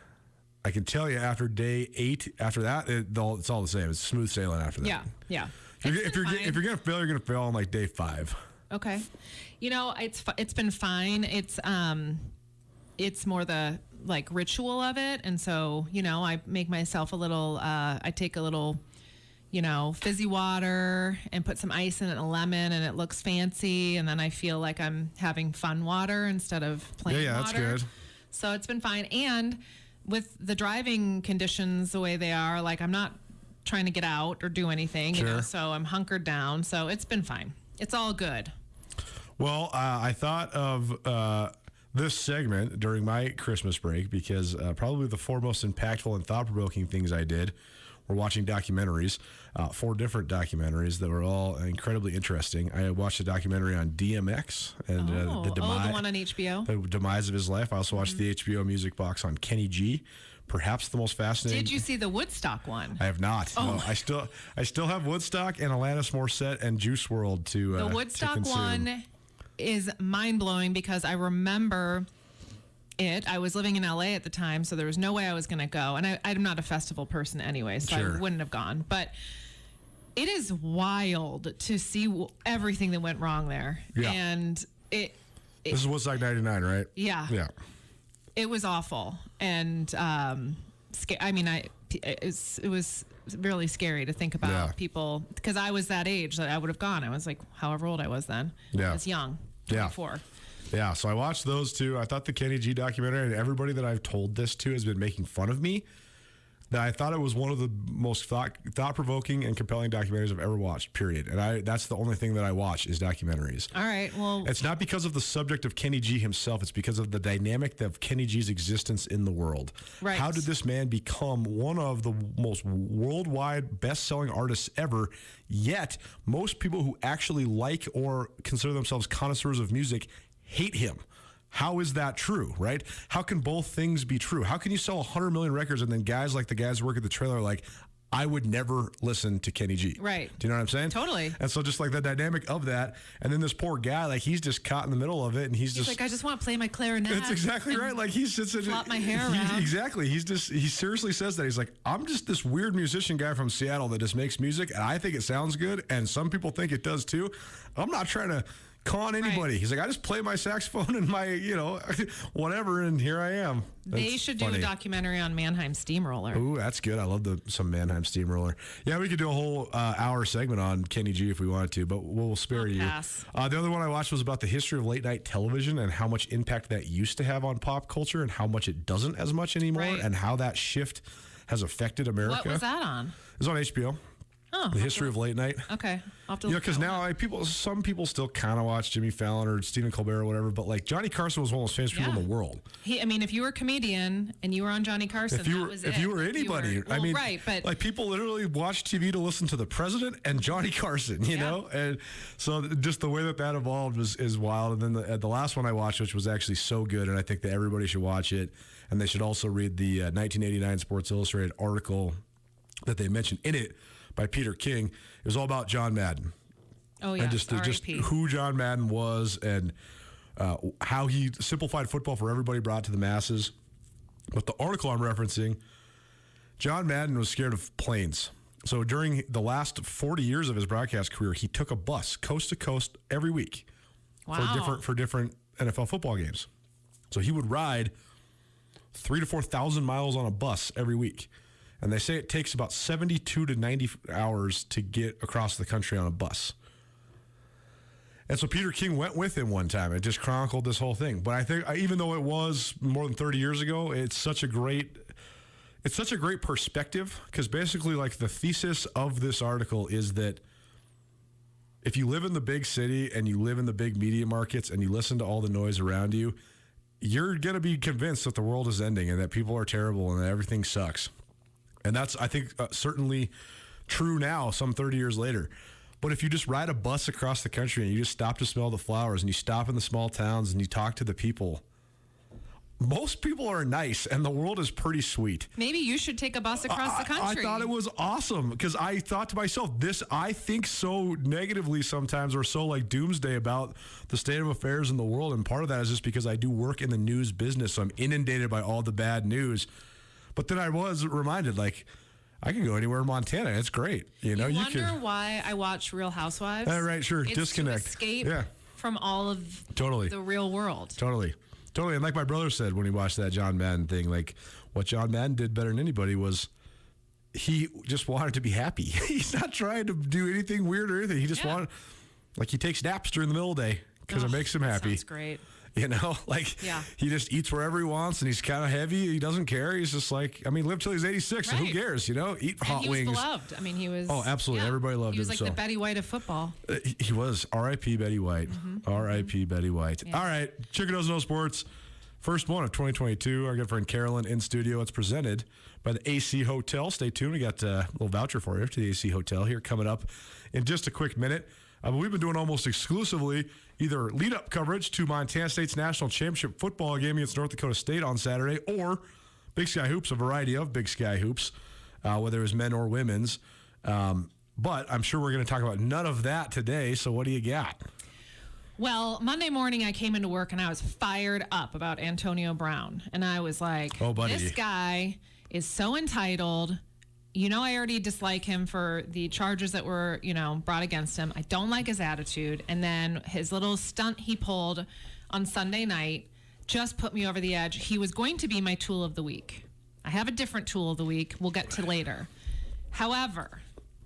can tell you after day 8, after that it's all the same. It's smooth sailing after that. Yeah. If you're gonna fail, you're gonna fail on like day 5. Okay. You know, it's been fine. It's more the like ritual of it, and so I make myself a little. I take a little. Fizzy water and put some ice in it and a lemon, and it looks fancy. And then I feel like I'm having fun water instead of plain water. Yeah, that's good. So it's been fine. And with the driving conditions the way they are, like I'm not trying to get out or do anything, so I'm hunkered down. So it's been fine. It's all good. Well, I thought of this segment during my Christmas break because probably the 4 most impactful and thought-provoking things I did were watching documentaries, 4 different documentaries that were all incredibly interesting. I watched a documentary on DMX and the demise, the one on HBO, the demise of his life. I also watched the HBO Music Box on Kenny G, perhaps the most fascinating. Did you see the Woodstock one? I have not. Oh. No, I still have Woodstock and Alanis Morissette and Juice WRLD to the Woodstock one is mind blowing because I remember. I was living in LA at the time, so there was no way I was going to go. And I'm not a festival person anyway, so I wouldn't have gone. But it is wild to see everything that went wrong there. Yeah. And this is Woodstock 99, right? Yeah. Yeah. It was awful. And it was really scary to think about people, because I was that age that I would have gone. I was like, however old I was then. Yeah. I was young, 24. Yeah, so I watched those 2. I thought the Kenny G documentary, and everybody that I've told this to has been making fun of me, that I thought it was one of the most thought-provoking and compelling documentaries I've ever watched, period. And that's the only thing that I watch is documentaries. All right, well. It's not because of the subject of Kenny G himself. It's because of the dynamic of Kenny G's existence in the world. Right. How did this man become one of the most worldwide best-selling artists ever, yet most people who actually like or consider themselves connoisseurs of music hate him? How is that true, right? How can both things be true? How can you sell 100 million records and then guys like the guys who work at the trailer are like, I would never listen to Kenny G. Right. Do you know what I'm saying? Totally. And so just like the dynamic of that, and then this poor guy, like he's just caught in the middle of it, and he's just like, I just want to play my clarinet. That's exactly right. Like he's just flop my hair around. Exactly. He seriously says that. He's like, I'm just this weird musician guy from Seattle that just makes music, and I think it sounds good, and some people think it does too. I'm not trying to con anybody. Right. He's like, I just play my saxophone and my, whatever, and here I am. They should do a documentary on Mannheim Steamroller. Ooh, that's good. I love some Mannheim Steamroller. Yeah, we could do a whole hour segment on Kenny G if we wanted to, but we'll spare you. Pass. The other one I watched was about the history of late night television and how much impact that used to have on pop culture and how much it doesn't as much anymore, and how that shift has affected America. What was that on? It was on HBO. Oh, the history of late night. Okay, I'll have to because now some people still kind of watch Jimmy Fallon or Stephen Colbert or whatever, but like Johnny Carson was one of the most famous people in the world. If you were a comedian and you were on Johnny Carson, if you were anybody, right, but like people literally watch TV to listen to the president and Johnny Carson, you know, and so just the way that evolved is wild. And then the last one I watched, which was actually so good, and I think that everybody should watch it, and they should also read the 1989 Sports Illustrated article that they mentioned in it by Peter King. It was all about John Madden. Oh, yeah. And just who John Madden was and how he simplified football for everybody, brought to the masses. But the article I'm referencing, John Madden was scared of planes. So during the last 40 years of his broadcast career, he took a bus coast to coast every week for different NFL football games. So he would ride 3,000 to 4,000 miles on a bus every week. And they say it takes about 72 to 90 hours to get across the country on a bus. And so Peter King went with him one time and just chronicled this whole thing. But I think even though it was more than 30 years ago, it's such a great perspective, because basically like the thesis of this article is that if you live in the big city and you live in the big media markets and you listen to all the noise around you, you're going to be convinced that the world is ending and that people are terrible and that everything sucks. And that's, I think, certainly true now, some 30 years later. But if you just ride a bus across the country and you just stop to smell the flowers and you stop in the small towns and you talk to the people, most people are nice and the world is pretty sweet. Maybe you should take a bus across the country. I thought it was awesome because I thought to myself, I think so negatively sometimes, or so like doomsday about the state of affairs in the world. And part of that is just because I do work in the news business. So I'm inundated by all the bad news. But then I was reminded, like, I can go anywhere in Montana. It's great. You wonder why I watch Real Housewives? Right, sure. It's disconnect. To escape from all of the real world. Totally. And like my brother said when he watched that John Madden thing, like what John Madden did better than anybody was he just wanted to be happy. He's not trying to do anything weird or anything. He just wanted, like he takes naps during the middle of the day because it makes him happy. Sounds great. He just eats wherever he wants, and he's kind of heavy. He doesn't care. He's just like, live till he's 86, and who cares, Eat hot wings. He was beloved. He was... Oh, absolutely. Everybody loved him. He was like the Betty White of football. He was. R.I.P. Betty White. R.I.P. Betty White. Yeah. All right. Chicken Doesn't Know Sports. First one of 2022. Our good friend Carolyn in studio. It's presented by the AC Hotel. Stay tuned. We got a little voucher for you to the AC Hotel here coming up in just a quick minute. But we've been doing almost exclusively either lead-up coverage to Montana State's national championship football game against North Dakota State on Saturday, or Big Sky Hoops, a variety of Big Sky Hoops, whether it was men or women's. But I'm sure we're going to talk about none of that today, so what do you got? Well, Monday morning I came into work and I was fired up about Antonio Brown. And I was like, oh, buddy, this guy is so entitled. I already dislike him for the charges that were, brought against him. I don't like his attitude. And then his little stunt he pulled on Sunday night just put me over the edge. He was going to be my tool of the week. I have a different tool of the week we'll get to later. However,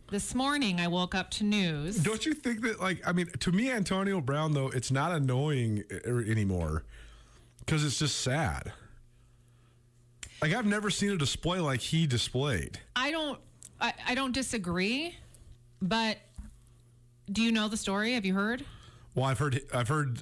this morning I woke up to news. Don't you think that, to me, Antonio Brown, though, it's not annoying anymore because it's just sad. Like, I've never seen a display like he displayed. I don't disagree, but do you know the story? Have you heard? Well, I've heard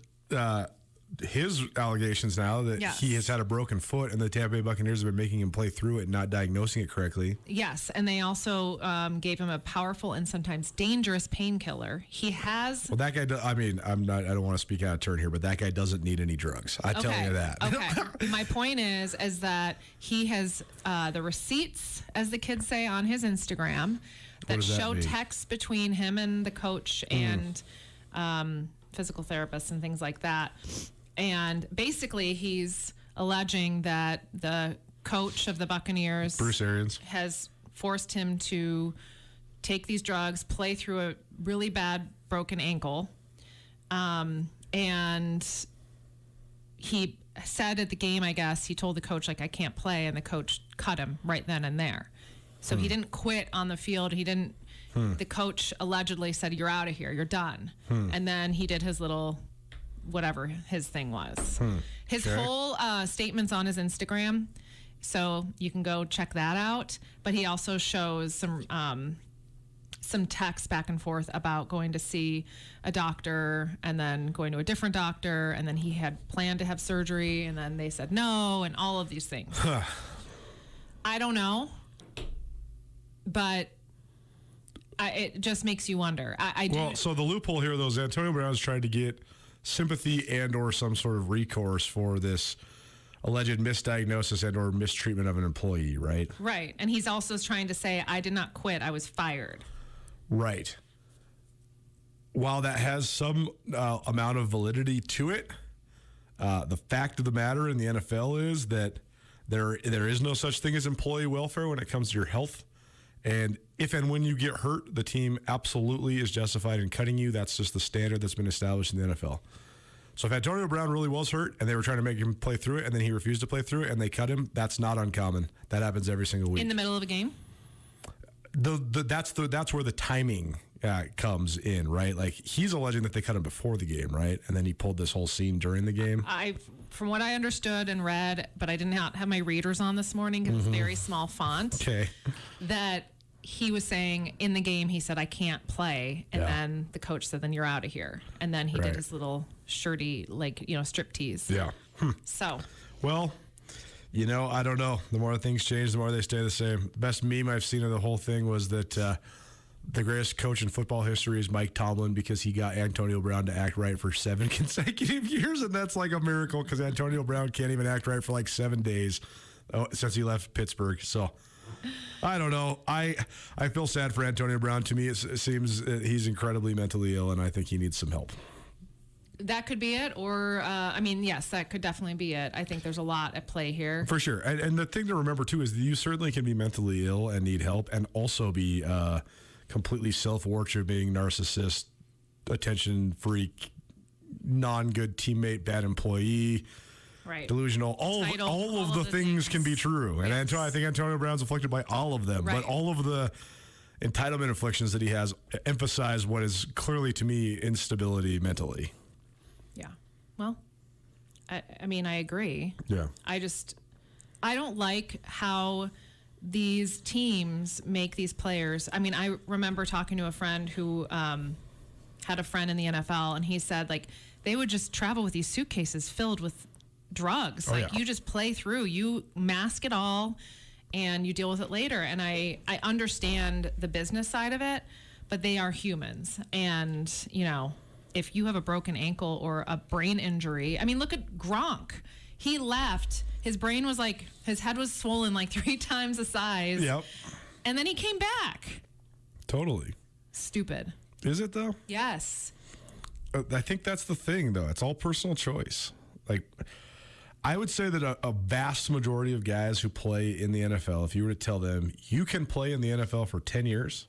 his allegations now that he has had a broken foot, and the Tampa Bay Buccaneers have been making him play through it and not diagnosing it correctly. Yes, and they also gave him a powerful and sometimes dangerous painkiller. He has. Well, that guy. I don't want to speak out of turn here, but that guy doesn't need any drugs. I tell you that. Okay. My point is that he has the receipts, as the kids say, on his Instagram that show texts between him and the coach and physical therapists and things like that. And basically, he's alleging that the coach of the Buccaneers, Bruce Arians, has forced him to take these drugs, play through a really bad broken ankle. And he said at the game, I guess, he told the coach, like, I can't play. And the coach cut him right then and there. So he didn't quit on the field. He didn't. The coach allegedly said, you're out of here. You're done. And then he did his little whatever his thing was. His whole statements on his Instagram, so you can go check that out. But he also shows some text back and forth about going to see a doctor and then going to a different doctor, and then he had planned to have surgery and then they said no, and all of these things. I don't know, but it just makes you wonder. So the loophole here, though, is Antonio Brown's trying to get sympathy and or some sort of recourse for this alleged misdiagnosis and or mistreatment of an employee, right? Right. And he's also trying to say, I did not quit. I was fired. Right. While that has some amount of validity to it, the fact of the matter in the NFL is that there is no such thing as employee welfare when it comes to your health. And if and when you get hurt, the team absolutely is justified in cutting you. That's just the standard that's been established in the NFL. So if Antonio Brown really was hurt and they were trying to make him play through it and then he refused to play through it and they cut him, that's not uncommon. That happens every single week. In the middle of a game? That's where the timing comes in, right? Like, he's alleging that they cut him before the game, right? And then he pulled this whole scene during the game. From what I understood and read, but I did not have my readers on this morning because it's very small font. Okay. That he was saying in the game, he said, I can't play. And then the coach said, then you're out of here. And then he did his little shirty, strip tease. Yeah. So. Well, I don't know. The more things change, the more they stay the same. The best meme I've seen of the whole thing was that the greatest coach in football history is Mike Tomlin because he got Antonio Brown to act right for 7 consecutive years. And that's like a miracle because Antonio Brown can't even act right for like 7 days since he left Pittsburgh. So I don't know. I feel sad for Antonio Brown. To me, it seems he's incredibly mentally ill, and I think he needs some help. That could be it, or yes, that could definitely be it. I think there's a lot at play here. For sure. And the thing to remember, too, is that you certainly can be mentally ill and need help and also be completely self-worshiping, narcissist, attention freak, non-good teammate, bad employee, right, delusional. All of the things can be true. And I think Antonio Brown's afflicted by all of them. Right. But all of the entitlement afflictions that he has emphasize what is clearly, to me, instability mentally. Yeah. Well, I agree. Yeah. I don't like how these teams make these players. I remember talking to a friend who had a friend in the NFL, and he said, like, they would just travel with these suitcases filled with drugs. You just play through, you mask it all, and you deal with it later. And I understand the business side of it, but they are humans. And, if you have a broken ankle or a brain injury, look at Gronk. He left. His brain was his head was swollen 3 times the size. Yep. And then he came back. Totally. Stupid. Is it, though? Yes. I think that's the thing, though. It's all personal choice. I would say that a vast majority of guys who play in the NFL, if you were to tell them, you can play in the NFL for 10 years,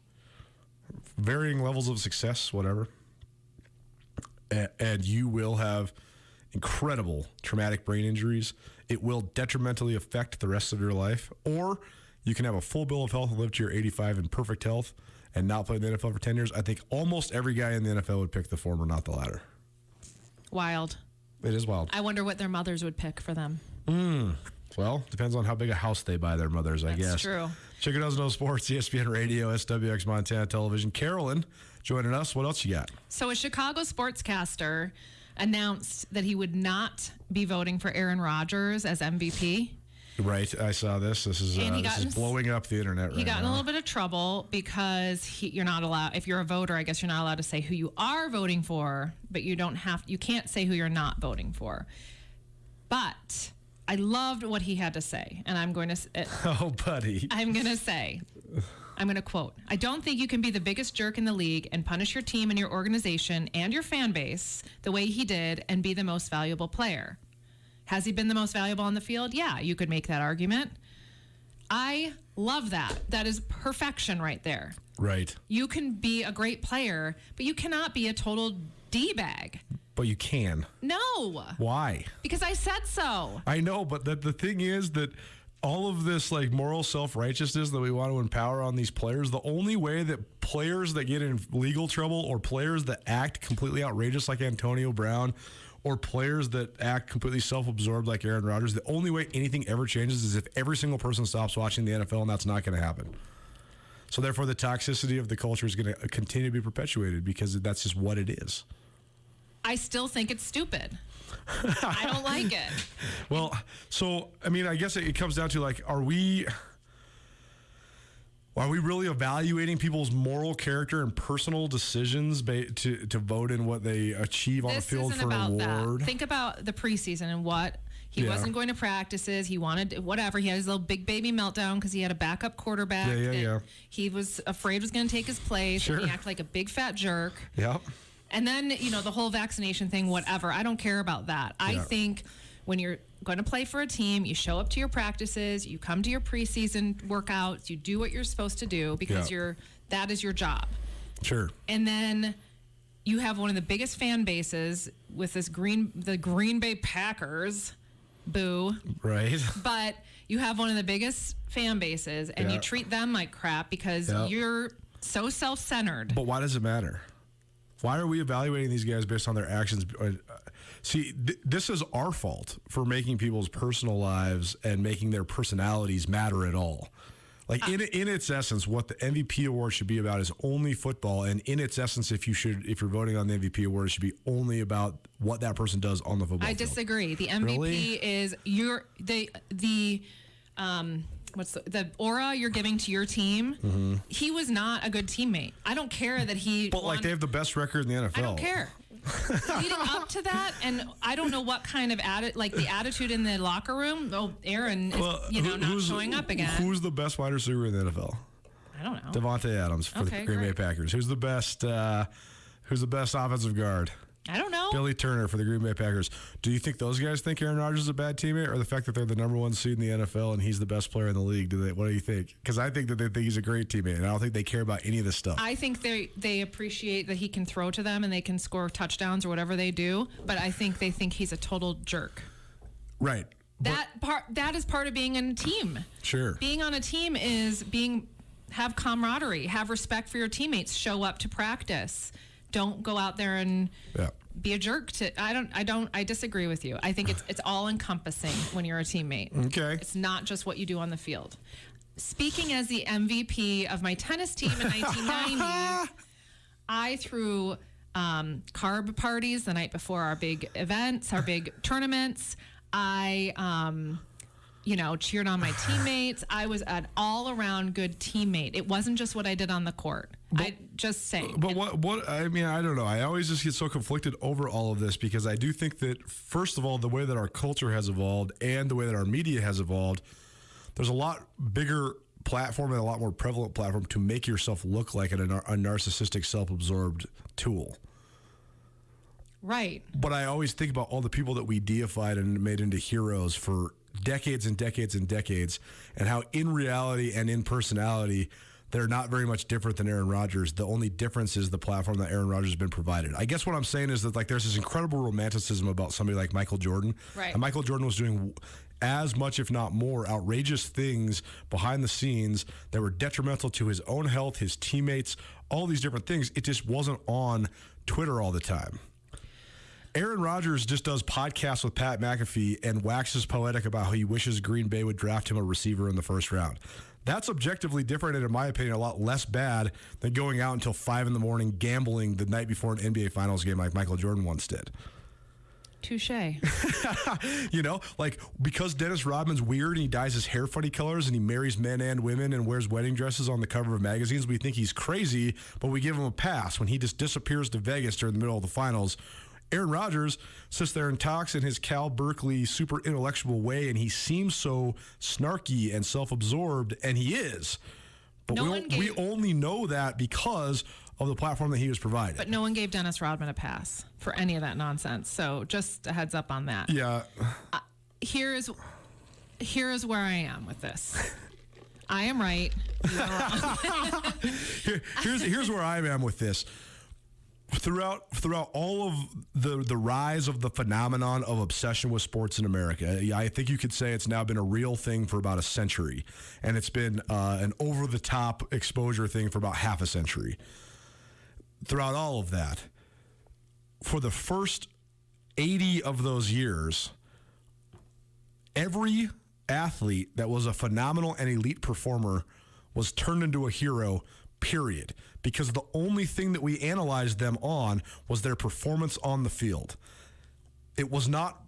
varying levels of success, whatever, and you will have incredible traumatic brain injuries. It will detrimentally affect the rest of your life. Or you can have a full bill of health and live to your 85 in perfect health and not play in the NFL for 10 years. I think almost every guy in the NFL would pick the former, not the latter. Wild. It is wild. I wonder what their mothers would pick for them. Well, depends on how big a house they buy their mothers, I guess. That's true. Chicken Doesn't Know Sports, ESPN Radio, SWX Montana Television. Carolyn joining us. What else you got? So a Chicago sportscaster announced that he would not be voting for Aaron Rodgers as MVP. Right, I saw this. This is blowing up the internet right now. He got in a little bit of trouble because you're not allowed, if you're a voter, I guess you're not allowed to say who you are voting for, but you can't say who you're not voting for. But I loved what he had to say, and I'm going to... oh, buddy. I'm going to quote, "I don't think you can be the biggest jerk in the league and punish your team and your organization and your fan base the way he did and be the most valuable player. Has he been the most valuable on the field? Yeah, you could make that argument. I love that. That is perfection right there. Right. You can be a great player, but you cannot be a total D-bag. But you can. No. Why? Because I said so. I know, but the thing is that all of this like moral self-righteousness that we want to empower on these players, the only way that players that get in legal trouble or players that act completely outrageous like Antonio Brown or players that act completely self-absorbed like Aaron Rodgers, the only way anything ever changes is if every single person stops watching the NFL, and that's not going to happen. So therefore, the toxicity of the culture is going to continue to be perpetuated because that's just what it is. I still think it's stupid. I don't like it. Well, so, I mean, I guess it comes down to, like, are we really evaluating people's moral character and personal decisions to vote in what they achieve on the field for an award? Think about the preseason and what he wasn't going to practices. He wanted whatever. He had his little big baby meltdown because he had a backup quarterback. Yeah. He was afraid was going to take his place. Sure. And he acted like a big fat jerk. Yep. And then, the whole vaccination thing, whatever. I don't care about that. Yeah. I think when you're going to play for a team, you show up to your practices, you come to your preseason workouts, you do what you're supposed to do because that is your job. Sure. And then you have one of the biggest fan bases with the Green Bay Packers. Boo. Right. But you have one of the biggest fan bases and you treat them like crap because you're so self-centered. But why does it matter? Why are we evaluating these guys based on their actions? See, this is our fault for making people's personal lives and making their personalities matter at all. Like in its essence, what the MVP award should be about is only football. And in its essence, if you're voting on the MVP award, it should be only about what that person does on the football field. I disagree. The MVP is the aura you're giving to your team. Mm-hmm. He was not a good teammate. I don't care that he. But like they have the best record in the NFL. I don't care. Leading up to that, and I don't know what kind of the attitude in the locker room. Oh, Aaron is not showing up again. Who's the best wide receiver in the NFL? I don't know. Devontae Adams for the Green Bay Packers. Who's the best offensive guard? I don't know. Billy Turner for the Green Bay Packers. Do you think those guys think Aaron Rodgers is a bad teammate, or the fact that they're the number one seed in the NFL and he's the best player in the league? What do you think? Because I think that they think he's a great teammate, and I don't think they care about any of this stuff. I think they appreciate that he can throw to them and they can score touchdowns or whatever they do, but I think they think he's a total jerk. Right. That is part of being in a team. Sure. Being on a team is have camaraderie, have respect for your teammates, show up to practice. Don't go out there and be a jerk I disagree with you. I think it's all encompassing when you're a teammate. Okay. It's not just what you do on the field. Speaking as the MVP of my tennis team in 1990, I threw carb parties the night before our big events, our big tournaments. I cheered on my teammates. I was an all-around good teammate. It wasn't just what I did on the court. I just say. But what I mean, I don't know. I always just get so conflicted over all of this because I do think that, first of all, the way that our culture has evolved and the way that our media has evolved, there's a lot bigger platform and a lot more prevalent platform to make yourself look like a narcissistic, self-absorbed tool. Right. But I always think about all the people that we deified and made into heroes for decades and decades and decades, and how in reality and in personality, they're not very much different than Aaron Rodgers. The only difference is the platform that Aaron Rodgers has been provided. I guess what I'm saying is that there's this incredible romanticism about somebody like Michael Jordan. Right. And Michael Jordan was doing as much, if not more, outrageous things behind the scenes that were detrimental to his own health, his teammates, all these different things. It just wasn't on Twitter all the time. Aaron Rodgers just does podcasts with Pat McAfee and waxes poetic about how he wishes Green Bay would draft him a receiver in the first round. That's objectively different and, in my opinion, a lot less bad than going out until 5 a.m. gambling the night before an NBA Finals game like Michael Jordan once did. Touche. You know, like because Dennis Rodman's weird and he dyes his hair funny colors and he marries men and women and wears wedding dresses on the cover of magazines, we think he's crazy, but we give him a pass when he just disappears to Vegas during the middle of the finals. Aaron Rodgers sits there and talks in his Cal Berkeley super intellectual way, and he seems so snarky and self-absorbed, and he is. But we only know that because of the platform that he was provided. But no one gave Dennis Rodman a pass for any of that nonsense. So just a heads up on that. Yeah. Here's where I am with this. I am right. You are wrong. Here's where I am with this. Throughout all of the rise of the phenomenon of obsession with sports in America, I think you could say it's now been a real thing for about a century, and it's been an over-the-top exposure thing for about half a century. Throughout all of that, for the first 80 of those years, every athlete that was a phenomenal and elite performer was turned into a hero, period. Because the only thing that we analyzed them on was their performance on the field. It was not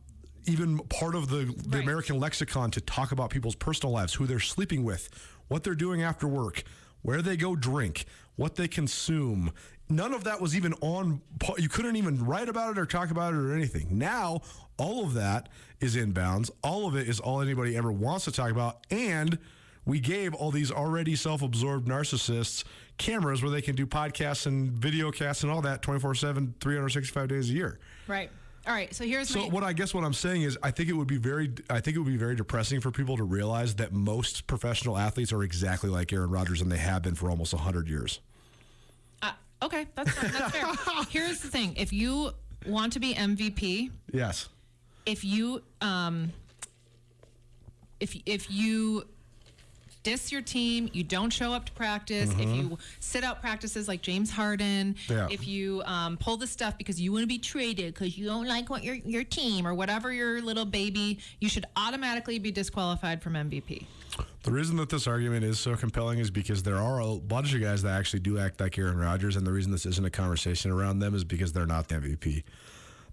even part of the American lexicon to talk about people's personal lives, who they're sleeping with, what they're doing after work, where they go drink, what they consume. None of that was even on. You couldn't even write about it or talk about it or anything. Now, all of that is inbounds. All of it is all anybody ever wants to talk about. And we gave all these already self-absorbed narcissists cameras where they can do podcasts and video casts and all that 24/7, 365 days a year. Right. All right. So here's what I'm saying is I think it would be very depressing for people to realize that most professional athletes are exactly like Aaron Rodgers, and they have been for almost 100 years. Okay, that's fine. That's fair. Here's the thing: if you want to be MVP, yes. If you if you diss your team, you don't show up to practice, if you sit out practices like James Harden, if you pull the stuff because you want to be traded because you don't like what your team or whatever your little baby, you should automatically be disqualified from MVP. The reason that this argument is so compelling is because there are a bunch of guys that actually do act like Aaron Rodgers, and the reason this isn't a conversation around them is because they're not the MVP.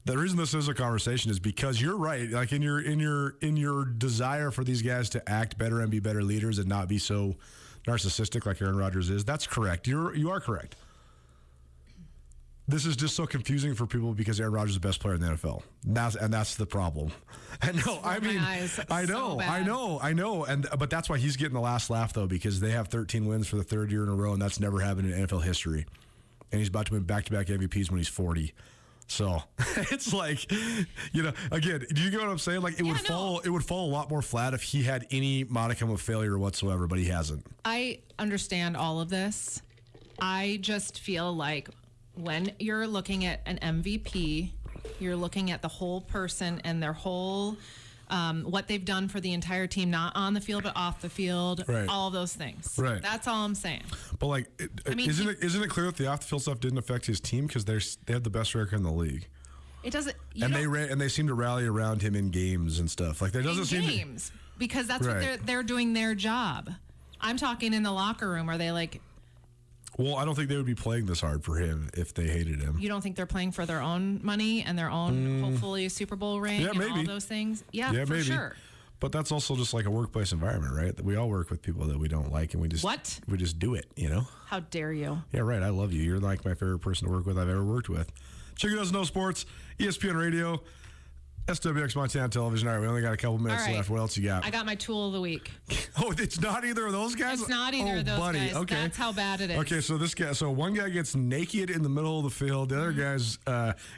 The reason this is a conversation is because you're right. Like in your desire for these guys to act better and be better leaders and not be so narcissistic like Aaron Rodgers is, that's correct. You are correct. This is just so confusing for people because Aaron Rodgers is the best player in the NFL. That's the problem. And no, I mean, I know. But that's why he's getting the last laugh though, because they have 13 wins for the third year in a row, and that's never happened in NFL history. And he's about to win back-to-back MVPs when he's 40. So it's like, again, do you get what I'm saying? Like it would fall a lot more flat if he had any modicum of failure whatsoever, but he hasn't. I understand all of this. I just feel like when you're looking at an MVP, you're looking at the whole person and their whole, what they've done for the entire team, not on the field, but off the field, all those things. Right. That's all I'm saying. But like, isn't it clear that the off the field stuff didn't affect his team because they have the best record in the league? It doesn't. They seem to rally around him in games and stuff. Like there doesn't seem games because that's what they're doing their job. I'm talking in the locker room. Are they like? Well, I don't think they would be playing this hard for him if they hated him. You don't think they're playing for their own money and their own, hopefully, Super Bowl ring and all those things? Yeah, for maybe. Sure. But that's also just like a workplace environment, right? That we all work with people that we don't like, and we just do it, How dare you? Yeah, right. I love you. You're like my favorite person to work with I've ever worked with. Chicken Doesn't Know Sports, ESPN Radio, SWX Montana Television. All right, we only got a couple minutes left. What else you got? I got my tool of the week. Oh, it's not either of those guys? It's not either of those guys. Okay. That's how bad it is. Okay, so one guy gets naked in the middle of the field. The other guy's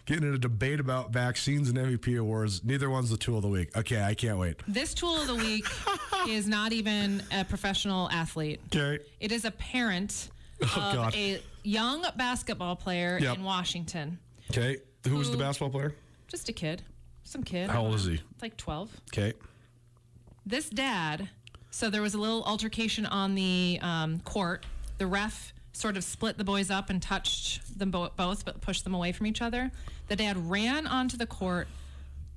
getting in a debate about vaccines and MVP awards. Neither one's the tool of the week. Okay, I can't wait. This tool of the week is not even a professional athlete. Okay. It is a parent of a young basketball player in Washington. Okay. Who was the basketball player? Just a kid. Some kid. How old is he? It's like 12. Okay. This dad, so there was a little altercation on the court. The ref sort of split the boys up and touched them both, but pushed them away from each other. The dad ran onto the court,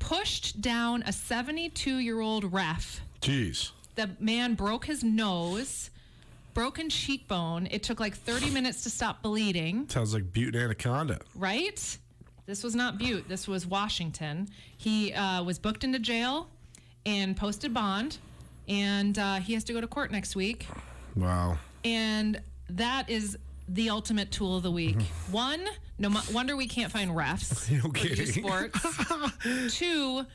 pushed down a 72-year-old ref. Jeez. The man broke his nose, broken cheekbone. It took like 30 minutes to stop bleeding. Sounds like Butte Anaconda. Right? This was not Butte. This was Washington. He was booked into jail and posted bond, and he has to go to court next week. Wow. And that is the ultimate tool of the week. One, no wonder we can't find refs for youth sports. Two,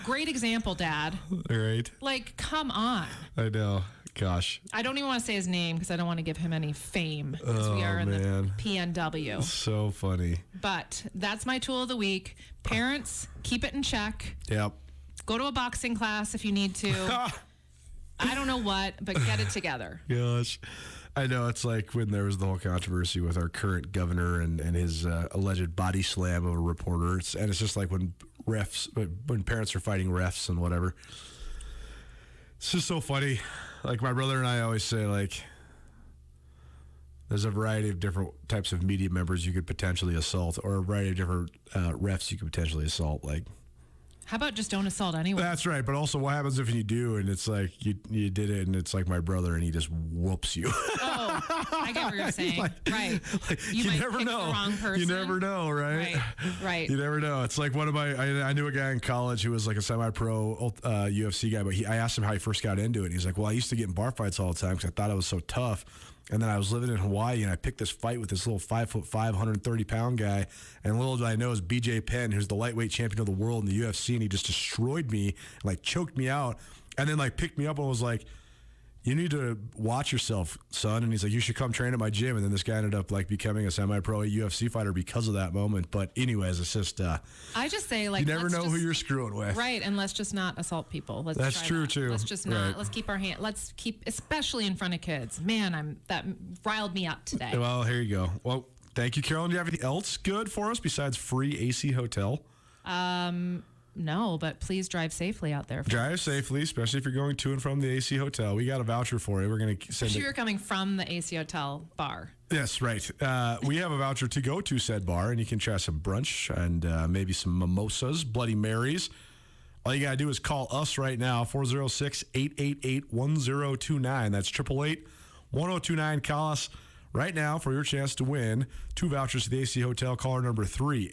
great example, Dad. Right. Like, come on. I know. Gosh. I don't even want to say his name because I don't want to give him any fame because we are in the PNW. So funny. But that's my tool of the week. Parents, keep it in check. Yep. Go to a boxing class if you need to. I don't know what, but get it together. Gosh. I know. It's like when there was the whole controversy with our current governor and his alleged body slam of a reporter. And it's just like when parents are fighting refs and whatever. It's just so funny. Like my brother and I always say, like, there's a variety of different types of media members you could potentially assault, or a variety of different refs you could potentially assault. Like, how about just don't assault anyone? That's right. But also, what happens if you do, and it's like you did it, and it's like my brother, and he just whoops you? Oh, I get what you're saying. Right. You might never pick know. The wrong person. You never know, right? Right. You never know. It's like one of I knew a guy in college who was like a semi-pro UFC guy, but I asked him how he first got into it. And he's like, well, I used to get in bar fights all the time because I thought I was so tough. And then I was living in Hawaii, and I picked this fight with this little 5'5", 130-pound guy. And little did I know, is BJ Penn, who's the lightweight champion of the world in the UFC, and he just destroyed me, like choked me out, and then like picked me up and was like, "You need to watch yourself, son." And he's like, "You should come train at my gym." And then this guy ended up like becoming a semi-pro UFC fighter because of that moment. But anyways, it's just I just say, like, you never know who you're screwing with, right? And let's just not assault people. That's true too. Let's just not. Let's keep our hand. Let's keep, especially in front of kids. Man, that riled me up today. Well, here you go. Well, thank you, Carolyn. Do you have anything else good for us besides free AC hotel? No, but please drive safely out there. Drive safely, especially if you're going to and from the AC Hotel. We got a voucher for you. We're going to send it. You're coming from the AC Hotel bar. Yes, right. We have a voucher to go to said bar, and you can try some brunch and maybe some mimosas, Bloody Marys. All you got to do is call us right now, 406-888-1029. That's 888-1029. Call us right now for your chance to win 2 vouchers to the AC Hotel. Caller number 3,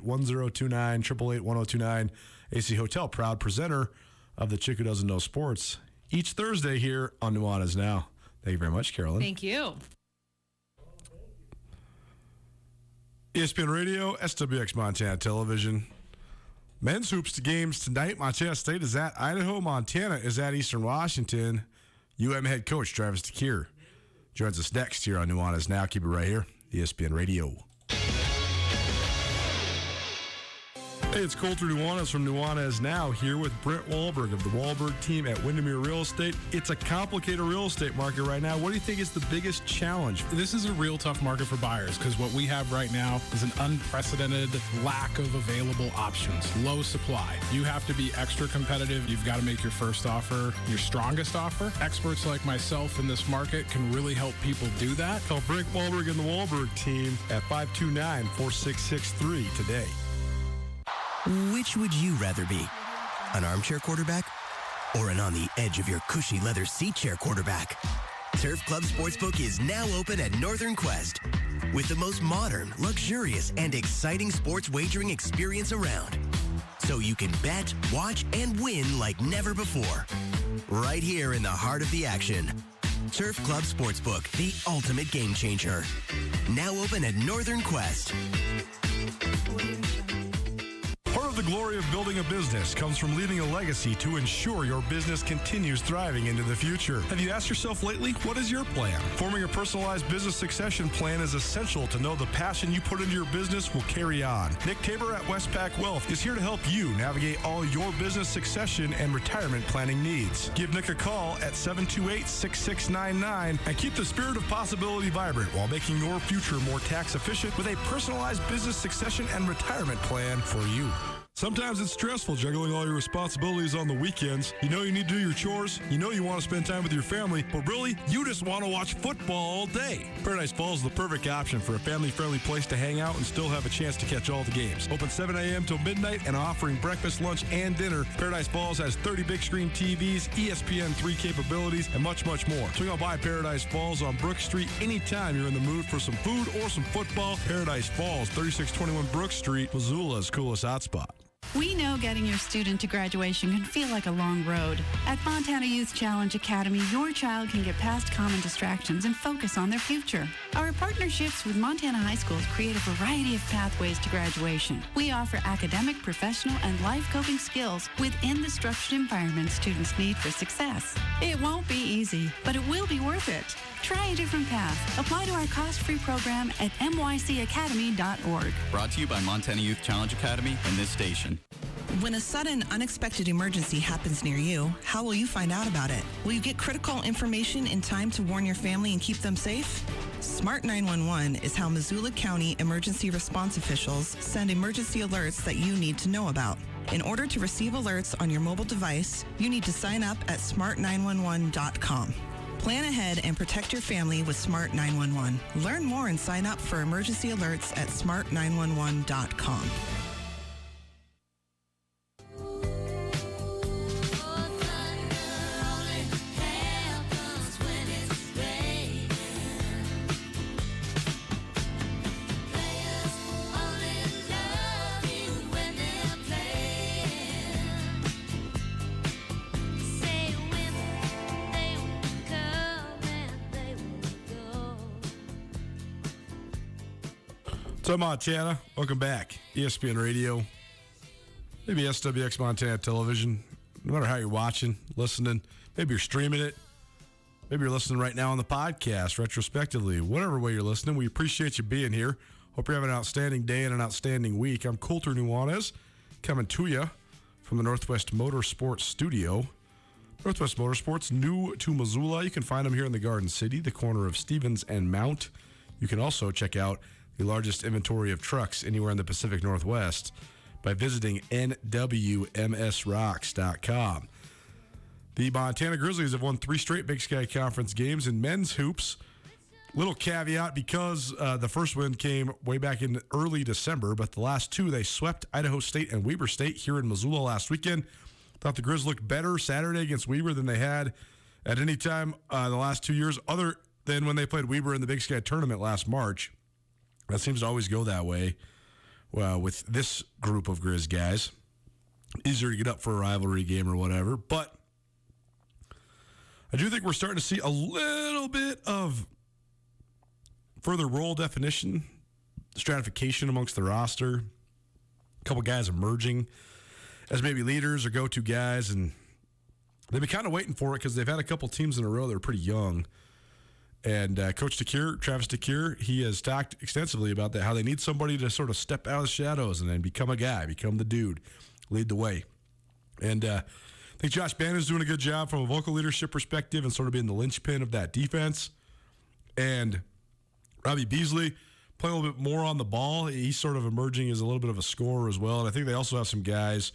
888-1029, 888-1029. AC Hotel, proud presenter of the Chick Who Doesn't Know Sports, each Thursday here on Nuanez Now. Thank you very much, Carolyn. Thank you. ESPN Radio, SWX Montana Television. Men's hoops games tonight. Montana State is at Idaho. Montana is at Eastern Washington. UM head coach Travis DeCuire joins us next here on Nuanez Now. Keep it right here, ESPN Radio. Hey, it's Colter Nuanez from Nuanez Now, here with Brent Wahlberg of the Wahlberg team at Windermere Real Estate. It's a complicated real estate market right now. What do you think is the biggest challenge? This is a real tough market for buyers because what we have right now is an unprecedented lack of available options, low supply. You have to be extra competitive. You've got to make your first offer your strongest offer. Experts like myself in this market can really help people do that. Call Brent Wahlberg and the Wahlberg team at 529-4663 today. Which would you rather be? An armchair quarterback or an on the edge of your cushy leather seat chair quarterback? Turf Club Sportsbook is now open at Northern Quest with the most modern, luxurious, and exciting sports wagering experience around. So you can bet, watch, and win like never before. Right here in the heart of the action. Turf Club Sportsbook, the ultimate game changer. Now open at Northern Quest. Part of the glory of building a business comes from leaving a legacy to ensure your business continues thriving into the future. Have you asked yourself lately, what is your plan? Forming a personalized business succession plan is essential to know the passion you put into your business will carry on. Nick Tabor at Westpac Wealth is here to help you navigate all your business succession and retirement planning needs. Give Nick a call at 728-6699 and keep the spirit of possibility vibrant while making your future more tax efficient with a personalized business succession and retirement plan for you. Sometimes it's stressful juggling all your responsibilities on the weekends. You know you need to do your chores. You know you want to spend time with your family, but really, you just want to watch football all day. Paradise Falls is the perfect option for a family-friendly place to hang out and still have a chance to catch all the games. Open 7 a.m. till midnight and offering breakfast, lunch, and dinner. Paradise Falls has 30 big screen TVs, ESPN 3 capabilities, and much, much more. Swing on by Paradise Falls on Brook Street anytime you're in the mood for some food or some football. Paradise Falls, 3621 Brook Street, Missoula's coolest hotspot. We know getting your student to graduation can feel like a long road. At Montana Youth Challenge Academy, your child can get past common distractions and focus on their future. Our partnerships with Montana high schools create a variety of pathways to graduation. We offer academic, professional, and life coping skills within the structured environment students need for success. It won't be easy, but it will be worth it. Try a different path. Apply to our cost-free program at mycacademy.org. Brought to you by Montana Youth Challenge Academy and this station. When a sudden, unexpected emergency happens near you, how will you find out about it? Will you get critical information in time to warn your family and keep them safe? Smart 911 is how Missoula County emergency response officials send emergency alerts that you need to know about. In order to receive alerts on your mobile device, you need to sign up at smart911.com. Plan ahead and protect your family with Smart 911. Learn more and sign up for emergency alerts at smart911.com. So Montana, welcome back. ESPN Radio, maybe SWX Montana Television. No matter how you're watching, listening, maybe you're streaming it. Maybe you're listening right now on the podcast, retrospectively. Whatever way you're listening, we appreciate you being here. Hope you're having an outstanding day and an outstanding week. I'm Coulter Nuanez, coming to you from the Northwest Motorsports Studio. Northwest Motorsports, new to Missoula. You can find them here in the Garden City, the corner of Stevens and Mount. You can also check out the largest inventory of trucks anywhere in the Pacific Northwest by visiting nwmsrocks.com. The Montana Grizzlies have won 3 straight Big Sky Conference games in men's hoops. Little caveat, because the first win came way back in early December, but the last 2 they swept Idaho State and Weber State here in Missoula last weekend. Thought the Grizz looked better Saturday against Weber than they had at any time the last 2 years, other than when they played Weber in the Big Sky tournament last March. That seems to always go that way with this group of Grizz guys. Easier to get up for a rivalry game or whatever. But I do think we're starting to see a little bit of further role definition, stratification amongst the roster. A couple guys emerging as maybe leaders or go-to guys. And they've been kind of waiting for it because they've had a couple teams in a row that are pretty young. And Coach DeCure, Travis DeCure, he has talked extensively about that, how they need somebody to sort of step out of the shadows and then become a guy, become the dude, lead the way. And I think Josh Bannon's doing a good job from a vocal leadership perspective and sort of being the linchpin of that defense. And Robbie Beasley playing a little bit more on the ball. He's sort of emerging as a little bit of a scorer as well. And I think they also have some guys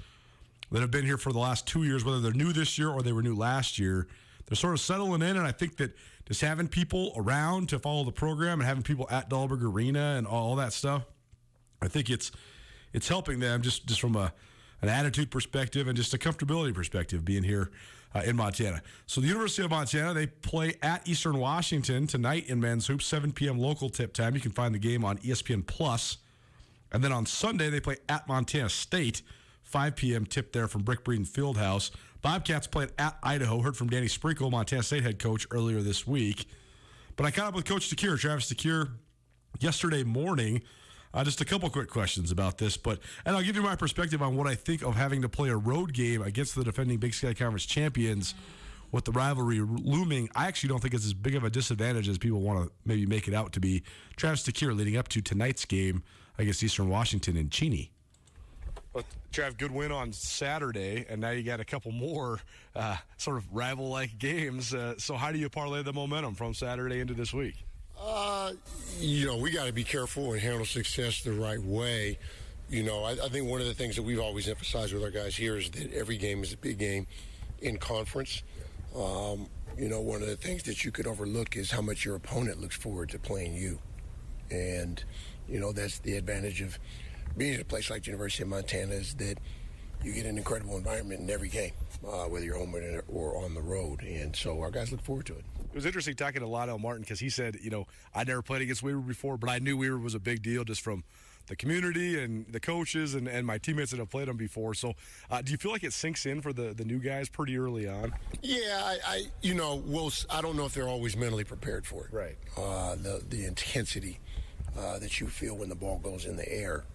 that have been here for the last 2 years, whether they're new this year or they were new last year. They're sort of settling in, and I think that just having people around to follow the program and having people at Dahlberg Arena and all that stuff, I think it's helping them just from an attitude perspective and just a comfortability perspective being here in Montana. So the University of Montana, they play at Eastern Washington tonight in men's hoops, 7 p.m. local tip time. You can find the game on ESPN+. And then on Sunday, they play at Montana State, 5 p.m. tip there from Brick Breeden Fieldhouse. Bobcats played at Idaho. Heard from Danny Sprinkle, Montana State head coach, earlier this week. But I caught up with Coach DeCure, Travis DeCure, yesterday morning. Just a couple quick questions about this, and I'll give you my perspective on what I think of having to play a road game against the defending Big Sky Conference champions with the rivalry looming. I actually don't think it's as big of a disadvantage as people want to maybe make it out to be. Travis DeCure leading up to tonight's game against Eastern Washington in Cheney. Well, Trav, good win on Saturday, and now you got a couple more sort of rival-like games. So how do you parlay the momentum from Saturday into this week? We got to be careful and handle success the right way. I think one of the things that we've always emphasized with our guys here is that every game is a big game in conference. One of the things that you could overlook is how much your opponent looks forward to playing you. And, that's the advantage of being at a place like the University of Montana, is that you get an incredible environment in every game, whether you're home or on the road. And so our guys look forward to it. It was interesting talking to Lionel Martin because he said, I never played against Weaver before, but I knew Weaver was a big deal just from the community and the coaches and my teammates that have played them before. So do you feel like it sinks in for the new guys pretty early on? Yeah, I don't know if they're always mentally prepared for it. Right. The intensity that you feel when the ball goes in the air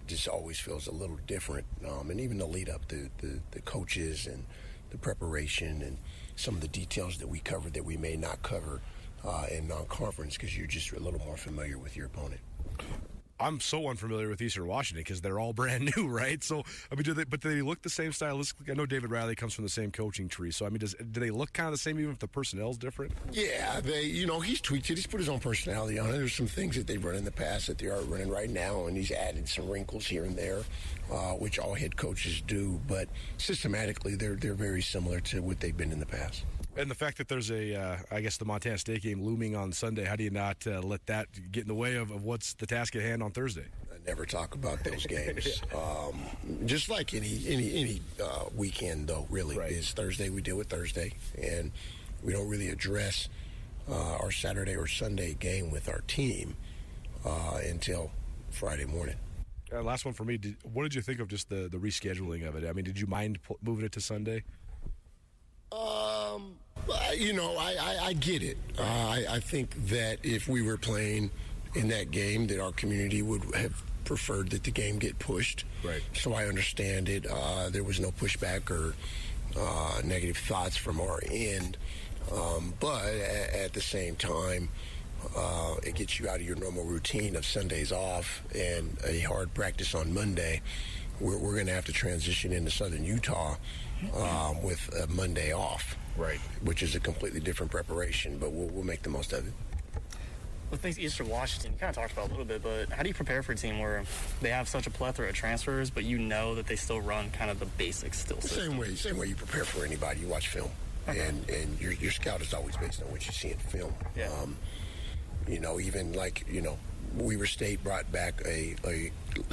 just always feels a little different. And even the lead up, the coaches and the preparation and some of the details that we covered that we may not cover in non-conference because you're just a little more familiar with your opponent. I'm so unfamiliar with Eastern Washington because they're all brand new, right? So, do they look the same stylistically? I know David Riley comes from the same coaching tree. So, do they look kind of the same even if the personnel's different? Yeah, he's tweaked it. He's put his own personality on it. There's some things that they've run in the past that they are running right now, and he's added some wrinkles here and there, which all head coaches do. But systematically, they're very similar to what they've been in the past. And the fact that there's the Montana State game looming on Sunday, how do you not let that get in the way of what's the task at hand on Thursday? I never talk about those games. Just like any weekend, though, really, right. Is Thursday, we deal with Thursday. And we don't really address our Saturday or Sunday game with our team until Friday morning. Last one for me. What did you think of just the rescheduling of it? Did you mind moving it to Sunday? I get it. I think that if we were playing in that game, that our community would have preferred that the game get pushed. Right. So I understand it. There was no pushback or negative thoughts from our end. But at the same time, it gets you out of your normal routine of Sundays off and a hard practice on Monday. We're going to have to transition into Southern Utah with a Monday off, right? Which is a completely different preparation, but we'll make the most of it. With things Eastern Washington, you kind of talked about a little bit, but how do you prepare for a team where they have such a plethora of transfers, but you know that they still run kind of the basics still? Same way you prepare for anybody. You watch film, and your scout is always based on what you see in film. Yeah. Weaver State brought back a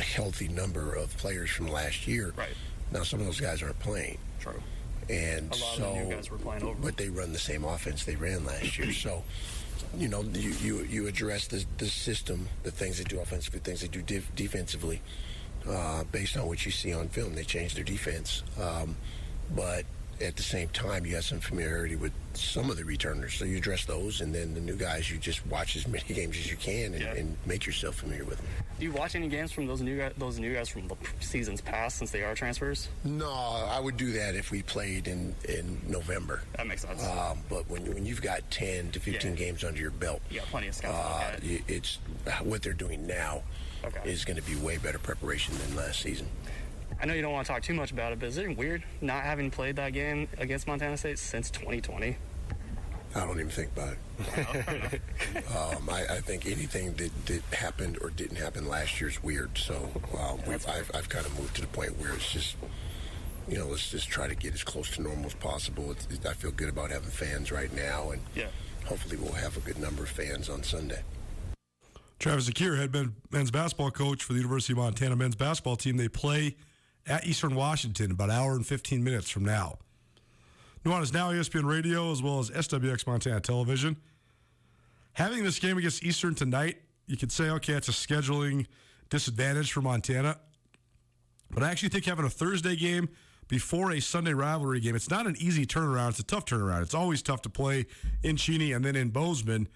healthy number of players from last year. Right. Now some of those guys aren't playing. True. And a lot of the new guys were playing over. But they run the same offense they ran last year. So, you address the system, the things they do offensively, things they do defensively, based on what you see on film. They change their defense. But at the same time, you have some familiarity with some of the returners, so you address those, and then the new guys, you just watch as many games as you can and make yourself familiar with them. Do you watch any games from those new guys from the seasons past, since they are transfers? No, I would do that if we played in November. That makes sense. But when you've got 10 to 15 games under your belt, you got plenty of scouts. It's what they're doing now is going to be way better preparation than last season. I know you don't want to talk too much about it, but is it weird not having played that game against Montana State since 2020? I don't even think about it. I think anything that happened or didn't happen last year is weird. So I've kind of moved to the point where it's just, let's just try to get as close to normal as possible. I feel good about having fans right now, and hopefully we'll have a good number of fans on Sunday. Travis Zakir, head men's basketball coach for the University of Montana men's basketball team. They play at Eastern Washington about an hour and 15 minutes from now. Nuanez now ESPN Radio as well as SWX Montana Television. Having this game against Eastern tonight, you could say, okay, it's a scheduling disadvantage for Montana. But I actually think having a Thursday game before a Sunday rivalry game, it's not an easy turnaround. It's a tough turnaround. It's always tough to play in Cheney and then in Bozeman.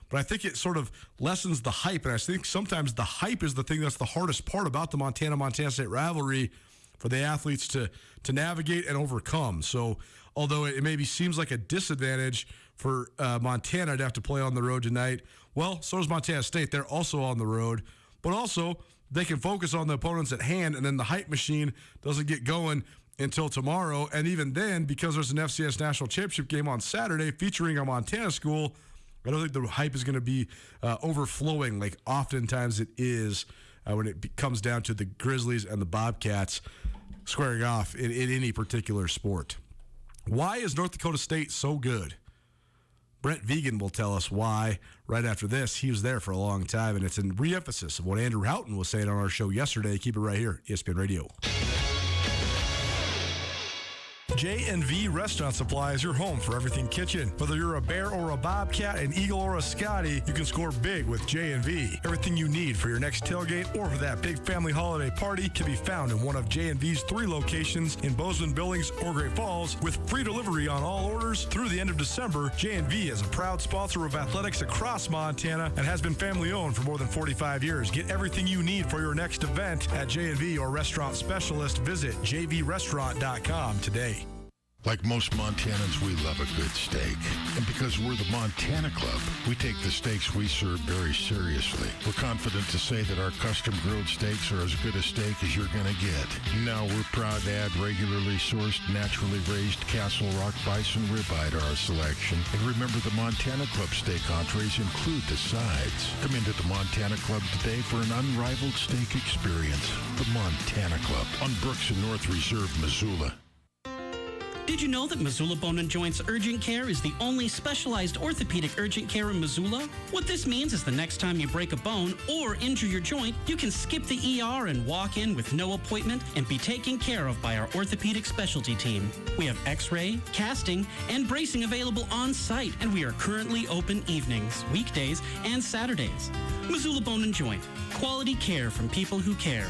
But I think it sort of lessens the hype. And I think sometimes the hype is the thing that's the hardest part about the Montana State rivalry for the athletes to navigate and overcome. So although it maybe seems like a disadvantage for Montana to have to play on the road tonight, well, so does Montana State. They're also on the road. But also they can focus on the opponents at hand, and then the hype machine doesn't get going until tomorrow. And even then, because there's an FCS National Championship game on Saturday featuring a Montana school, I don't think the hype is going to be overflowing like oftentimes it is when it comes down to the Grizzlies and the Bobcats squaring off in any particular sport. Why is North Dakota State so good? Brent Vegan will tell us why right after this. He was there for a long time, and it's in re-emphasis of what Andrew Houghton was saying on our show yesterday. Keep it right here, ESPN Radio. J&V Restaurant Supply is your home for everything kitchen. Whether you're a bear or a bobcat, an eagle or a Scotty, you can score big with J&V. Everything you need for your next tailgate or for that big family holiday party can be found in one of J&V's 3 locations in Bozeman, Billings, or Great Falls. With free delivery on all orders through the end of December, J&V is a proud sponsor of athletics across Montana and has been family-owned for more than 45 years. Get everything you need for your next event at J&V or restaurant specialist. Visit jvrestaurant.com today. Like most Montanans, we love a good steak. And because we're the Montana Club, we take the steaks we serve very seriously. We're confident to say that our custom-grilled steaks are as good a steak as you're going to get. Now we're proud to add regularly sourced, naturally raised Castle Rock bison ribeye to our selection. And remember, the Montana Club steak entrees include the sides. Come into the Montana Club today for an unrivaled steak experience. The Montana Club on Brooks and North Reserve, Missoula. Did you know that Missoula Bone and Joints Urgent Care is the only specialized orthopedic urgent care in Missoula? What this means is the next time you break a bone or injure your joint, you can skip the ER and walk in with no appointment and be taken care of by our orthopedic specialty team. We have x-ray, casting, and bracing available on site, and we are currently open evenings, weekdays, and Saturdays. Missoula Bone and Joint. Quality care from people who care.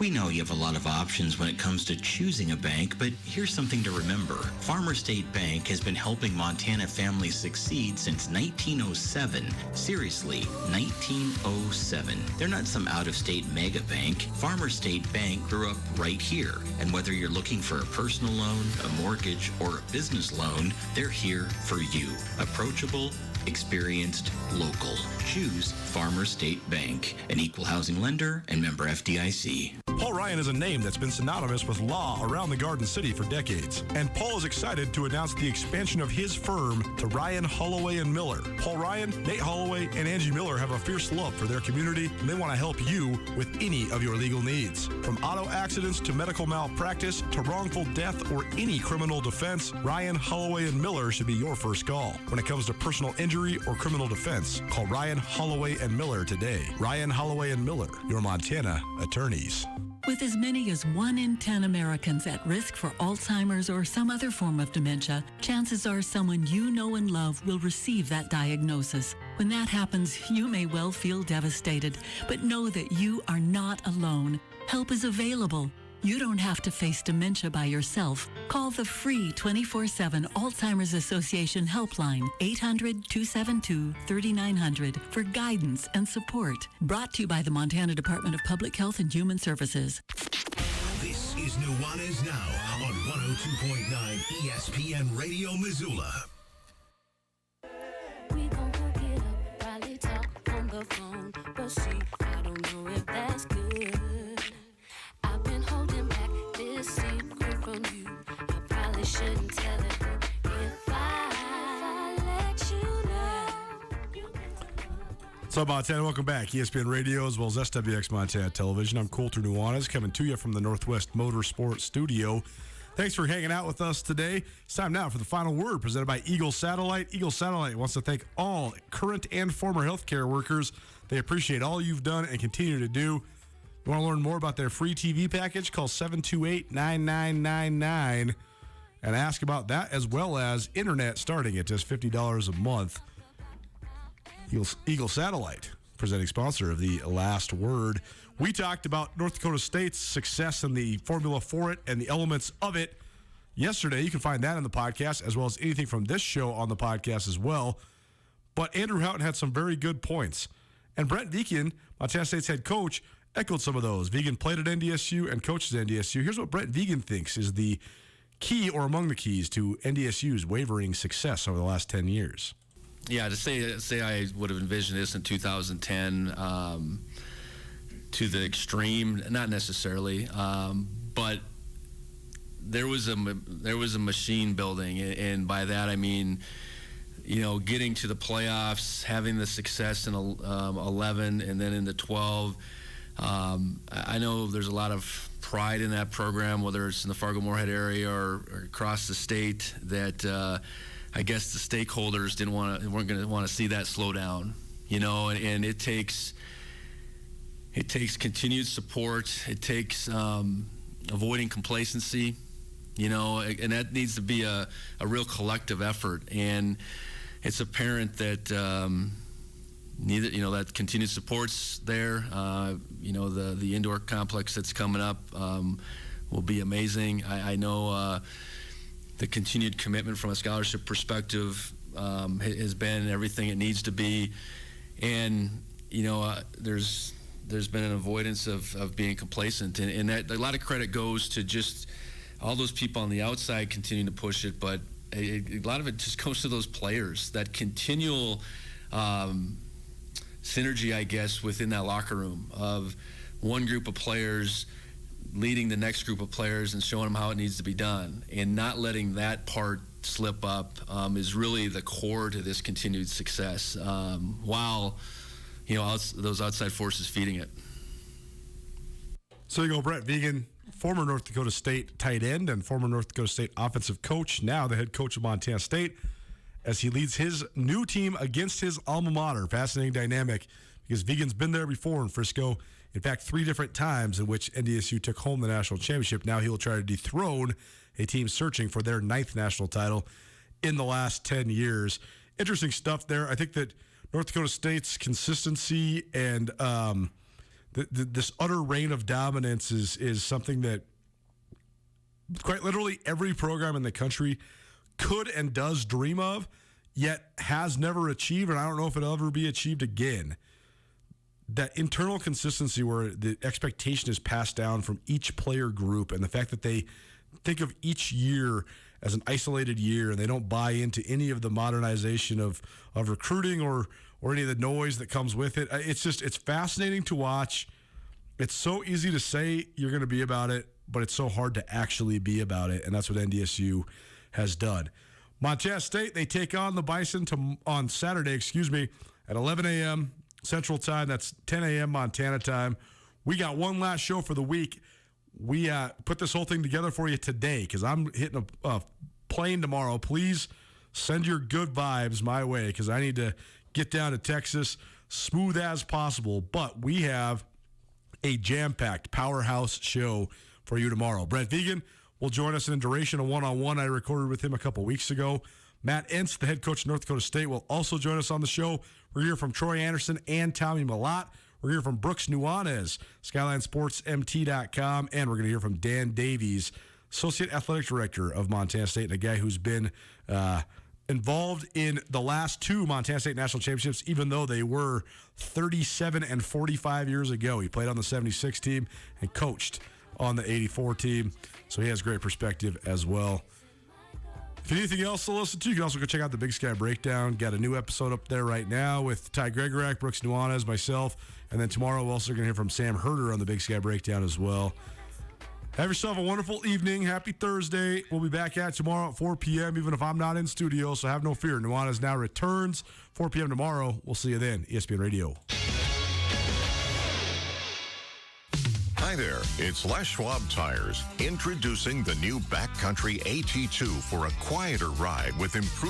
We know you have a lot of options when it comes to choosing a bank, but here's something to remember. Farmer State Bank has been helping Montana families succeed since 1907. Seriously, 1907. They're not some out-of-state mega bank. Farmer State Bank grew up right here. And whether you're looking for a personal loan, a mortgage, or a business loan, they're here for you. Approachable, experienced, local. Choose Farmer State Bank, an equal housing lender and member FDIC. Paul Ryan is a name that's been synonymous with law around the Garden City for decades. And Paul is excited to announce the expansion of his firm to Ryan, Holloway, and Miller. Paul Ryan, Nate Holloway, and Angie Miller have a fierce love for their community, and they want to help you with any of your legal needs. From auto accidents to medical malpractice to wrongful death or any criminal defense, Ryan, Holloway, and Miller should be your first call. When it comes to personal injury or criminal defense, call Ryan, Holloway, and Miller today. Ryan, Holloway, and Miller, your Montana attorneys. With as many as 1 in 10 Americans at risk for Alzheimer's or some other form of dementia, chances are someone you know and love will receive that diagnosis. When that happens, you may well feel devastated, but know that you are not alone. Help is available. You don't have to face dementia by yourself. Call the free 24/7 Alzheimer's Association helpline, 800-272-3900, for guidance and support. Brought to you by the Montana Department of Public Health and Human Services. This is Nuanez Now on 102.9 ESPN Radio Missoula. We gon' hook it up, probably talk on the phone, but see, I don't know if that's good. I've been holding back this secret from you. I probably shouldn't tell it if I let you know. So Montana, welcome back. ESPN Radio as well as SWX Montana Television. I'm Coulter Nuanez coming to you from the Northwest Motorsports Studio. Thanks for hanging out with us today. It's time now for the final word presented by Eagle Satellite. Eagle Satellite wants to thank all current and former healthcare workers. They appreciate all you've done and continue to do. You want to learn more about their free TV package? Call 728-9999 and ask about that, as well as internet starting at just $50 a month. Eagle Satellite, presenting sponsor of the Last Word. We talked about North Dakota State's success and the formula for it and the elements of it yesterday. You can find that in the podcast, as well as anything from this show on the podcast as well. But Andrew Houghton had some very good points. And Brent Vegan, Montana State's head coach, echoed some of those. Vegan played at NDSU and coaches at NDSU. Here's what Brent Vegan thinks is the key or among the keys to NDSU's wavering success over the last 10 years. Yeah, to say I would have envisioned this in 2010 to the extreme, not necessarily, but there was a machine building, and by that I mean getting to the playoffs, having the success in 11 and then into 12. I know there's a lot of pride in that program, whether it's in the Fargo-Moorhead area or across the state, that I guess the stakeholders weren't going to want to see that slow down, and it takes continued support. It takes avoiding complacency, and that needs to be a real collective effort. And it's apparent that that continued support's there. The indoor complex that's coming up will be amazing. I know the continued commitment from a scholarship perspective has been everything it needs to be, and there's been an avoidance of being complacent, and that a lot of credit goes to just all those people on the outside continuing to push it, but a lot of it just goes to those players, that continual synergy, I guess, within that locker room of one group of players leading the next group of players and showing them how it needs to be done, and not letting that part slip up is really the core to this continued success, while those outside forces feeding it. So you go, Brett Vigen, former North Dakota State tight end and former North Dakota State offensive coach, now the head coach of Montana State, as he leads his new team against his alma mater. Fascinating dynamic, because Vigen's been there before in Frisco. In fact, 3 different times in which NDSU took home the national championship. Now he'll try to dethrone a team searching for their 9th national title in the last 10 years. Interesting stuff there. I think that North Dakota State's consistency and this utter reign of dominance is something that quite literally every program in the country could and does dream of, yet has never achieved, and I don't know if it'll ever be achieved again. That internal consistency where the expectation is passed down from each player group, and the fact that they think of each year as an isolated year and they don't buy into any of the modernization of recruiting or any of the noise that comes with it. It's fascinating to watch. It's so easy to say you're going to be about it, but it's so hard to actually be about it, and that's what NDSU has done. Montana State, they take on the Bison on Saturday, at 11 a.m. Central Time. That's 10 a.m. Montana time. We got one last show for the week. We put this whole thing together for you today because I'm hitting a plane tomorrow. Please send your good vibes my way because I need to get down to Texas smooth as possible. But we have a jam-packed powerhouse show for you tomorrow. Brett Vigen will join us in duration, a one-on-one I recorded with him a couple weeks ago. Matt Entz, the head coach of North Dakota State, will also join us on the show. We're here from Troy Anderson and Tommy Malott. We're here from Brooks Nuanez, SkylineSportsMT.com, and we're going to hear from Dan Davies, Associate Athletic Director of Montana State, and a guy who's been involved in the last 2 Montana State national championships, even though they were 37 and 45 years ago. He played on the 76 team and coached on the 84 team, so he has great perspective as well. If you need anything else to listen to, you can also go check out the Big Sky Breakdown. Got a new episode up there right now with Ty Gregorak, Brooks Nuanez, myself, and then tomorrow we're also going to hear from Sam Herder on the Big Sky Breakdown as well. Have yourself a wonderful evening. Happy Thursday. We'll be back at tomorrow at 4 p.m., even if I'm not in studio, so have no fear. Nuanez now returns 4 p.m. tomorrow. We'll see you then. ESPN Radio. Hi there, it's Les Schwab Tires, introducing the new Backcountry AT2 for a quieter ride with improved